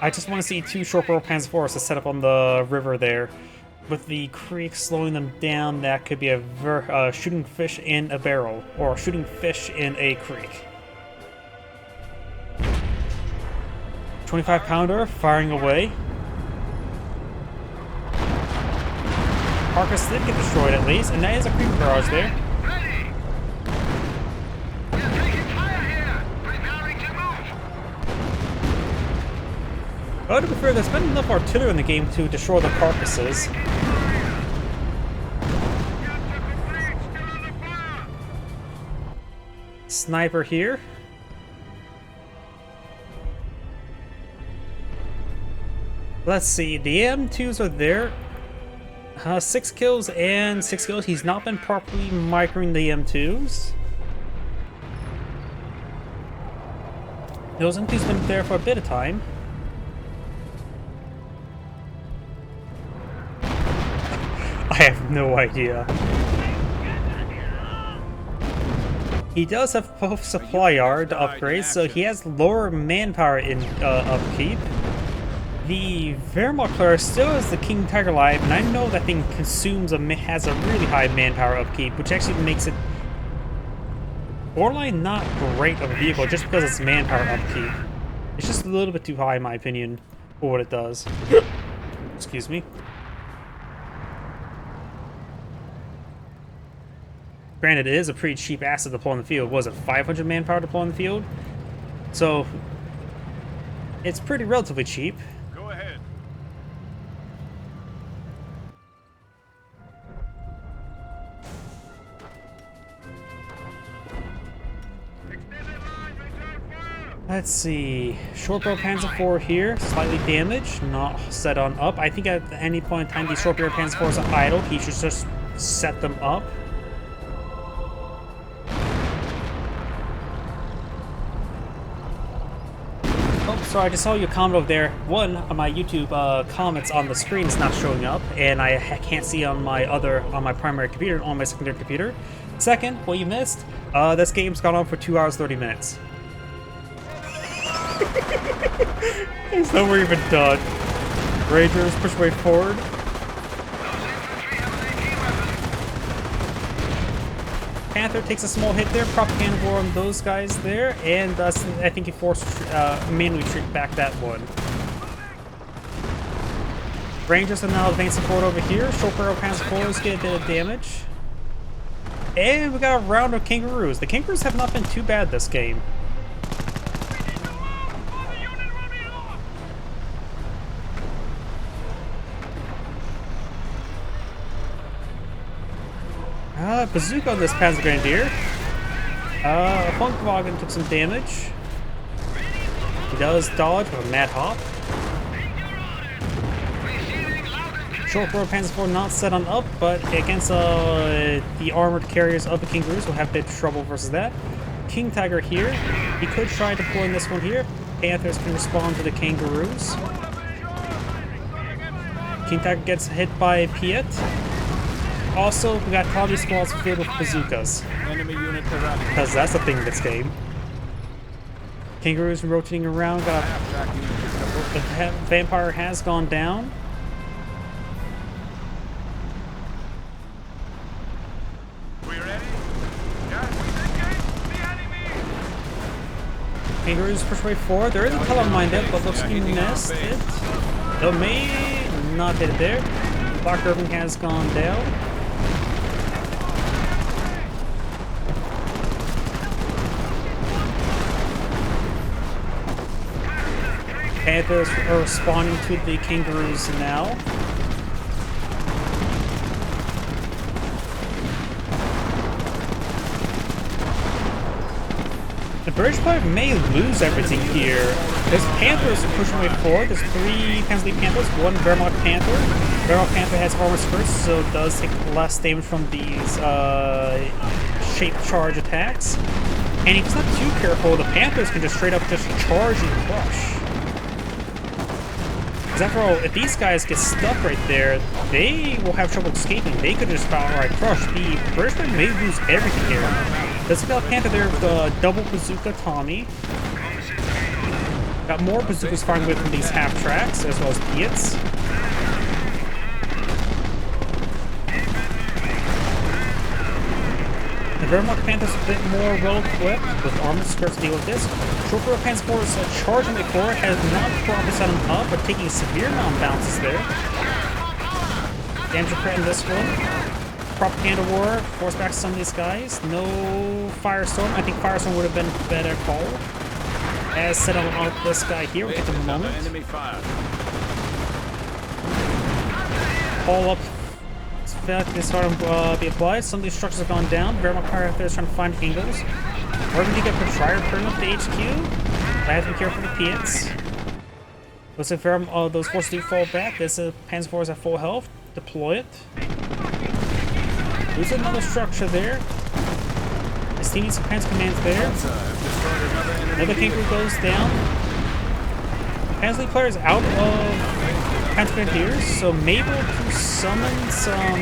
I just want to see 2 short barrel Panzer IVs to set up on the river there. With the creek slowing them down, that could be a shooting fish in a barrel, or shooting fish in a creek. 25-pounder firing away. Carcass did get destroyed at least, and that is a creep barrage there. Oh, to be fair, there's been enough artillery in the game to destroy the carcasses. Sniper here. Let's see, the M2s are there. 6 kills and 6 kills. He's not been properly microing the M2s. Those M2s been there for a bit of time. have no idea. He does have both supply yard upgrades, so he has lower manpower in upkeep. The Wehrmacht player still has the King Tiger Live, and I know that thing has a really high manpower upkeep, which actually makes it borderline not great of a vehicle just because it's manpower upkeep. It's just a little bit too high in my opinion for what it does. Excuse me. Granted, it is a pretty cheap asset to deploy in the field. Was it 500 manpower to deploy in the field? So, it's pretty relatively cheap. Go ahead. Let's see. Short barrel Panzer IV here, slightly damaged, not set on up. I think at any point in time these short barrel Panzer IVs are idle. He should just set them up. Oh, sorry, I just saw your comment over there. One of my YouTube comments on the screen is not showing up, and I can't see on my primary computer, on my secondary computer. Second, what you missed, this game's gone on for 2 hours 30 minutes. It's nowhere even done. Rangers push way forward. Panther takes a small hit there, propaganda war on those guys there, and I think he forced manually retreat back that one. Rangers are now advancing forward over here. Short barrel Panzer IVs get a bit of damage. And we got a round of Kangaroos. The Kangaroos have not been too bad this game. Bazooka on this Panzer Grenadier. Funkwagen took some damage. He does dodge with a mad hop. Short barrel Panzer IV not set on up, but against the armored carriers of the Kangaroos will have a bit of trouble versus that. King Tiger here. He could try deploying this one here. Panthers can respond to the Kangaroos. King Tiger gets hit by Piet. Also, we got combi squads filled with bazookas. Enemy unit around. Because that's the thing in this game. Kangaroos rotating around. The vampire has gone down. We ready? Yes, we engage the enemy. Kangaroos push way forward. There is a color mind up, but looks to be missed it. Though may not hit it there. Black Irving has gone down. Panthers are responding to the Kangaroos now. The Bridgehead may lose everything here. There's Panthers pushing way forward. There's 3 Panzer Panthers, 1 Wehrmacht Panther. Wehrmacht Panther has armor skirts, so it does take less damage from these shaped charge attacks. And if he's not too careful, the Panthers can just straight up just charge and crush. Because after all, if these guys get stuck right there, they will have trouble escaping. They could just outright crush. The Bridgehead may lose everything here. Let's look at Panther there with the double bazooka Tommy. Got more bazookas firing away from these half tracks, as well as Piets. The Wehrmacht Panther's a bit more well-equipped with armored skirts to deal with this. Short barrel Panzer IV's charging way forward, has not properly set him up, but taking a severe amount of bounces there. Damage crit in this one. Propaganda war, force back some of these guys. No Firestorm. I think Firestorm would have been a better call. As set on this guy here, we'll get to the moment. Enemy fire. All up. This start to be applied. Some of these structures have gone down. Wehrmacht Panther is trying to find angles. Or we get Petrier putting up the HQ. I have to be careful with the Piets. Looks like those forces do fall back. This Panzer IV is at full health. Deploy it. There's another structure there. This team needs some Panzer commands there. Another Kangaroo goes down. Panzer player is out of Grenadiers, so maybe to summon some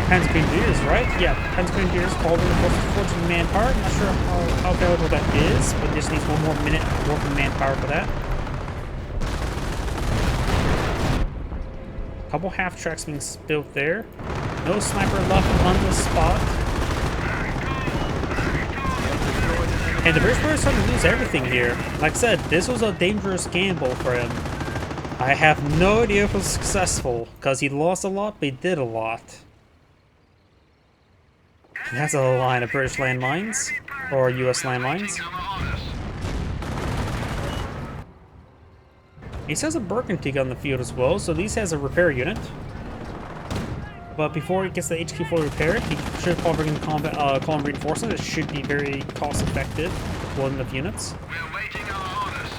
Grenadiers, right? Yeah, Grenadiers, called reinforcements for manpower. Not sure how valuable that is, but just needs one more minute worth of manpower for that. Couple half tracks being built there. No sniper left on the spot. And the Bridgehead is starting to lose everything here. Like I said, this was a dangerous gamble for him. I have no idea if it was successful, because he lost a lot, but he did a lot. And that's a line of British landmines, or US landmines. He has a Burgundy on the field as well, so at least has a repair unit. But before he gets the HQ fully repaired, he should probably bring in column reinforcements. It should be very cost effective with one of units. We're waiting our orders.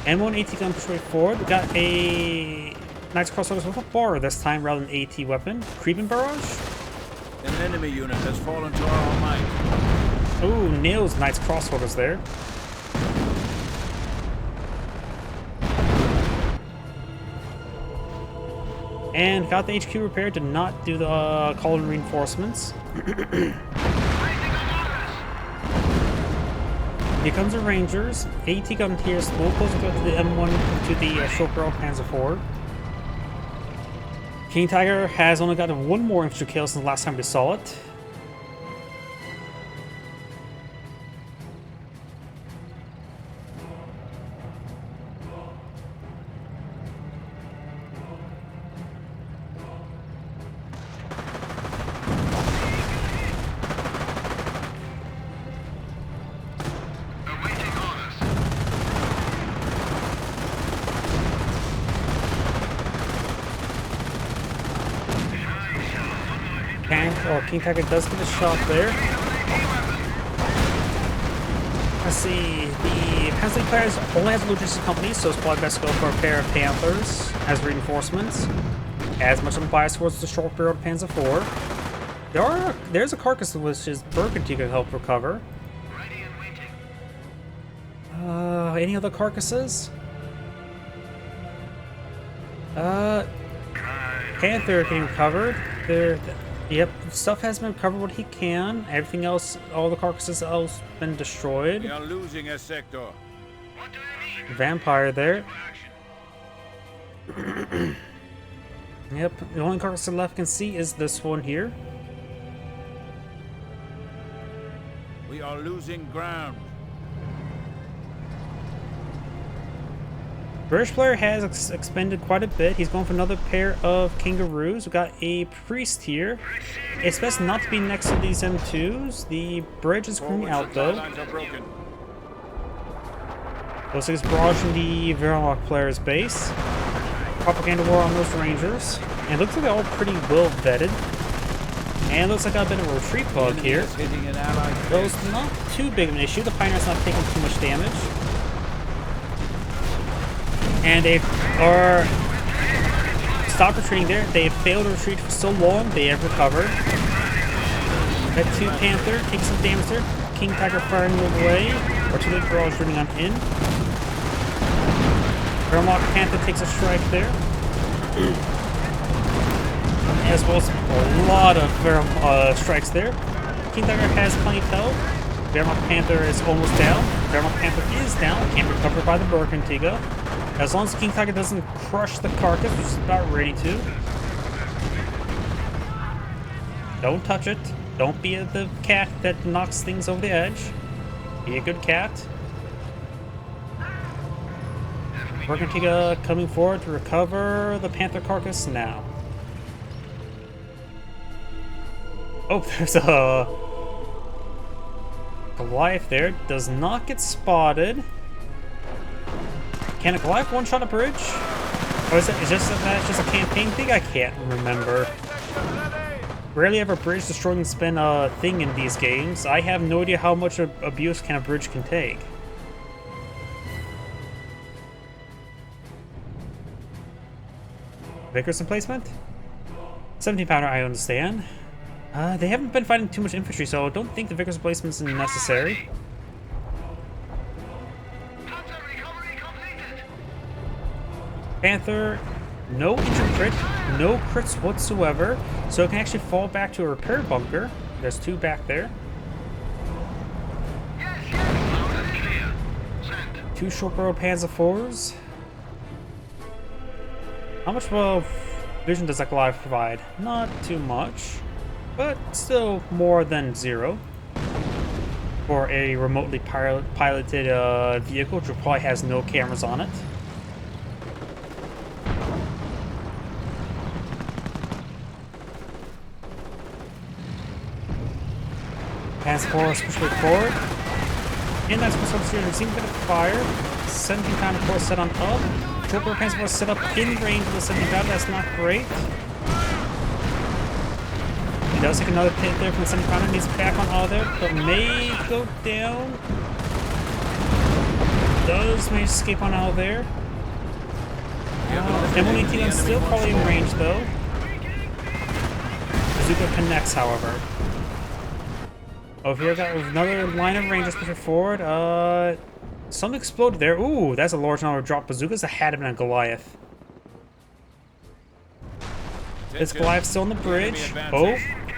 M1 AT gun straight forward. We got a Knight's Crossroads with a bar this time rather than AT weapon. Creeping barrage. An enemy unit has fallen to our might. Ooh, nails Knight's Crossroads there. And got the HQ repaired to not do the column reinforcements. Here comes the Rangers. AT gun here, slow closer to the M1 to the short barrel Panzer IV. King Tiger has only gotten one more infantry kill since the last time we saw it. King Tiger does get a shot there. Let's see, the Pennsylvania players only has a logistics company, so it's probably best to go for a pair of Panthers as reinforcements. As much of a bias towards the short barreled Panzer IV. There's a carcass which is Burgundy can help recover. Any other carcasses? Panther getting recovered. Yep, stuff has been recovered what he can. Everything else, all the carcasses else been destroyed. We are losing a sector. Vampire there. Yep, the only carcass left can see is this one here. We are losing ground. British player has expended quite a bit. He's going for another pair of kangaroos. We've got a priest here. It's best not to be next to these M2s. The bridge is coming out though. Looks like it's barrage from the Wehrmacht player's base. Propaganda war on those Rangers. And it looks like they're all pretty well vetted. And looks like I've been a retreat bug here. Though it's not too big of an issue. The Pioneer's not taking too much damage. And they are stopped retreating there. They have failed to retreat for so long, they have recovered. That 2 Panther takes some damage there. King Tiger firing away. Artillery barrage running on in. Wehrmacht Panther takes a strike there. As well as a lot of strikes there. King Tiger has plenty of health. Wehrmacht Panther is almost down. Wehrmacht Panther is down. Can't be recovered by the Burgundy. As long as King Tiger doesn't crush the carcass, which is about ready to. Don't touch it. Don't be the cat that knocks things over the edge. Be a good cat. Burgundy coming forward to recover the Panther carcass now. Oh, there's a Goliath there. Does not get spotted. Can a Goliath one-shot a bridge? Or is that's just a campaign thing? I can't remember. Rarely ever bridge destroying has been a thing in these games. I have no idea how much abuse a bridge can take. Vickers emplacement? 17 pounder, I understand. They haven't been fighting too much infantry, so I don't think the Vickers emplacement is necessary. Panther, no injured crit, no crits whatsoever, so it can actually fall back to a repair bunker. There's 2 back there. Loud and clear. Send. 2 short-barreled Panzer IVs. How much vision does that Goliath provide? Not too much, but still more than 0 for a remotely piloted vehicle, which probably has no cameras on it. Panzer IV push way forward. And that's what's up here. We've seen a bit of fire. 17 pound of course set on up. Short-barreled Panzer IV set up in range of the 70 pound. That's not great. He does take another pit there from the 70 pounder. Needs back on auto there, but may go down. Does manage to escape on out there. M118 is still probably in range though. Bazooka connects, however. Over here, got another line of rangers pushing forward. Something exploded there. Ooh, that's a large number of drop bazookas. That had been a Goliath. This Goliath's still on the bridge. Oh,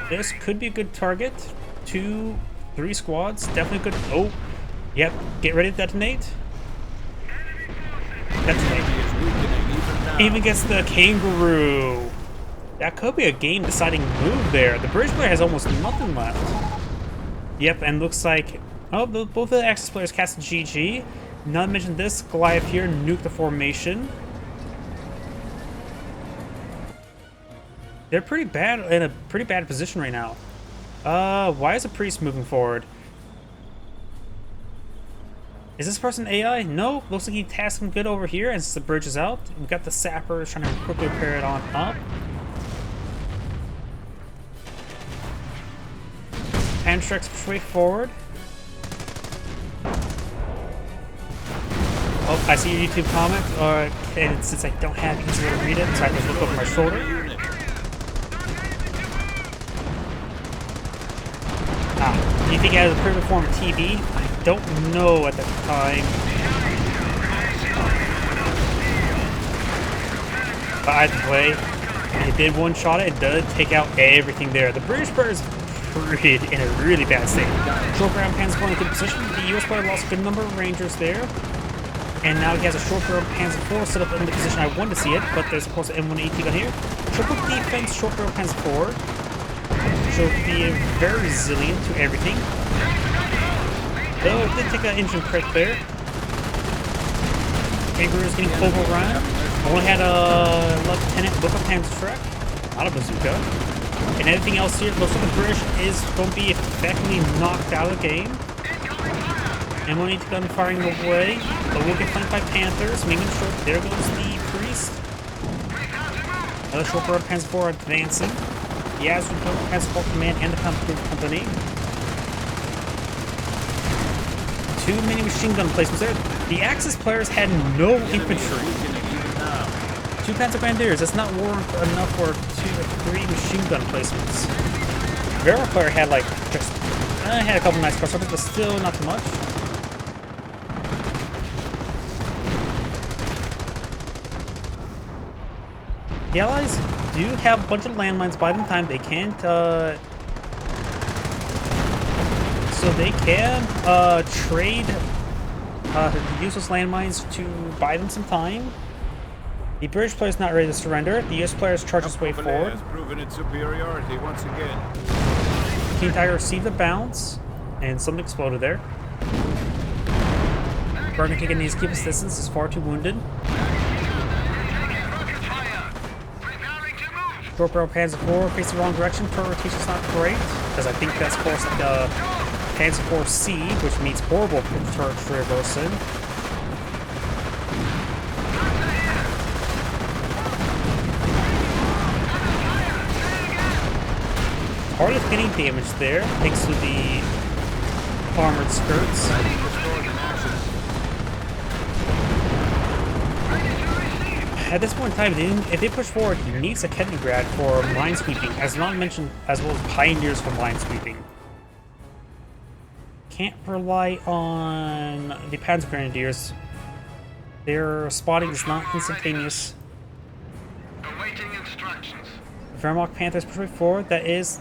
this could be a good target. 2, 3 squads. Definitely good. Oh, yep. Get ready to detonate. Detonate. Even gets the kangaroo. That could be a game-deciding move there. The bridge player has almost nothing left. Yep, and looks like both of the Axis players cast a GG. Not to mention this Goliath here nuked the formation. They're pretty bad in a pretty bad position right now. Why is the priest moving forward? Is this person AI? No, looks like he tasked him good over here as the bridge is out. We've got the sappers trying to quickly repair it on up. Pantrax push way forward. Oh, I see your YouTube comment. And since I don't have easy way to read it, so I can look over my shoulder. Ah, you think he has a primitive form of TB? I don't know at the time. But either way, it did one-shot it. It does take out everything there. The British player is in a really bad state. Short-barreled Panzer IV in a good position. The US player lost a good number of rangers there. And now he has a short-barreled Panzer IV set up in the position I wanted to see it, but there's of course an M118 gun here. Triple defense short-barreled Panzer IV. Should be very resilient to everything. Though it did take an engine crit there. Kangaroo is getting overrun. Only had a lieutenant with a Panzer truck, not a bazooka. And everything else here, looks like the British is going to be effectively knocked out of the game. M118 gun firing away, but we'll get flanked by Panthers. Maybe short. There goes the priest. Another short-barreled Panzer IV advancing. He has Panzer IV command and the company. Too many machine gun placements there. The Axis players had no infantry. 2 Panzer Grenadiers, that's not warrant enough for 2 or 3 machine gun placements. Vera player had like just had a couple nice crossovers, but still not too much. The Allies do have a bunch of landmines by the time they can't so they can trade useless landmines to buy them some time. The British player is not ready to surrender. The US player charges his way forward. Has proven its superiority once again. King Tiger received a bounce, and something exploded there. Burner kicking needs to keep his distance. Is far too wounded. Short-barreled Panzer IV face the wrong direction. Turret rotation's not great, because I think that's of course like the Panzer IV-C, which means horrible turret reversing. Hardly getting damage there, thanks to the armored skirts. At this point in time, if they push forward, he needs a Kettengrad for minesweeping, as not mentioned, as well as Pioneers for minesweeping. Can't rely on the Panzer Grenadiers. Their spotting is not instantaneous. Awaiting instructions. Vermont Panthers pushing forward. That is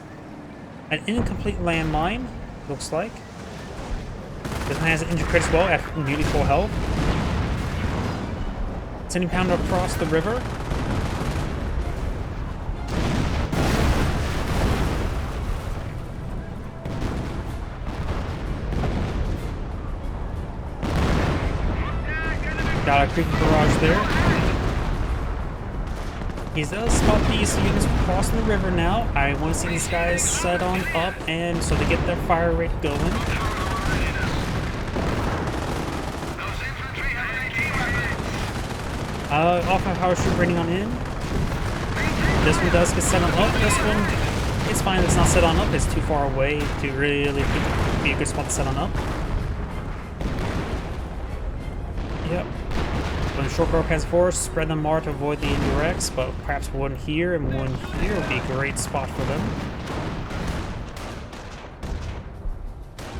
an incomplete landmine, looks like. This one has an injured crit as well at nearly full health. Sending Pounder across the river. Got a creepy barrage there. He does spot these units crossing the river now. I want to see these guys set on up and so they get their fire rate going. Those infantry have AT weapons. Off my power shoot raining on in. This one does get set on up. This one, it's fine. It's not set on up. It's too far away to really be a good spot to set on up. Yep. When short barrel pans forward, spread them more to avoid the indirects, but perhaps one here and one here would be a great spot for them.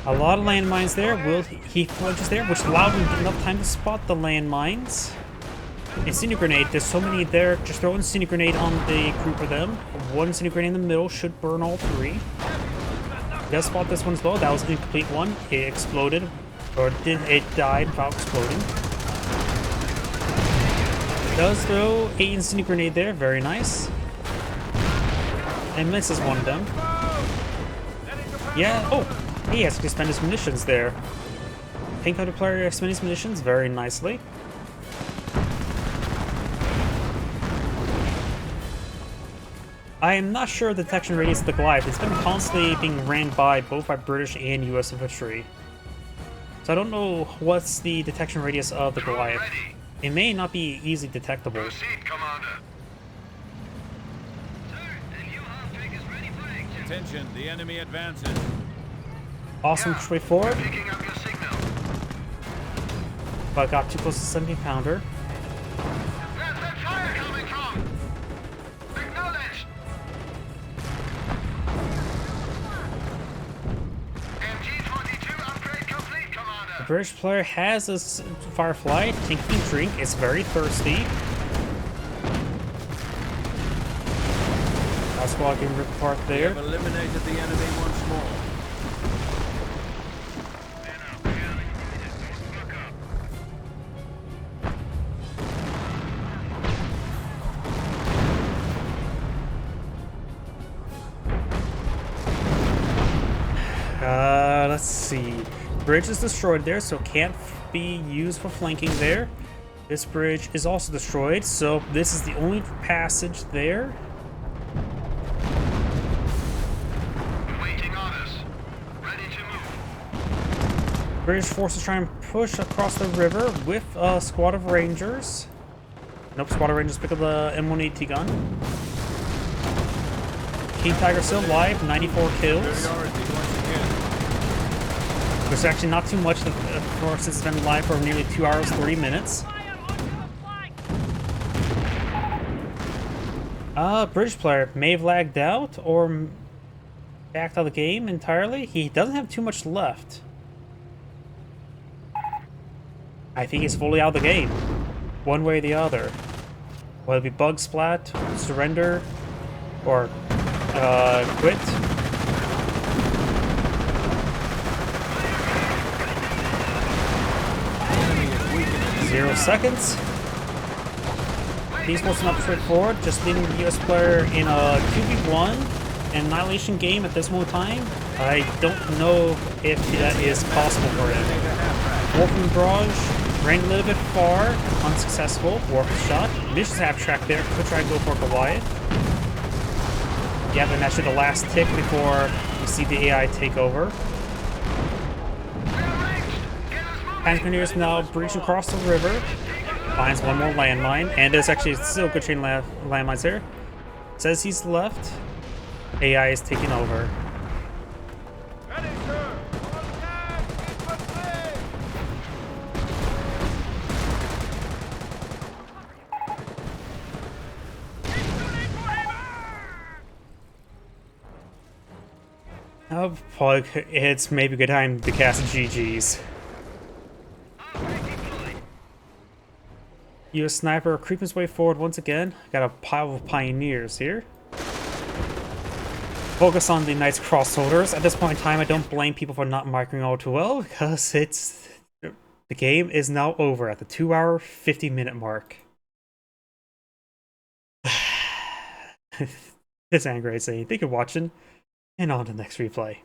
A lot of landmines there. He flinches there, which allowed him enough time to spot the landmines. Incendiary grenade, there's so many there. Just throw an incendiary grenade on the group of them. One incendiary grenade in the middle should burn all three. He does spot this one as well. That was an incomplete one. It exploded. Or it died without exploding. Does throw a incendiary grenade there. Very nice. And misses one of them. Yeah. Oh, he has to spend his munitions there. Pink Hunter player spent his munitions very nicely. I am not sure of the detection radius of the Goliath. It's been constantly being ran by both by British and US infantry. So I don't know what's the detection radius of the Goliath. It may not be easily detectable. Proceed, Commander. Sir, the new half-track is ready for action. Attention, the enemy advances. Awesome push way forward, Picking up your signal. but got too close to 70 pounder. Where's that fire coming from? Acknowledged. MG-22 upgrade complete, Commander. The British player has a Firefly, taking a drink, it's very thirsty. Our squad getting ripped apart We there. have eliminated the enemy once more. Let's see. Bridge is destroyed there, so can't be used for flanking there. This bridge is also destroyed, so this is the only passage there. Waiting orders. Ready to move. British forces try and push across the river with a squad of rangers. Nope, squad of rangers pick up the M180 gun. King Tiger still alive, 94 kills. Superiority once again. There's actually not too much, of course, it's been live for nearly 2 hours, 30 minutes. British player may have lagged out or backed out of the game entirely. He doesn't have too much left. I think he's fully out of the game, one way or the other. Whether it be bug splat, surrender, or quit. 0 seconds. He's supposed not straightforward, just leaving the US player in a 2v1 an Annihilation game at this moment in time. I don't know if that is possible for him. Wolf and Barrage ran a little bit far, unsuccessful. Warp shot. Vicious half track there, could try and go for Goliath. Yeah, then that's the last tick before you see the AI take over. Pioneers now breaching across the river. Finds one more landmine, and there's actually still a good chain landmines there. Says he's left. AI is taking over. Ready, sir. On guard. Infantry. Oh, Pug, it's maybe a good time to cast GG's. US sniper creeping his way forward once again. Got a pile of pioneers here. Focus on the Knights crossholders. At this point in time, I don't blame people for not microing all too well, because the game is now over at the 2-hour, 50-minute mark. This is Angry saying, thank you for watching, and on to the next replay.